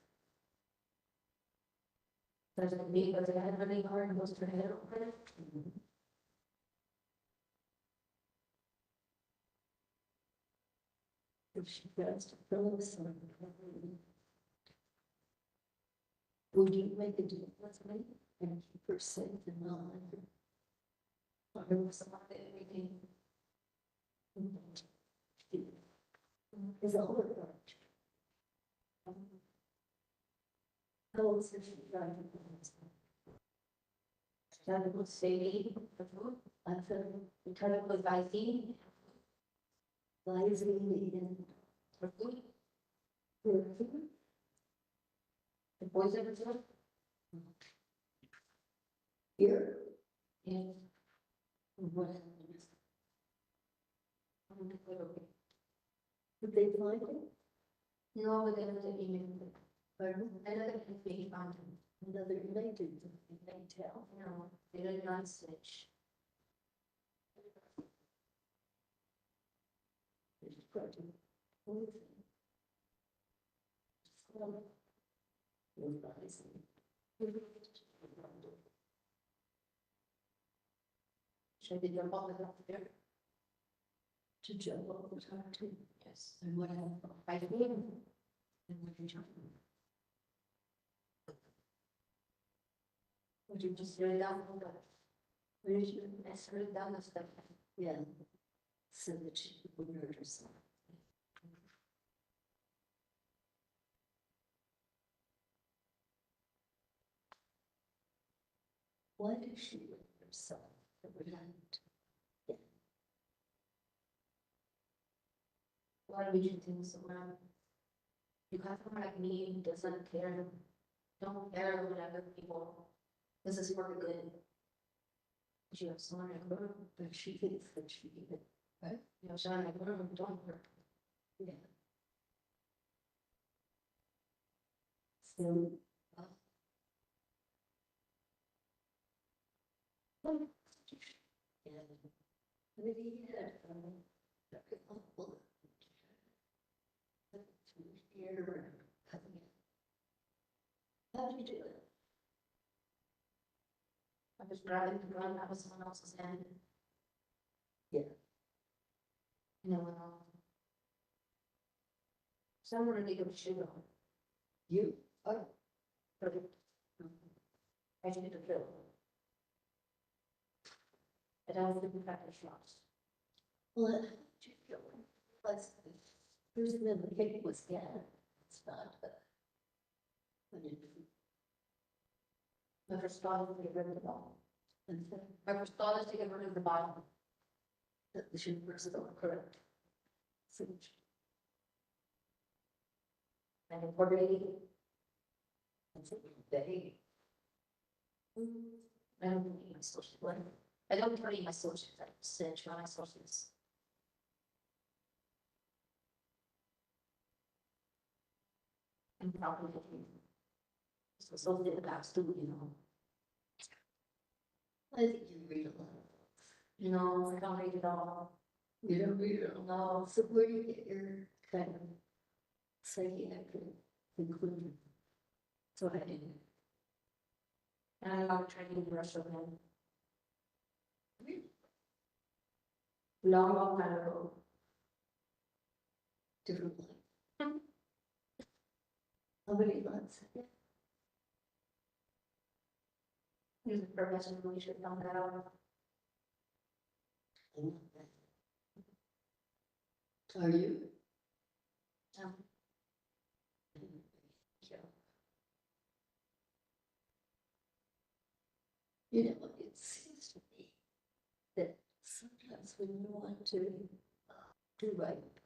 Doesn't mean that it had any hard most of her head open. If she does to fill us in. Would you make a deal with me and keep her safe and not let her? Or was somebody everything? Is all of that. How old is she? Started with Sadie, I said, we started with Visine. Visine and for food. The boys ever done? Here. And. What happened? Did they find it? No, but there was an email. Pardon? Another they found him. Another related, they tell. No, they did not switch. Should I be jump all the way up there? To jump all the time too? Yes. And what happened? I did. And what did you jump? Would you just throw it down? Where did you, I threw it down the stuff? Yeah. So that she would hurt herself. Why did she hurt herself? Why would you think so? You got someone like me who doesn't care, don't care whatever people. This is for good. You have someone like her, but she thinks that she did. Right? You have someone like her who don't work. Yeah. So. Yeah. Maybe yeah. How do you do it? I was driving the gun out of someone else's hand. Yeah. No. Someone really good shoot on. You? Oh. Perfect. I did the kill. But I was looking back at shots. Well, how did you kill him? Plus, who's in the cake was Gannon. It's not, my first thought is to get rid of the bottom. My first thought is to get rid of the bottom. That the shoe versus the correct. Signature. And incorporating. That's it, they. I don't need my social life. I don't carry my social life, cinch on my socials. And probably. So something about student, you know. I think you read a lot. No, I don't read it all. You don't read it all? No, so where do you get your kind of psychiatric conclusion? So I did. And I got training in Russia then. Long time ago. Different life. How many months? Here's a professional, we should find that out. Are you? Yeah. You know, it seems to me that sometimes when you want to do right,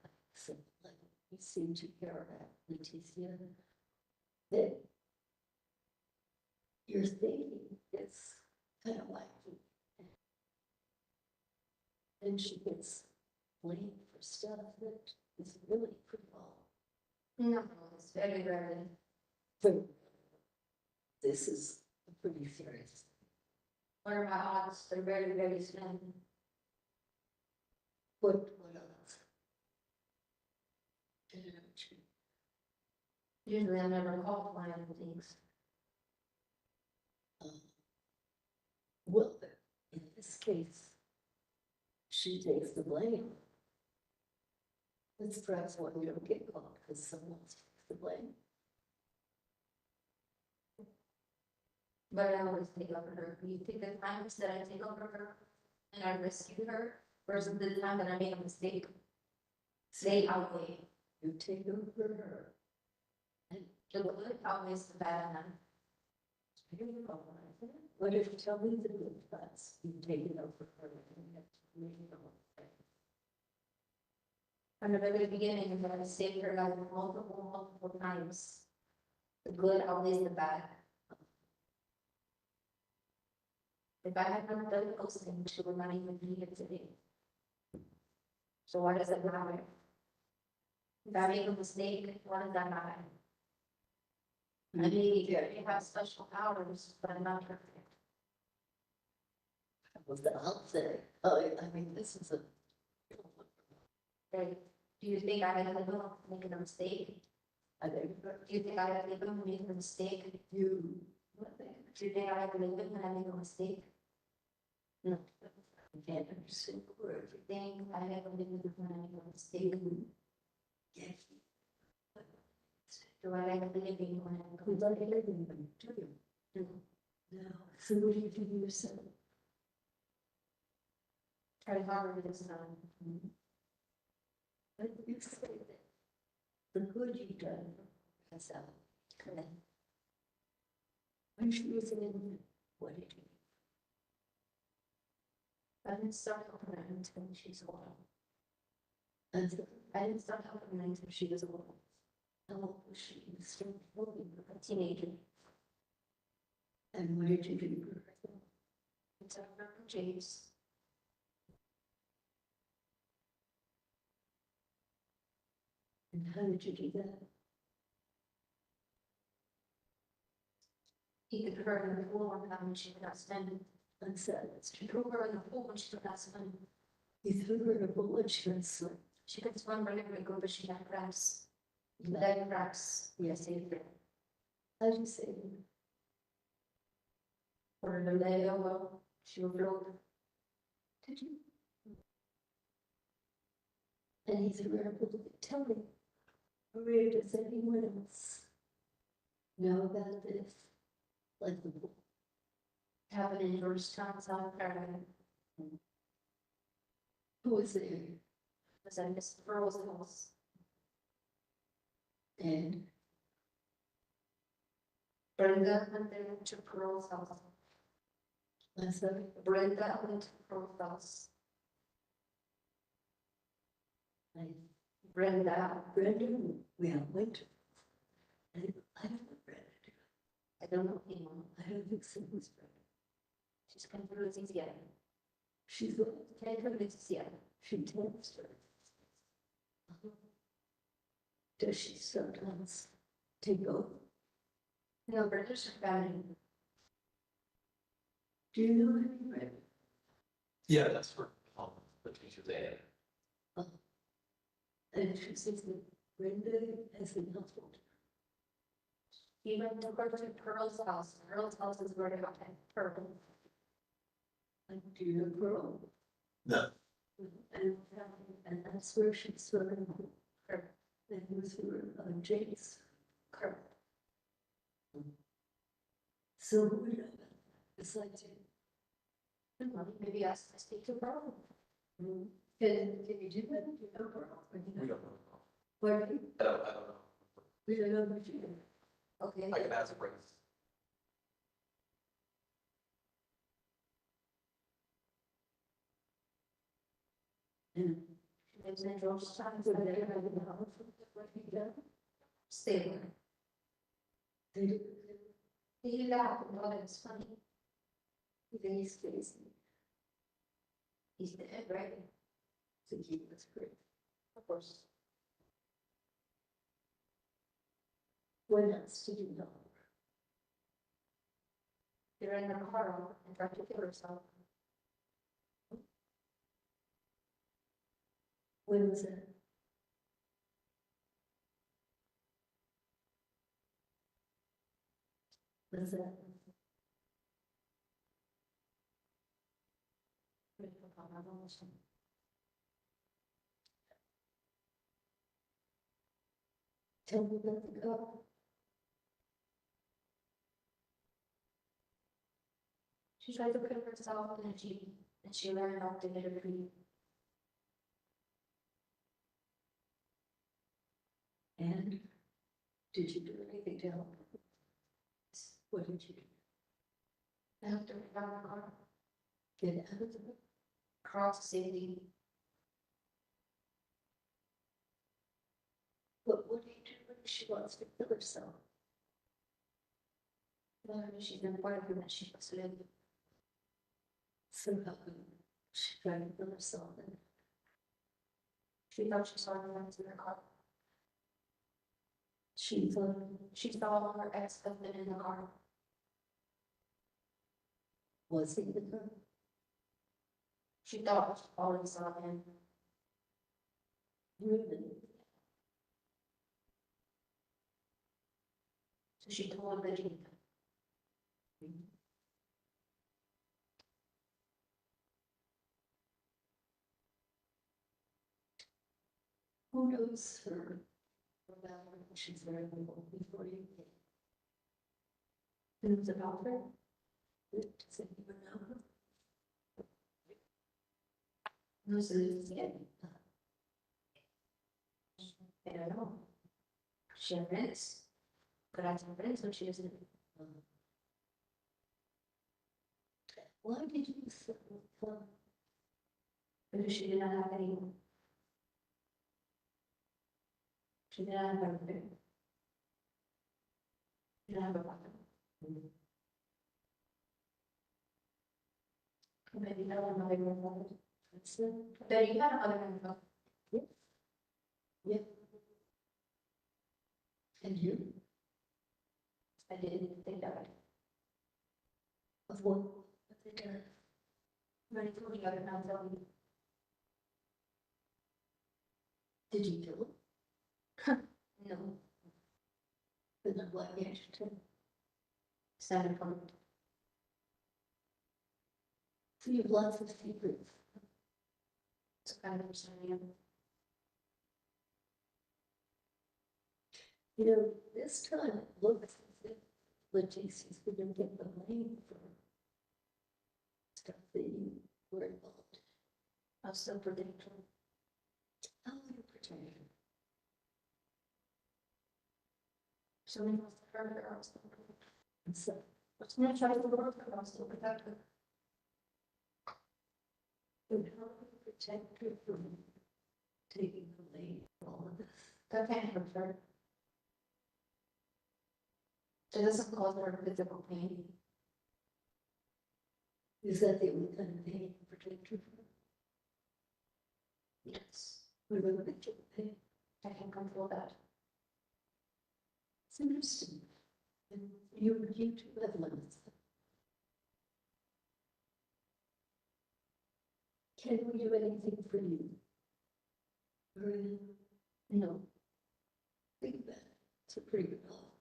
like you seem to care about Letecia, that you're thinking it's kind of wacky. And she gets blamed for stuff that is really pretty wrong. No, it's very rarely. But this is pretty serious. What are my odds? They're very, very slim. What else? Usually I never call client things. Well, in this case, she takes the blame. That's perhaps why we don't get caught, because someone else takes the blame. But I always take over her. You take the times that I take over her and I rescue her versus the time that I make a mistake. They outweigh. You take over her. And the good outweighs the bad and I'm What if you tell me the good parts? You take it over her. And you have to make it all right. from the very beginning, that I saved her life multiple times. The good outweighs the bad. If I had not done those things, she would not even be here today. So why does it matter? If I make a mistake, why does that matter? I mean, you have special powers, but I'm not perfect. Was the outfit? Oh, I mean, this is a. Right? Do you think I have to make a mistake? I think Do you think I have to make a mistake? you. Do you think I have to live when I make a mistake? No. I can't understand the word. Do you think I have to live when I make a mistake? Yes. Do I like living when I make a We mistake? like living them, do you? No. So what do you do yourself? Try harder this time. But you say that the good you've done for yourself. Correct. When she was in, what did you? I didn't start helping her until she's a while. And so, I didn't start helping her until she was a while. how old was she? Still A teenager. And where did you do her? I took her from James. And how did you do that? He could put her in the pool one time and she could not swim. Unsaid. He threw her in the pool and she could not swim. You threw her in a pool and she went swim. She could swim really, really good, but she had cracks. Leg cracks. Yes. Saved her. How do you say? Put her in the leg elbow. She would float. Did you? And he threw her in a pool. Tell me, Maria, does anyone else know about this? Like the pool? Happened in Georgetown, South Carolina. Who was there? Was at Miss Burrow's house. And Brenda went there to Pearl's house. I'm sorry. Brenda went to Pearl's house. I, Brenda, Brenda, we have went. I don't know Brenda. I don't know anyone. I don't think so. Was Brenda. She's come through Louisiana. She's the Can I come to Louisiana? she tells her. Does she sometimes take over? No, Brenda's her family. Do you know any Brenda? Yeah, that's for, the teacher's aide. And she says that Brenda has been helpful. He went to her to Pearl's house. Pearl's house is where they got Pearl. And do you know Pearl? No. And that's where she's swimming. Her. And he was with James. Correct. So who would know about that besides you? Maybe I speak to Pearl. Can you do that? You know Pearl? Or you We know? don't know. Pardon? I don't know. We don't know what you do. Okay. I can ask Grace. And Lives in Georgetown. would they have the house? What you done? Stay there. They do. He laughed and thought it was funny. Even he's crazy. He's dead, right? So he was great. Of course. What else did you know? You're in the car and tried to kill herself. When was it? What is that? Tell me about the girl. She tried to kill herself and she learned how to get a free. And did you do anything to help? What did you do? I helped her get out of the car. Get out of the car to safety. What do you do when she wants to kill herself? Well, she's in part of that she must live. Somehow she tried to kill herself and she thought she saw her in her car. She saw her ex-husband in the car. Was he with her? She thought she always saw him. Really? So she told him that he. Who knows her? She's very little before you. Who knows about her? Does anyone know her? Knows who's again? I don't know. She had friends. Could I have some friends when she was in? Why did you say because she did not have any. She did not have everything. She didn't have a weapon. Maybe no one might remember. There you have other info. Yep. Yep. And you? I didn't think that. Of what? What they did. Ready for the other now, tell me. Did you kill him? No. But not what reaction to? Sounded fun. So you have lots of secrets. It's kind of understanding. You know, this time it looks as if Letecia's going to get the blame for stuff that you were involved. How so predictable? How would you pretend? Somebody must have heard her. And so, what's not trying to work across the protector? But how do you protect her from taking the blame for all of this? That can't hurt her. It doesn't cause her physical pain. Is that the only kind of pain you protect her from? Yes. What about mental pain? I can control that. It's interesting. And you two have limits. Can we do anything for you? No. Think about it. It's a pretty good call.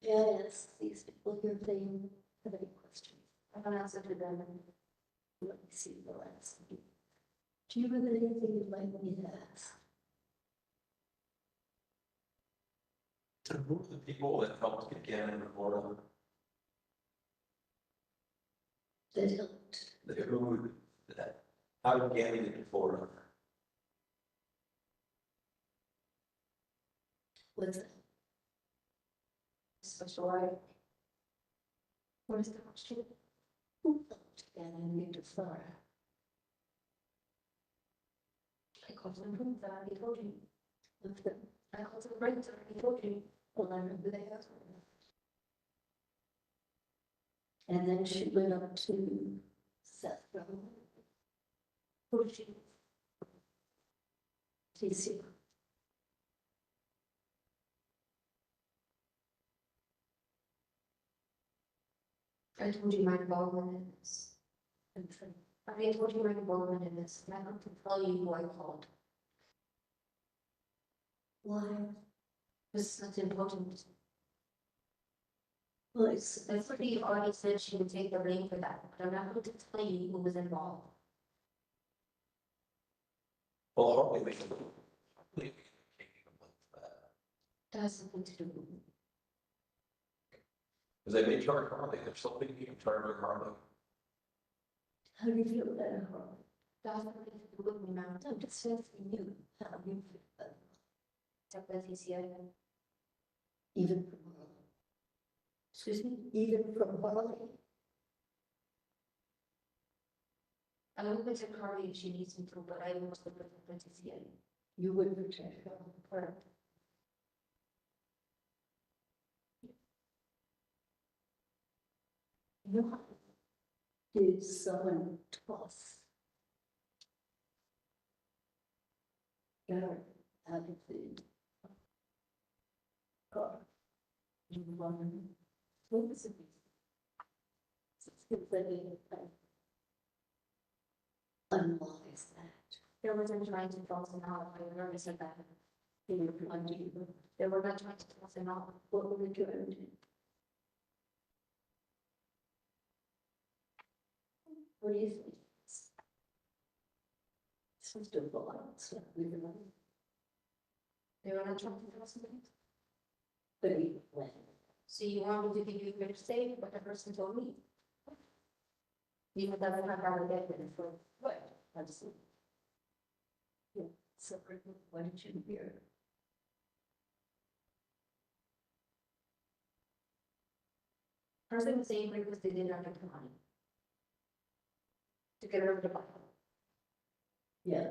May I ask these people here if they have any questions? I don't answer to them. Let me see the last. Do you have anything you'd like me to ask? To who are the people that helped get Gannon in Florida? That helped. Who, that, how did Gannon get to Florida? What's that? Special right. What is the question? Who helped Gannon get to Florida? I called some friends that I already told you. Of them. I called some friends that I already told you. alarm there. And then she went up to Seth Brown. Who she? TC. I told you my involvement in this. I told you my involvement in this, and I don't tell you who I called. Why? This is important. Well, it's That's what the already said she would take the blame for that, but I'm not going to tell you who was involved. Well, hardly make it. That has something to do with me. Because they may charge Harley, if something you can charge Harley. how do you feel about her? That has nothing to do with me, ma'am. I'm just asking you, how do you feel about her? Check with Letecia. Even from Harley? Excuse me? Even from Harley? I will protect Harley if she needs me to, but I will still protect Letecia. You would protect her. Correct. Why did someone toss Garrett out of the car? You want to, what was it? Unwise that. There wasn't trying to toss him out, I never said that. They were trying to, they were not trying to toss him out. What were they trying to do? What do you think? First of all, it's not really money, They were not trying to toss him out. but he went. So you want me to give you a say what the person told me? Even though I'm not gonna get it for what? I just. Yeah, so why did you hear? Person was saying because they did not get the money. To get rid of the body. Yeah.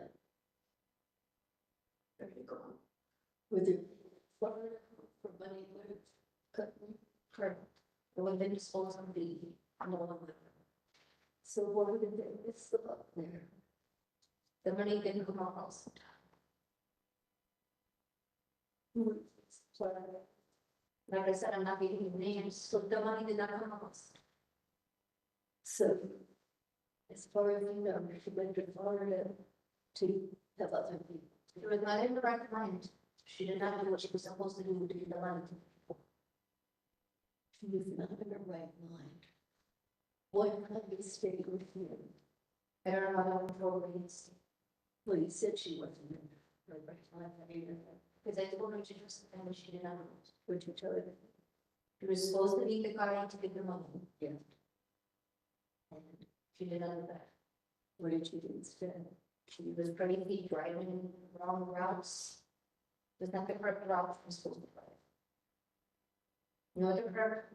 There you go. With it, for money, would have cut me. Correct. It would have been disposed of the, no, So why did they miss the buck there? the money didn't come out else. Like I said, I'm not giving you names, so the money did not come out. So, as far as you know, she went to Florida to have other people. She was not in the right mind. She did not do what she was supposed to do to get the money. She was not in her right mind. What kind of stayed with you? I don't know how to control things. Well, you said she wasn't in her right mind either. Because I told her to do something that she did not do. Would you tell her? She was supposed to meet the guy to get the money. Yeah. And she did not do that. What did you do instead? She was crazy, driving wrong routes. Was not the correct route she was supposed to drive. You know, the correct,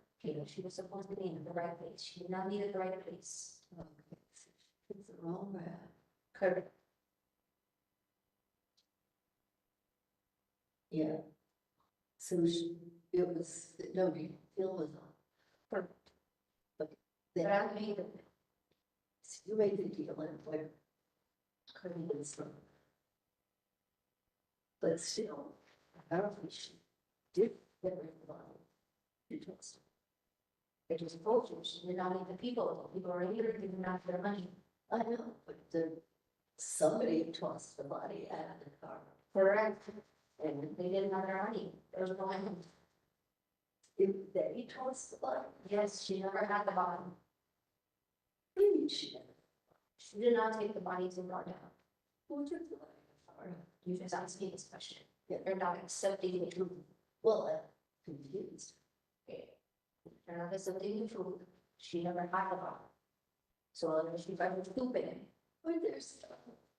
she was supposed to be in the right place. She did not need at the right place. Okay, so it's the wrong route. Correct. Yeah. So it was, no big deal was on. Correct. But But then I made it. you made the deal and where couldn't be from. But still, apparently she did get rid of the body. She told us. I just told you, she did not need the people. The people are here, they did not get the money. I know, but somebody tossed the body out of the car. Correct. And they didn't have their money. There was no money. If they tossed the body, Yes, she never had the body. maybe she did. She did not take the body to brought down. Who took the body? Or- You just asked me this question. Yeah. They're not accepting the truth. Well, I'm confused. They're not accepting the truth. She never had the body. So she got stupid. But there's,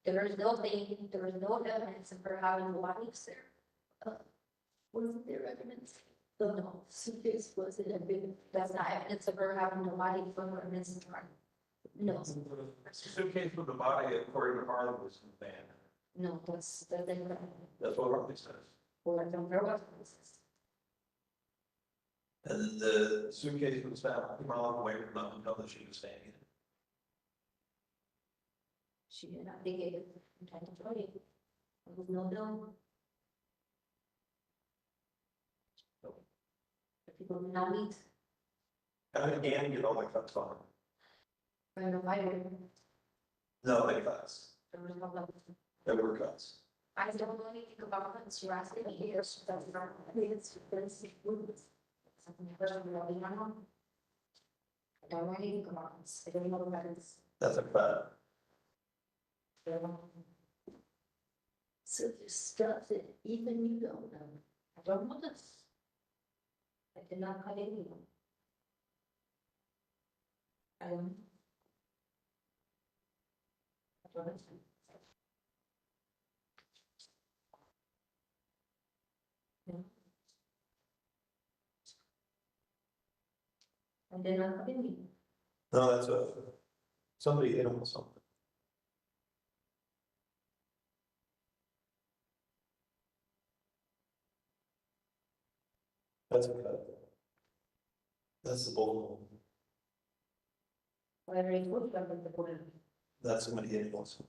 There is no thing, there is no evidence of her having the bodies there. wasn't there evidence? The suitcase was in a big, That's not evidence of her having the body for her missing card. No, Suitcase with the body, according to Harley, was in the van. no, that's the thing. That's what Harley says. Or I don't know what this is. And then the suitcase was found a mile away from the hotel that she was staying in. She did not think it was intentionally. There was no bill. The people did not meet. And get all the cuts on. There was no fighting. No, they cuts. There was no love. There were cuts. I don't know anything about it. She asked me here. She doesn't know. I think it's something personal. I don't know anything about this. I don't know about this. That's a cut. So there's stuff that even you don't know. I don't know this. I did not cut anyone. I don't. I don't know. Yeah. I did not cut anyone. No, that's somebody hit him with something. That's a cut. That's the bull. I already told you about the border. That's somebody hit him with something.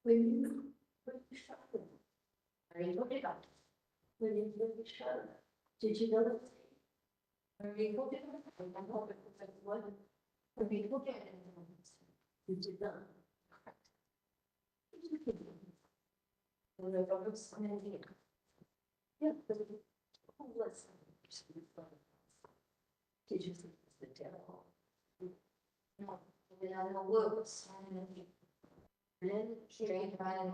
When you shot them, I already told you about it. when you shot them, did you know that? I already told you about it. I don't know if it's like what. I already told you. You did not. When I got this, I'm gonna be. Yeah, but who was? Did you think it was the devil? No, then I know words. And then straight right and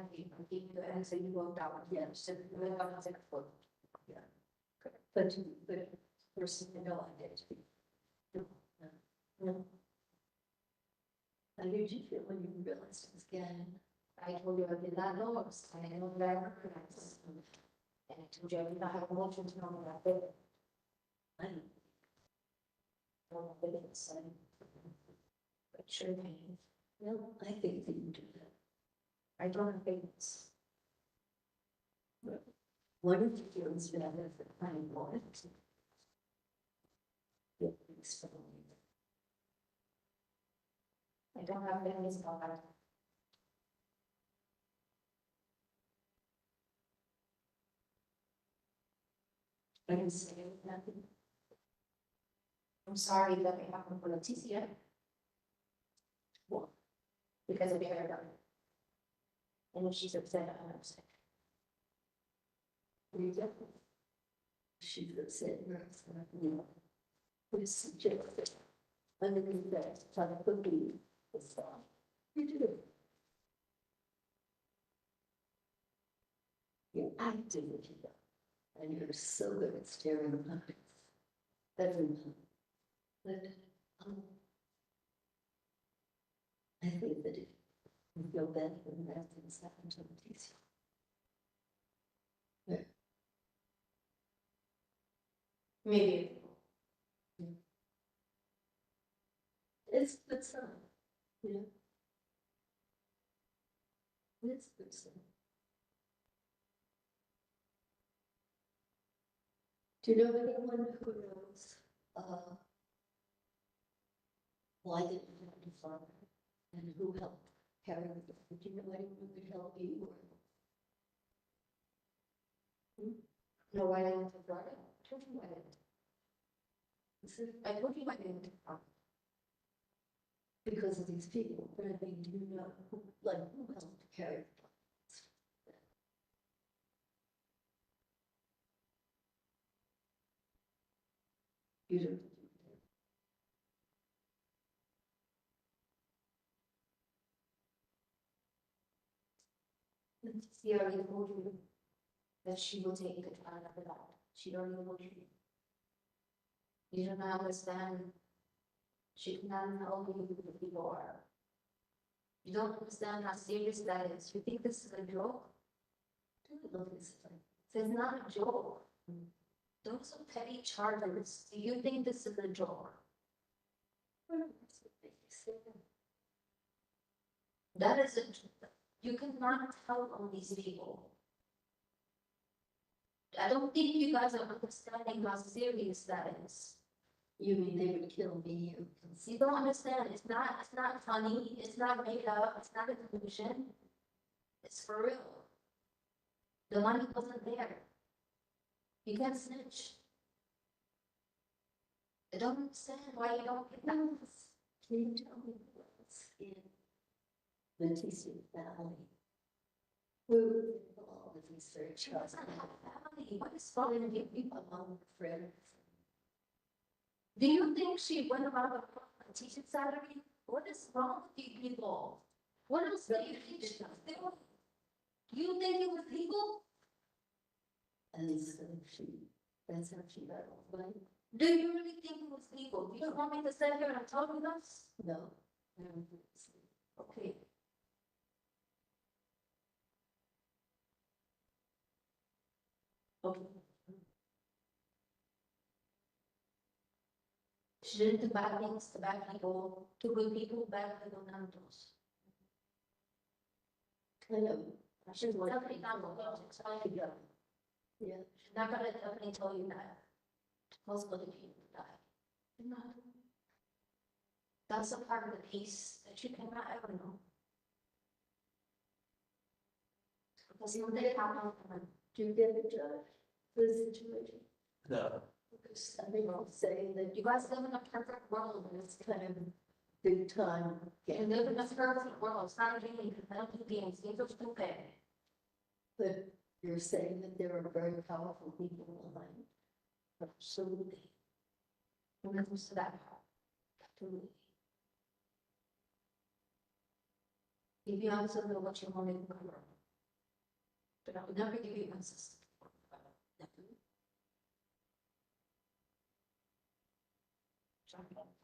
keep the answer you wrote down. Yeah. So we got a second foot. But the person you know I did. No. How did you feel when you realized it was Gannon? I told you I did not know it was, I didn't know that I recognized. And I told you I did not have emotions to know that bit. I don't I don't know what it is. But sure pain. know. I think that you do that. I don't have feelings. One of the feelings that I wanted to. I don't have feelings about that. I didn't say nothing. I'm sorry that it happened for Letecia. What? Because of your hair. And if she's upset, I'm upset. You don't. She would say, no. It's such a, underneath that, trying to believe the song. You do. You're acting with you, and you're so good at staring at puppets. Everyone. But, I think that if you feel bad when bad things happen to Letecia. Maybe. It's a good sign, you know? It's a good sign. Do you know anyone who knows, why they didn't have a father and who helped carry them? Do you know anyone who could help you? No, why I didn't brought it. I told you I didn't. I told you I didn't. Because of these people, but I mean, do you know who, like, who helped carry them? You don't. She already told you that she will take the child after that. She already told you. You do not understand. She cannot help you with the people are. You don't understand how serious that is. You think this is a joke? It's not a joke. Those are petty charges. Do you think this is a joke? That is a, you cannot tell on these people. I don't think you guys are understanding how serious that is. You mean they would kill me? You don't understand, it's not funny, it's not made up, it's not a delusion. It's for real. The money wasn't there. You can't snitch. I don't understand why you don't get that. Can you tell me what's in Letecia family? Who was involved with research? She doesn't have family, what is wrong with you? Among friends. Do you think she went around a teaching salary? What is wrong with you people? What else do you think she was doing? You think it was legal? And so that's how she got off money? Do you really think it was legal? Do you want me to sit here and talk with us? No. Okay. Okay. She didn't do bad things to bad people, to good people, bad people, none of those. I know. She's definitely not going to explain to you. Yeah. She's not gonna definitely tell you that most other people die. No. That's a part of the piece that you cannot ever know. Because someday happen. Do you get a judge for the situation? No. Because I think I'll say that You guys live in a perfect world, and it's kind of big time. you live in a perfect world, it's not a game, you can play games, games are stupid. But you're saying that there are very powerful people behind. Absolutely. When it comes to that part, absolutely. If you answer to what you want to cover. But I would never give you answers. Sorry,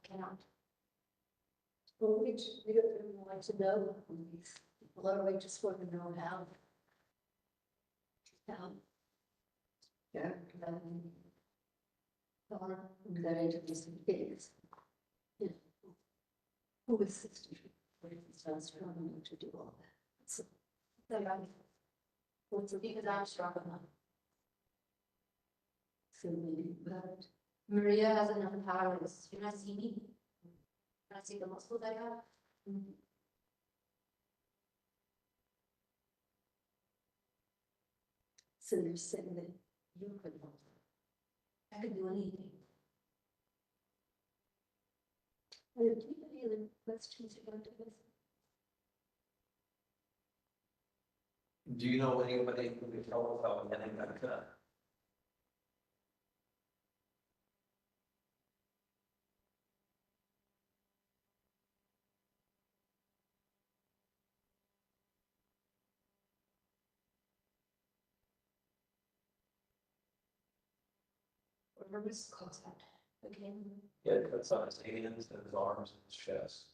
cannot. Well, we don't really want to know. People are we just want to know how. Yeah. Or that introducing kids. Yeah. Who is 60? For instance, struggling to do all that. So, What's the because I'm struggling. so maybe, but Maria has enough powers. You not see me. You not see the muscles I have. so you're saying that you could. I could do anything. Do you have any other questions about this? Do you know anybody who could help without getting that cut? Whatever this calls out. Okay. Yeah, it cuts on his hands and his arms and his chest.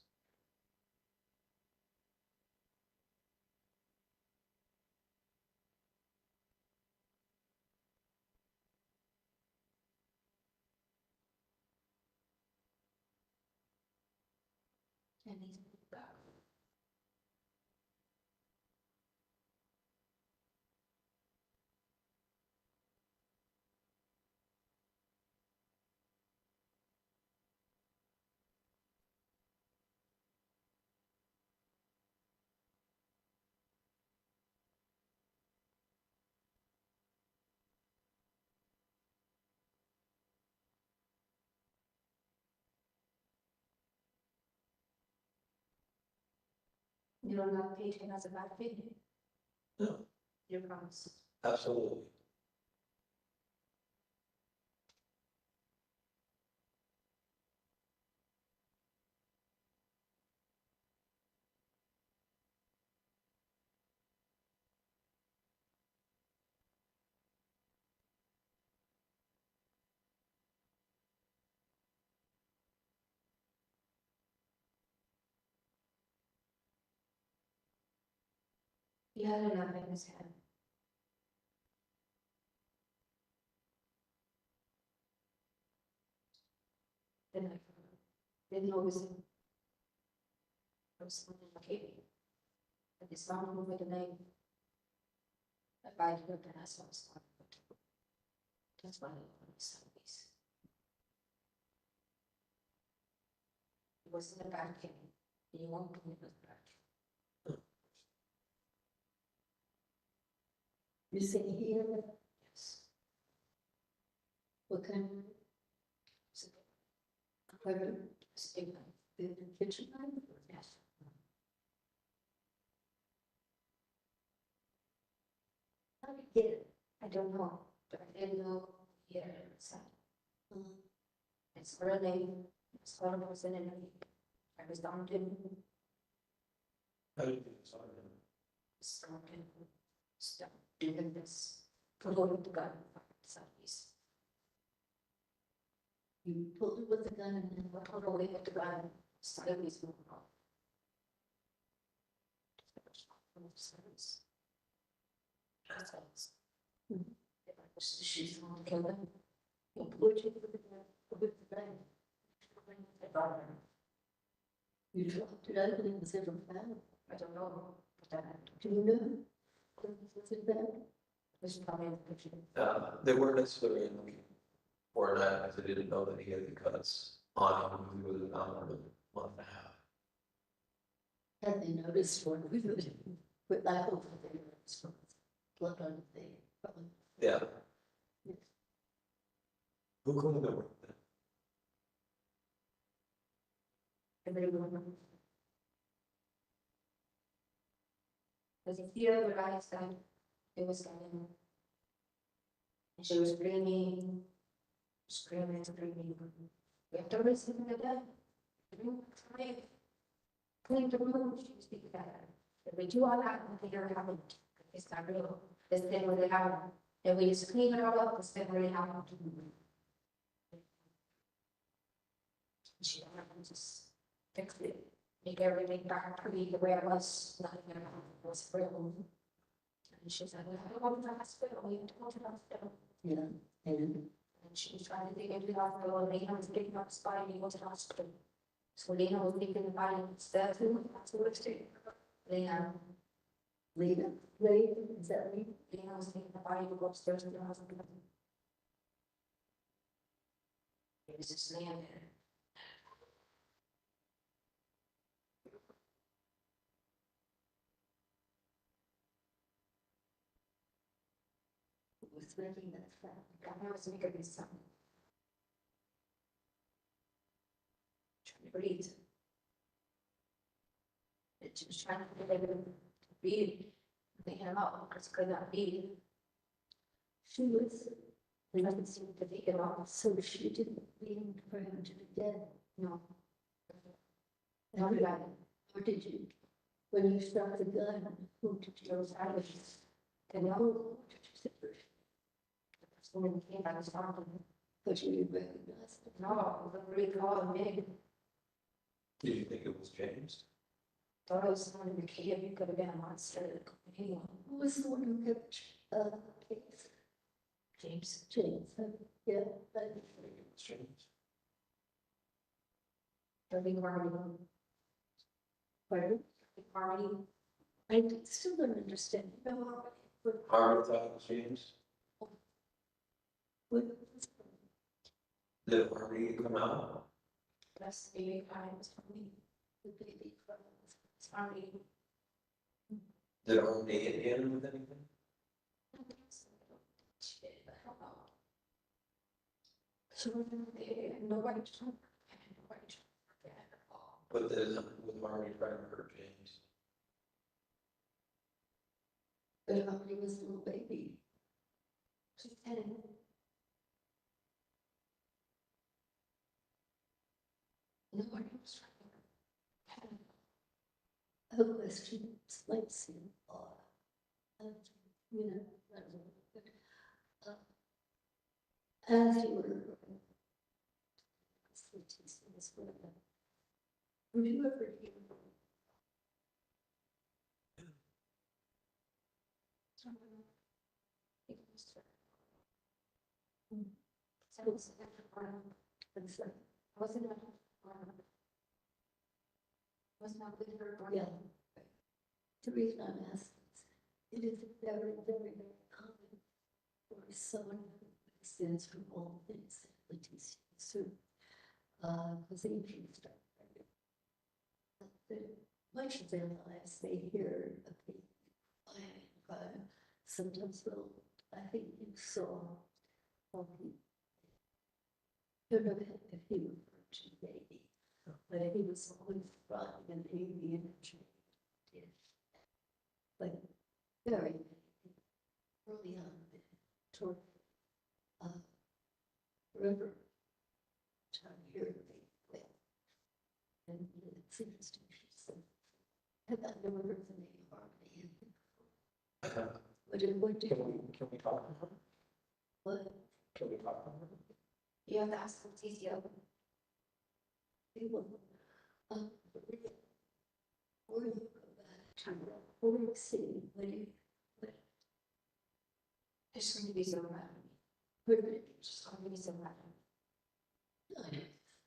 And he's back. You don't have patient has a bad opinion. No. You promise. Absolutely. He had enough in his head. Didn't I? Didn't know it was. I was okay. But it's not over the name. If I looked at us, I was like. That's why I want to this. It wasn't a bad thing. You won't believe it was bad. You say here, Yes. what kind of apartment, Stay the kitchen line? Yes. How did you get it? I don't know, but I didn't know here inside. Um, It's her name. It's her person in it. I was down to How do you do this? starting stuff doing this. Going to gun southeast. You pulled it with a gun and then what? Total way with the gun sideways. She's on Kevin. Would you with the gun? You dropped it out and it was ever found. I don't know. But Do you know? Was it found? this is probably in the picture. They weren't necessarily looking for that, because they didn't know that he had the cuts on him, he was found for a month and a half. Had they noticed when we would, with that whole thing, blood on the thing, probably. Yeah. Who could have worked that? Everyone. Because if you know what I said, it was coming. And she was screaming, screaming. We have to listen to that. Clean the room, she was speaking that. If we do all that, we don't have it. It's not real. This thing really happened. If we just clean it all up, this thing really happened. She just fix it, make everything back pretty the way it was, nothing was real. And she said, we have to go to the hospital, we have to go to the hospital. Yeah, and And she was trying to take him to the hospital, and Lena was picking up his body, and he went to the hospital. So Lena was taking the body instead, that's what it's doing. Lena, Lena, is that Lena? Lena was taking the body to go upstairs to the hospital. He was just laying there. Who was making that sound? God knows we could be something. Trying to breathe. She was trying to get everything to breathe. They had out because could not breathe. She was, They doesn't seem to take it off. so she didn't mean for him to be dead. No. No, we got it. Or did you, when you struck the gun, who did you? There was savages. And Who no, did you say? when we came back, was talking. But you didn't recognize it. No, the really called me. Did you think it was James? Thought it was someone in the cave. You could have been a monster. Anyone. Who was the one who kept, case? James. James, yeah, but I think it was James. Irving Harmony. pardon? Harmony. I still don't understand. No, Harvard thought it was James. what, Did Harvey come out? That's the baby crying was for me. the baby cries. It's Harmony. Did Harvey hit him with anything? So nobody took. Nobody took. But then with Harvey trying to hurt James? But how he was a little baby. She's 10. Nobody was trying. Her questions might seem odd. You know, I don't know, but, as you were. Would you ever hear? Wasn't was not with her. Yeah. The reason I'm asking is, it is very, very, very common for someone who is stands for all things Letecia. So, because they introduced stuff. Much of their lives, they hear a big flag. Sometimes they'll, I think you saw, I don't know if he referred to baby, but he was always running an avian trade. But very early on, toward river town here, they went. And it seems to be so. I've never heard the name Harmony. What did Can we talk about it? what? Can we talk about it? You have to ask Letecia. People, where do you go back to, where do you see, what, It's going to be so random. where do you, It's going to be so random. I-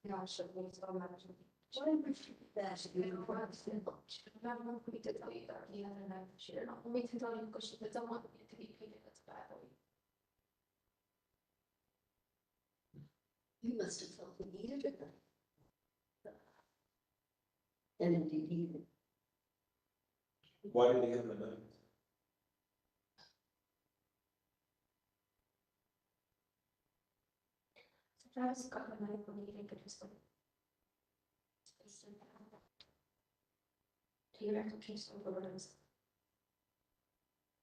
Yeah, it's going to be so random. why would you do that? We don't want to want me to tell you that he had an eye. She didn't want me to tell you because she doesn't want me to be painted as a bad boy. You must have felt he needed it. And indeed he did. Why did he have the knife? So Travis got the knife when he didn't get his foot. He reckon he's over his.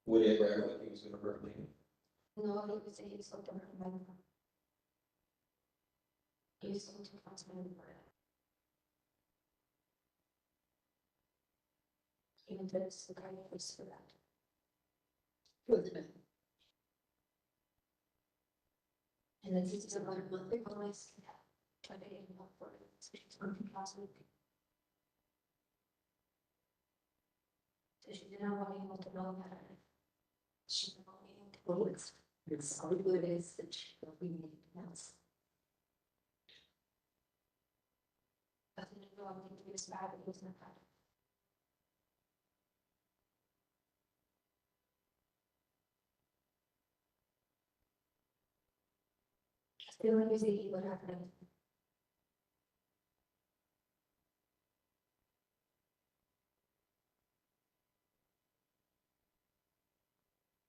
Would he ever act like he was gonna hurt me? No, he would say he's going to hurt my mom. He was going to cause my mother. Even though it's the guy who was for that. For the night. And then he's about a month ago, I tried to get him up for it, so she's working last week. So she didn't want him to know that. She didn't want him to know. Well, it's how good it is that we need else. I didn't know anything to be as bad, it was not bad. I feel like you see what happened.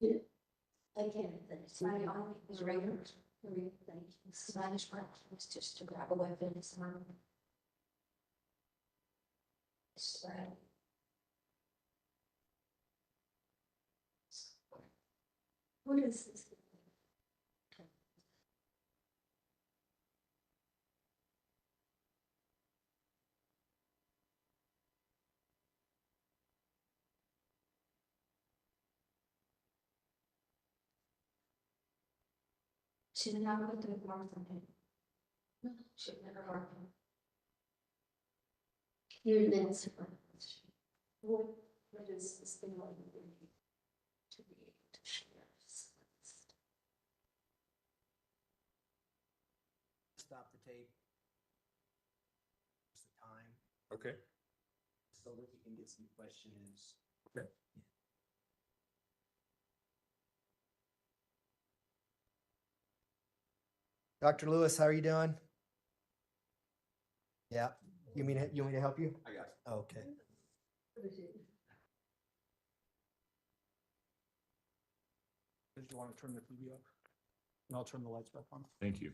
I can't, that's My my, only is regular, Spanish part was just to grab a weapon, it's not. It's like. what is this? She did not go to the farm from him. She never harmed him. Your next one. What is this thing like to be able to share? Stop the tape. It's the time, Okay. so that you can get some questions. Okay. Dr. Lewis, how are you doing? Yeah, you want me to help you? I got Okay. Did you want to turn the TV up? And I'll turn the lights back on. Thank you.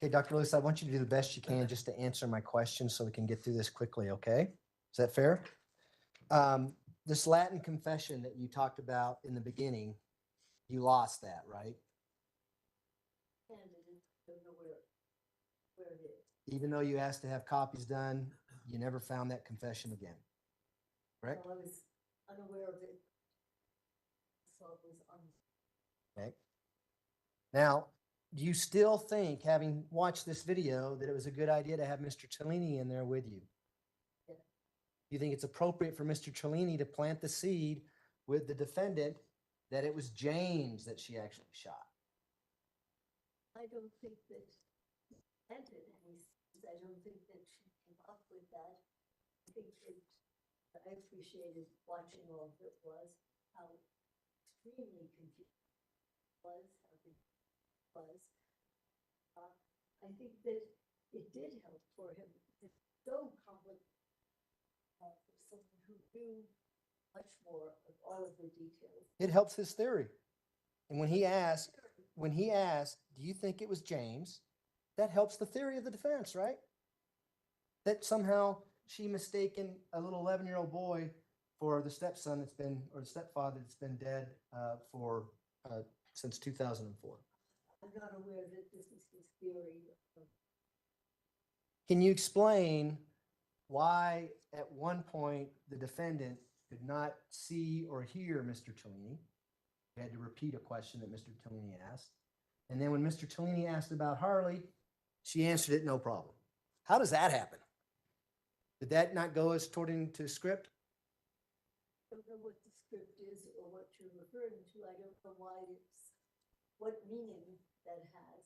Okay, Dr. Lewis, I want you to do the best you can just to answer my questions so we can get through this quickly, okay? Is that fair? This Latin confession that you talked about in the beginning, you lost that, right? And I don't know where it is. Even though you asked to have copies done, you never found that confession again. Correct? So I was unaware of it. So it was on. Okay. Now, do you still think, having watched this video, that it was a good idea to have Mr. Cellini in there with you? Yeah. You think it's appropriate for Mr. Cellini to plant the seed with the defendant that it was James that she actually shot? I don't think that ended any, I don't think that she came up with that. think that I appreciated watching all of it was how extremely confused it was, how confused it was. I think that it did help for him. It's so complicated for someone who knew much more of all of the details. It helps his theory. And when he asked, do you think it was James? That helps the theory of the defense, right? That somehow she mistaken a little 11-year-old boy for the stepson that's been, or the stepfather that's been dead since 2004. I'm not aware that this is his theory. Can you explain why at one point the defendant could not see or hear Mr. Cellini? We had to repeat a question that Mr. Cellini asked. And then when Mr. Cellini asked about Harley, she answered it no problem. How does that happen? Did that not go as according to script? I don't know what the script is or what you're referring to. I don't know why it's, what meaning that has.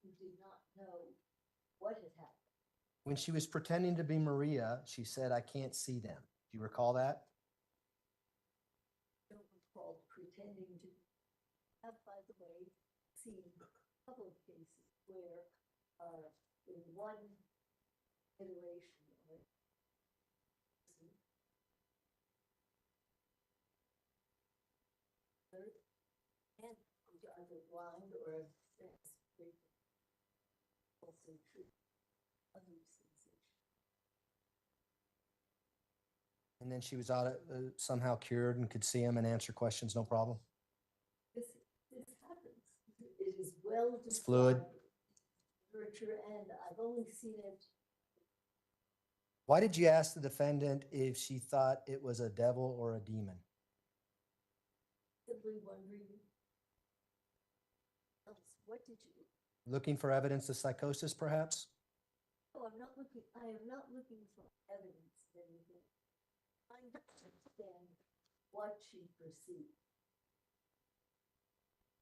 Who did not know what had happened. When she was pretending to be Maria, she said, "I can't see them." Do you recall that? I don't recall pretending to. Have, by the way, seen a couple of cases where in one iteration of it, and either blind or also true. Other sensation. And then she was somehow cured and could see him and answer questions, no problem. This happens. It is well It's fluid. described in literature, and I've only seen it. Why did you ask the defendant if she thought it was a devil or a demon? Simply wondering, what did you? Looking for evidence of psychosis, perhaps? Oh, I'm not looking. I am not looking for evidence of anything. Trying to understand what she perceived.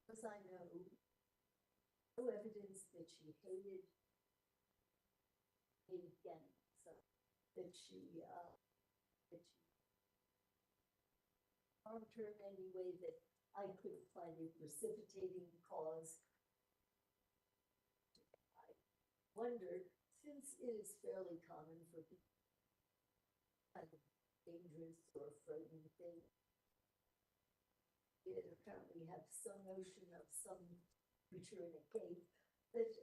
Because I know no evidence that she hated Gannon, so that she harmed her in any way that I could find a precipitating cause. I wondered, since it is fairly common for people kind of dangerous or frightening things, it apparently have some notion of some creature in a cave, that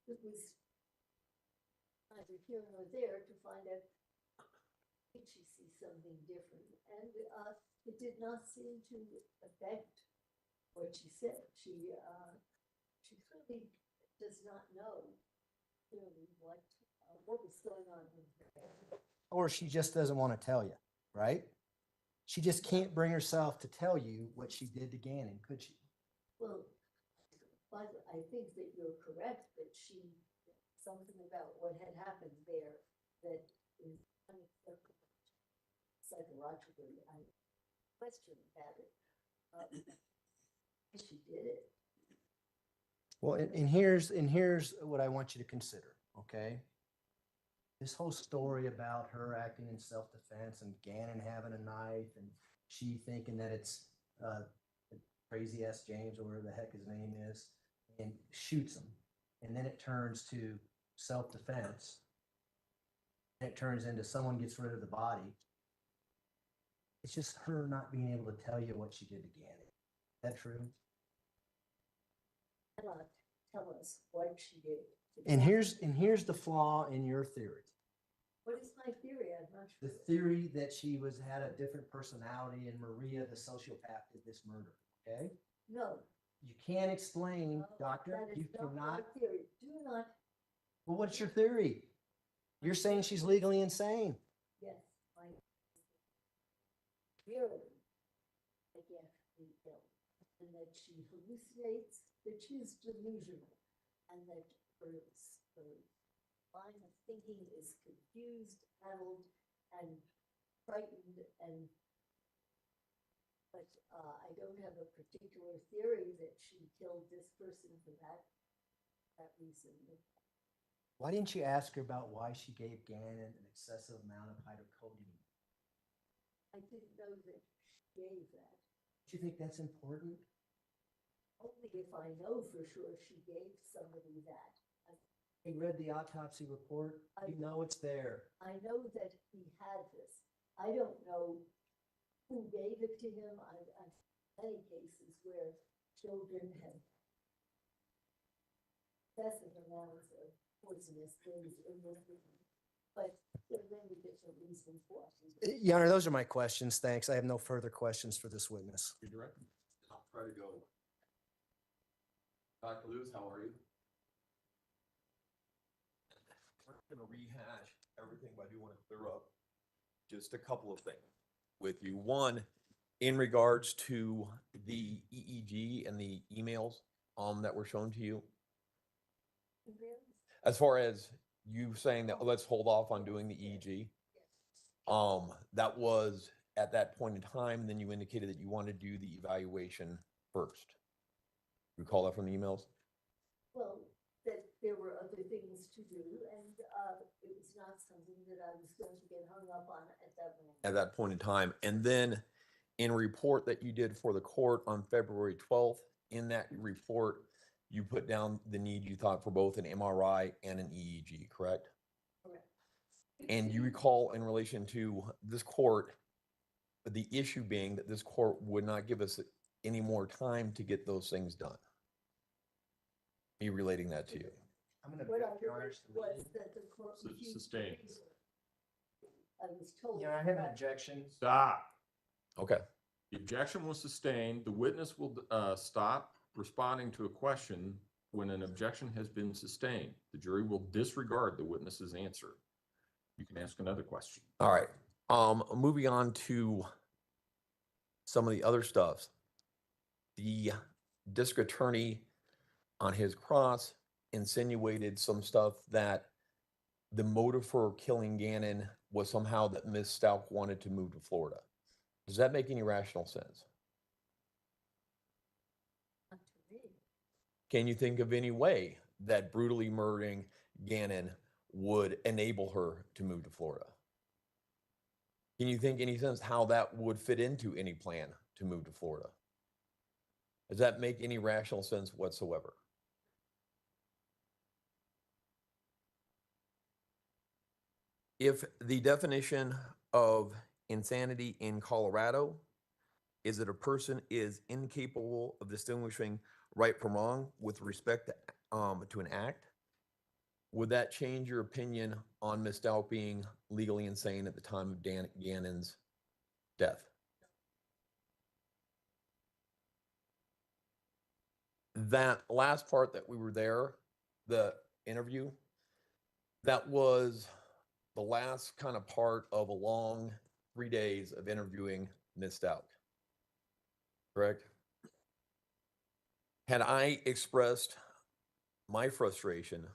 it was neither here nor there to find out, did she see something different? And it did not seem to affect what she said. She clearly does not know clearly what was going on with her. Or she just doesn't want to tell you, right? She just can't bring herself to tell you what she did to Gannon, could she? Well, but I think that you're correct that something about what had happened there that is unacceptable psychologically. I question about it. She did it. Well, and here's what I want you to consider, okay? This whole story about her acting in self-defense and Gannon having a knife and she thinking that it's crazy ass James or whatever the heck his name is, and shoots him. And then it turns to self-defense. And it turns into someone gets rid of the body. It's just her not being able to tell you what she did to Gannon. Is that true? Cannot tell us what she did. And here's the flaw in your theory. What is my theory? I'm not The sure. theory that she had a different personality and Maria, the sociopath, did this murder, okay? No. You can't explain, no, doctor, that you is not cannot. my theory. Do not. Well, what's your theory? You're saying she's legally insane. Yes, my really again be ill, and that she hallucinates, that she is delusional, and that her line of thinking is confused, addled, and frightened, and but I don't have a particular theory that she killed this person for that reason. Why didn't you ask her about why she gave Gannon an excessive amount of hydrocodone? I didn't know that she gave that. Do you think that's important? Only if I know for sure she gave somebody that. You read the autopsy report? You know it's there. I know that he had this. I don't know who gave it to him. I've many cases where children have excessive amounts of poisonous things in their food. But there are many different reasons for it. Your Honor, those are my questions. Thanks. I have no further questions for this witness. Your Director? I'll try to go. Dr. Lewis, how are you? We're not gonna rehash everything, but I do want to clear up just a couple of things with you. One, in regards to the EEG and the emails that were shown to you, as far as you saying that let's hold off on doing the EEG, that was at that point in time. Then you indicated that you wanted to do the evaluation first. Recall that from the emails? Well, that there were other things to do, and it was not something that I was going to get hung up on at that moment. At that point in time. And then in a report that you did for the court on February 12th, in that report, you put down the need you thought for both an MRI and an EEG, correct? Correct. And you recall in relation to this court, the issue being that this court would not give us any more time to get those things done. Me relating that to you. I'm going to What I object, Your Honor. heard was that the court refused to Sustained. raise it. I was told. Yeah, I have an that- objection. Stop. Okay. The objection was sustained. The witness will stop responding to a question when an objection has been sustained. The jury will disregard the witness's answer. You can ask another question. All right. Moving on to some of the other stuff. The district attorney on his cross insinuated some stuff that the motive for killing Gannon was somehow that Ms. Stauch wanted to move to Florida. Does that make any rational sense? Not to me. Can you think of any way that brutally murdering Gannon would enable her to move to Florida? Can you think any sense how that would fit into any plan to move to Florida? Does that make any rational sense whatsoever? If the definition of insanity in Colorado is that a person is incapable of distinguishing right from wrong with respect to an act, would that change your opinion on Ms. Stauch being legally insane at the time of Gannon's death? That last part that we were there, the interview, that was the last kind of part of a long 3 days of interviewing Ms. Stauch. Correct? Had I expressed my frustration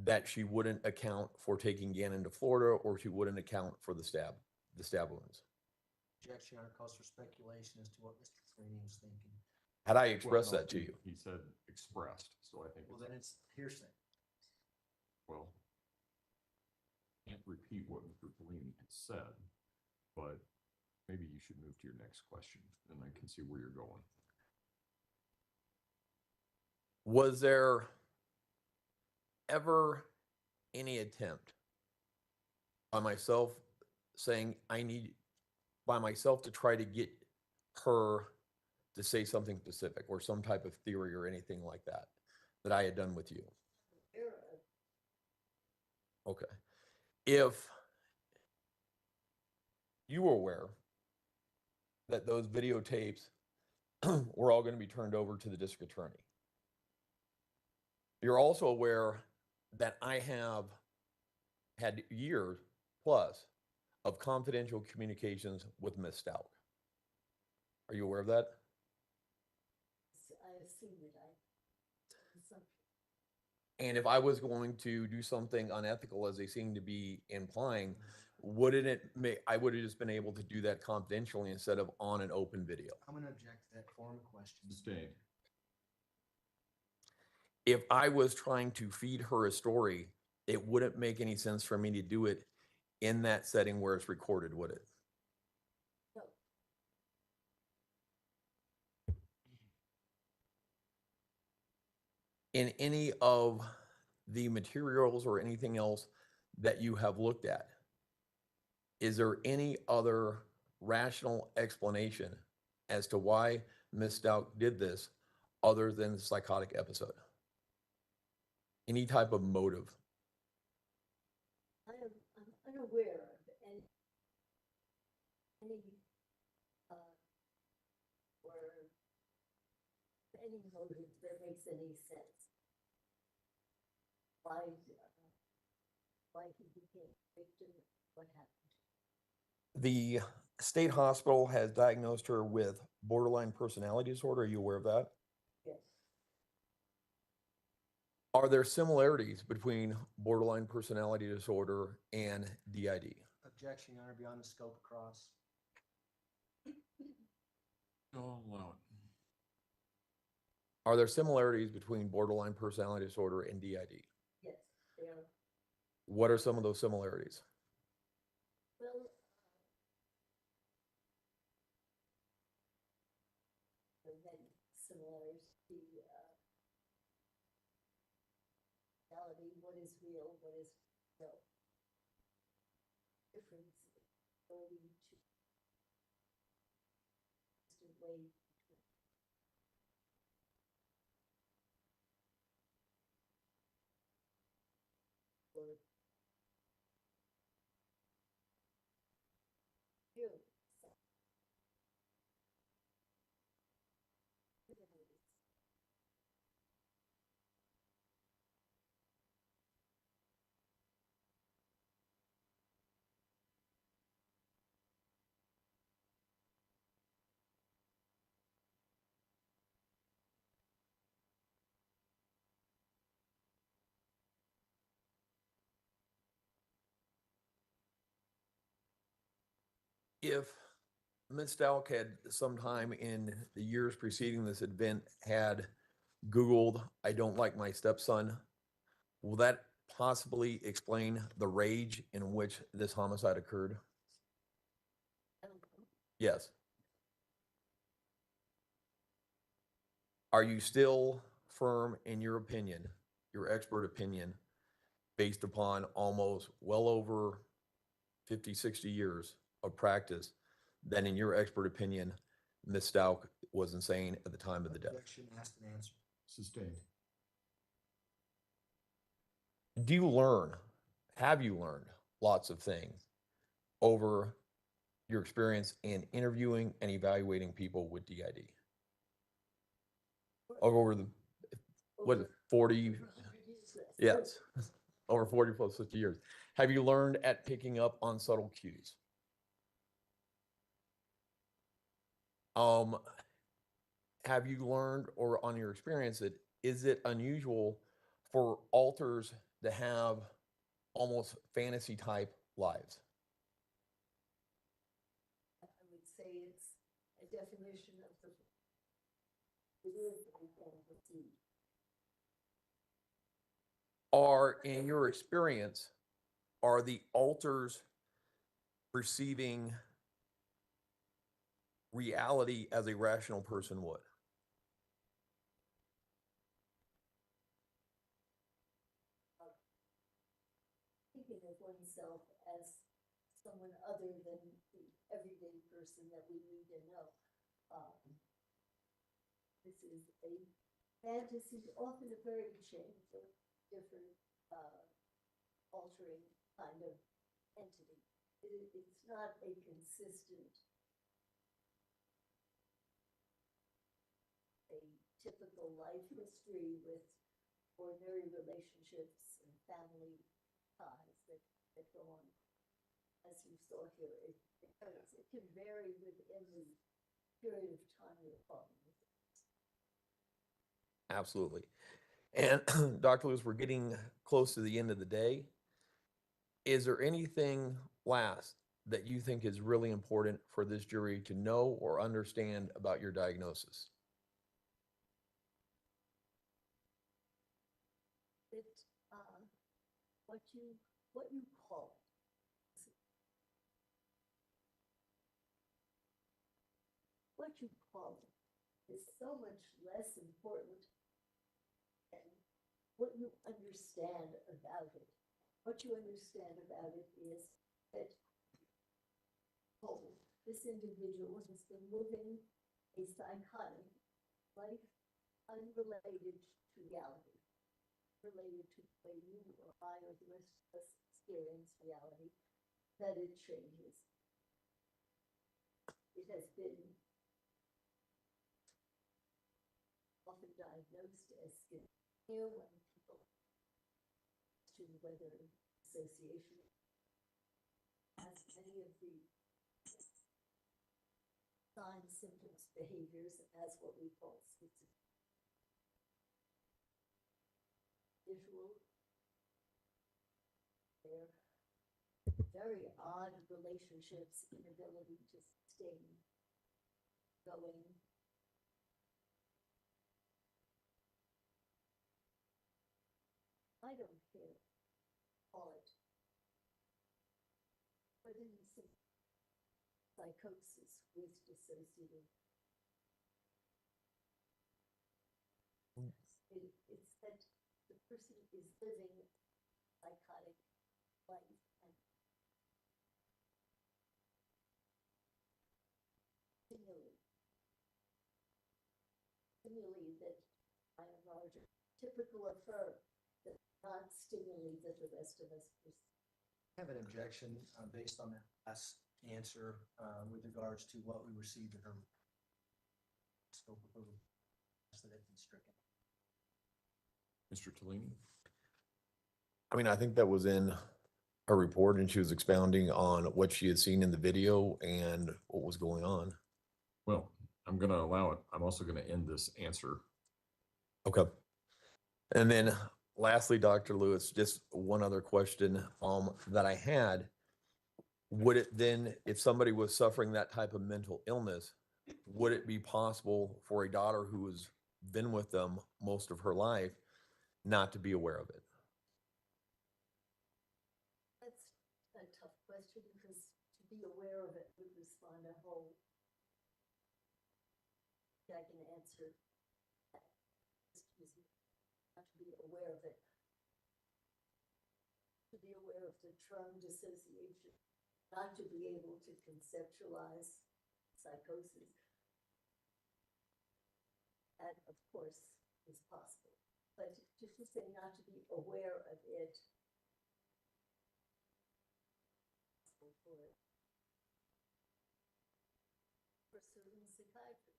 that she wouldn't account for taking Gannon to Florida, or she wouldn't account for the stab wounds? Objection, Your Honor, calls for speculation as to what Mr. Sweeney was thinking. Had I expressed Well, no, that to you? He said expressed, so I think. Well, then it's hearsay. Well, can't repeat what Mr. Bellini has said, but maybe you should move to your next question, and I can see where you're going. Was there ever any attempt by myself saying I need by myself to try to get her to say something specific or some type of theory or anything like that that I had done with you? Okay. If you were aware that those videotapes were all going to be turned over to the district attorney, you're also aware that I have had years plus of confidential communications with Ms. Stauch. Are you aware of that? I assume that And if I was going to do something unethical, as they seem to be implying, wouldn't it make, I would have just been able to do that confidentially instead of on an open video. I'm gonna object to that form of question. Sustained. If I was trying to feed her a story, it wouldn't make any sense for me to do it in that setting where it's recorded, would it? No. In any of the materials or anything else that you have looked at, is there any other rational explanation as to why Ms. Stauch did this other than the psychotic episode? Any type of motive? I'm unaware of any, or any motive that makes any sense. Why he became a victim, what happened. The state hospital has diagnosed her with borderline personality disorder. Are you aware of that? Yes. Are there similarities between borderline personality disorder and DID? Objection, Your Honor, beyond the scope of cross. I'll allow it. Are there similarities between borderline personality disorder and DID? Yes, they are. What are some of those similarities? Well, there are many similarities to reality, what is real, what is real. Difference, ability to way or you. If Ms. Stauch had sometime in the years preceding this event had Googled, "I don't like my stepson," will that possibly explain the rage in which this homicide occurred? Yes. Are you still firm in your opinion, your expert opinion, based upon almost well over 50, 60 years of practice, that in your expert opinion, Ms. Stauch was insane at the time of the death? Objection, asked and answered. Sustained. Do you have you learned lots of things over your experience in interviewing and evaluating people with DID? Over the, what is it, 40, yes, over 40 plus 50 years. Have you learned at picking up on subtle cues? Have you learned, or on your experience, that is it unusual for alters to have almost fantasy type lives? I would say it's a definition of the. It is a fantasy. Are, in your experience, are the alters perceiving reality as a rational person would? Thinking of oneself as someone other than the everyday person that we need to know. This is a fantasy, often a very changeable, different, altering kind of entity. It's not a consistent, a typical life history with ordinary relationships and family ties that go on, as you saw here. It can vary within the period of time you're talking with. Absolutely. And Dr. Lewis, we're getting close to the end of the day. Is there anything last that you think is really important for this jury to know or understand about your diagnosis? That, what you call what you call it is so much less important than what you understand about it. What you understand about it is that, oh, this individual has been living a psychotic life unrelated to reality, related to the way you or I or the rest of us experience reality, that it changes. It has been often diagnosed as schizophrenia when people question whether association has any of the signs, symptoms, behaviors as what we call schizophrenia. Visual, their very odd relationships, inability to sustain going. I don't care, call it. But in some psychosis with dissociative. It's that the person is living psychotic life and stimuli that by and large are typical of her, that not stimuli that the rest of us perceive. I have an objection based on that last answer with regards to what we received in her scope of her that had been stricken. Mr. Tellini? I mean, I think that was in her report and she was expounding on what she had seen in the video and what was going on. Well, I'm going to allow it. I'm also going to end this answer. Okay. And then lastly, Dr. Lewis, just one other question that I had. Would it then, if somebody was suffering that type of mental illness, would it be possible for a daughter who has been with them most of her life not to be aware of it? That's a tough question because to be aware of it would respond a whole. I can answer that. Not to be aware of it. To be aware of the term dissociation, not to be able to conceptualize psychosis. That, of course, is possible. But just to say not to be aware of it, for certain psychiatry.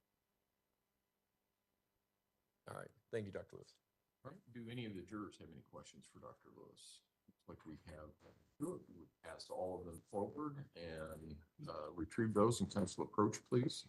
All right. Thank you, Dr. Lewis. All right. Do any of the jurors have any questions for Dr. Lewis? Looks like we have passed all of them forward and retrieve those and council approach, please.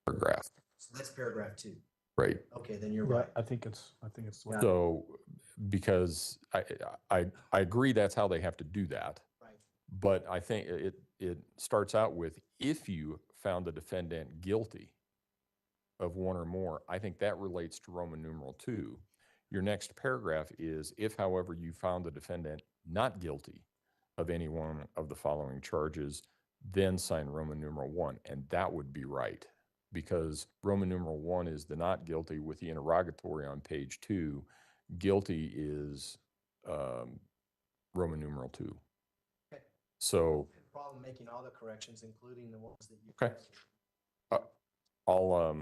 paragraph, So that's paragraph 2. right? Okay, then you're Yeah, right. I think it's. Got it. So, because I agree that's how they have to do that. Right. But I think it starts out with, if you found the defendant guilty of one or more, I think that relates to Roman numeral 2. Your next paragraph is, if however you found the defendant not guilty of any one of the following charges, then sign Roman numeral 1. And that would be right, because Roman numeral 1 is the not guilty with the interrogatory on page 2. Guilty is Roman numeral 2. Okay. So No problem making all the corrections, including the ones that you. Okay. I'll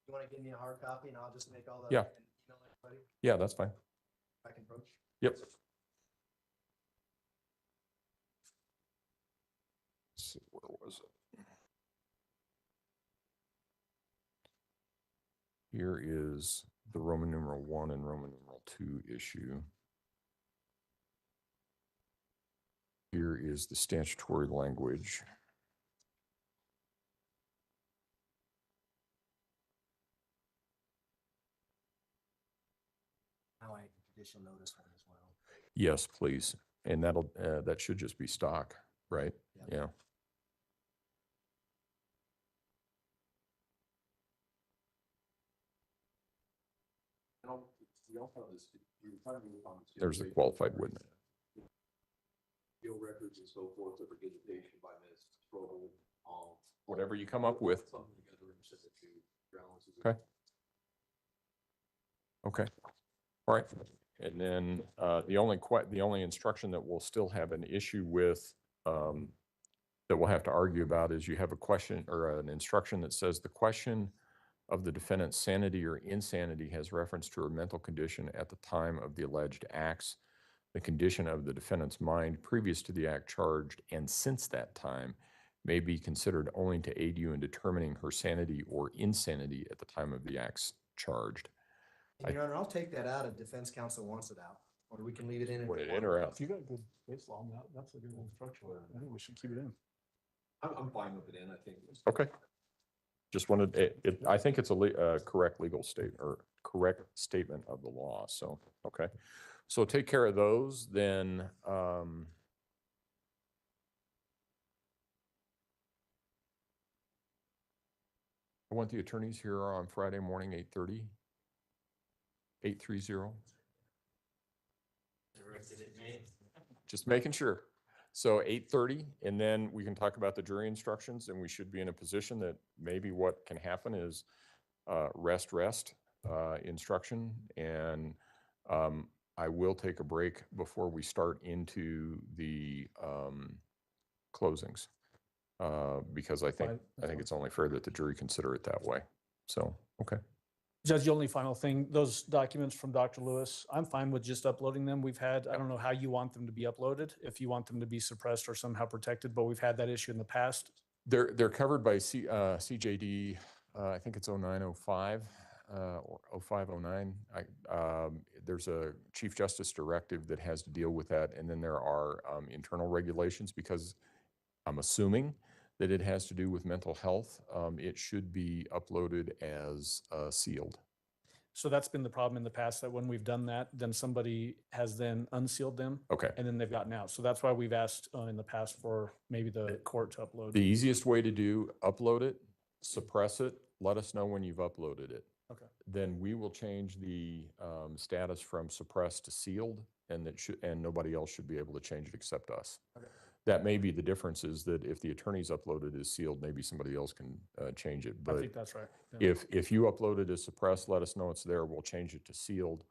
You want to give me a hard copy and I'll just make all the. Yeah. and email everybody? yeah, that's fine. I can approach. Yep. Let's see, where was it? Here is the Roman numeral 1 and Roman numeral 2 issue. Here is the statutory language. Now I judicial notice one as well. Yes, please. And that'll, that should just be stock, right? Yeah. Yeah. There's the qualified witness. Field records and so forth of regurgitation by Ms. Strobel. Whatever you come up with. Something together and send it to Balance. Okay. Okay. All right. And then the only instruction that we'll still have an issue with, that we'll have to argue about, is you have a question or an instruction that says the question of the defendant's sanity or insanity has reference to her mental condition at the time of the alleged acts, the condition of the defendant's mind previous to the act charged, and since that time may be considered only to aid you in determining her sanity or insanity at the time of the acts charged. And Your Honor, I'll take that out if defense counsel wants it out, or we can leave it in. if Put we it want. in or out? If you got good case law, that's a good instruction. I think we should keep it in. I'm fine with it in, I think. Okay. Just wanted, I think it's a correct legal state or correct statement of the law. So, okay. So take care of those, then, I want the attorneys here on Friday morning, 8:30. 8:30. Directed at me. Just making sure. So 8:30, and then we can talk about the jury instructions, and we should be in a position that maybe what can happen is rest instruction. And I will take a break before we start into the closings, because I think it's only fair that the jury consider it that way. So, okay. Judge, the only final thing, those documents from Dr. Lewis, I'm fine with just uploading them. We've had, I don't know how you want them to be uploaded, if you want them to be suppressed or somehow protected, but we've had that issue in the past. They're covered by CJD, I think it's 0905 or 0509. There's a Chief Justice directive that has to deal with that, and then there are internal regulations, because I'm assuming that it has to do with mental health. It should be uploaded as sealed. So that's been the problem in the past, that when we've done that, then somebody has then unsealed them. Okay. And then they've gotten out. So that's why we've asked in the past for maybe the court to upload. The easiest way to do, upload it, suppress it, let us know when you've uploaded it. Okay. Then we will change the status from suppressed to sealed, and nobody else should be able to change it except us. Okay. That may be the difference, is that if the attorney's uploaded as sealed, maybe somebody else can change it. I But think that's right. Yeah. if you upload it as suppressed, let us know it's there. We'll change it to sealed.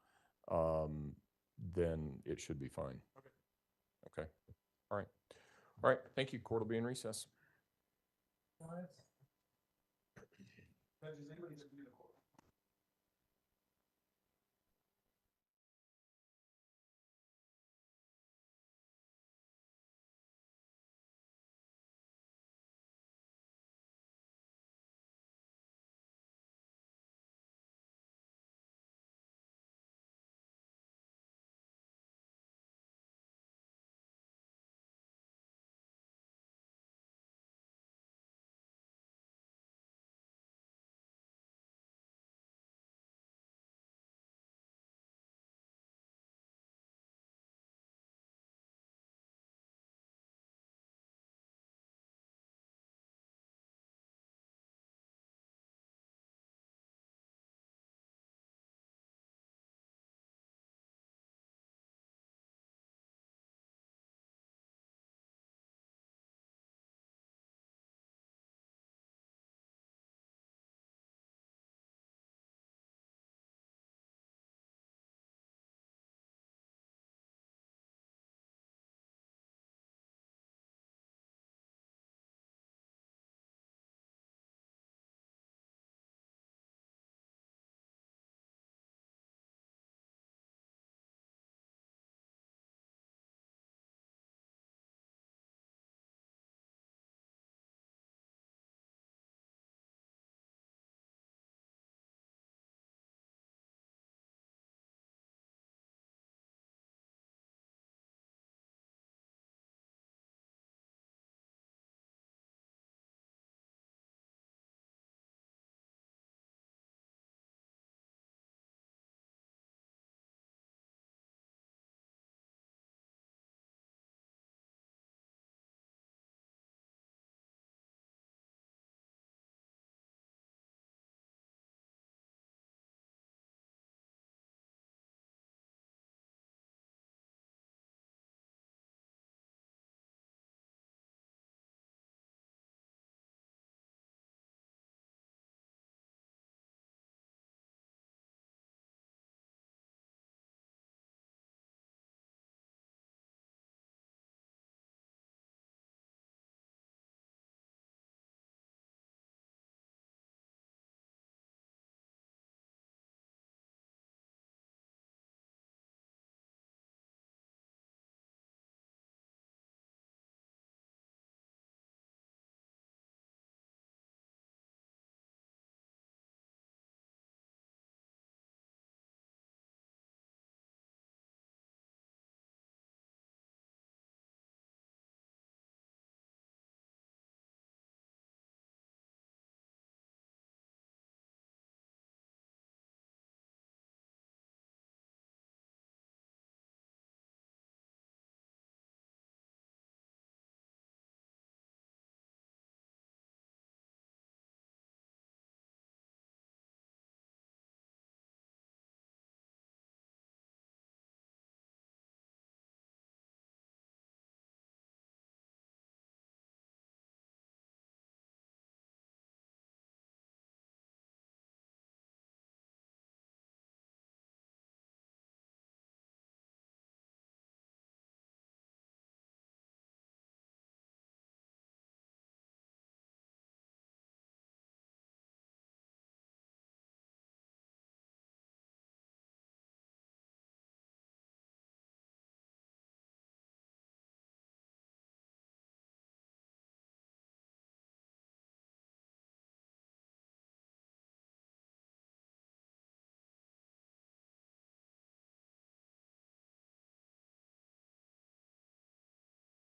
Then it should be fine. Okay. Okay. All right. All right. Thank you. Court will be in recess. Judge, is anybody going to be in the court?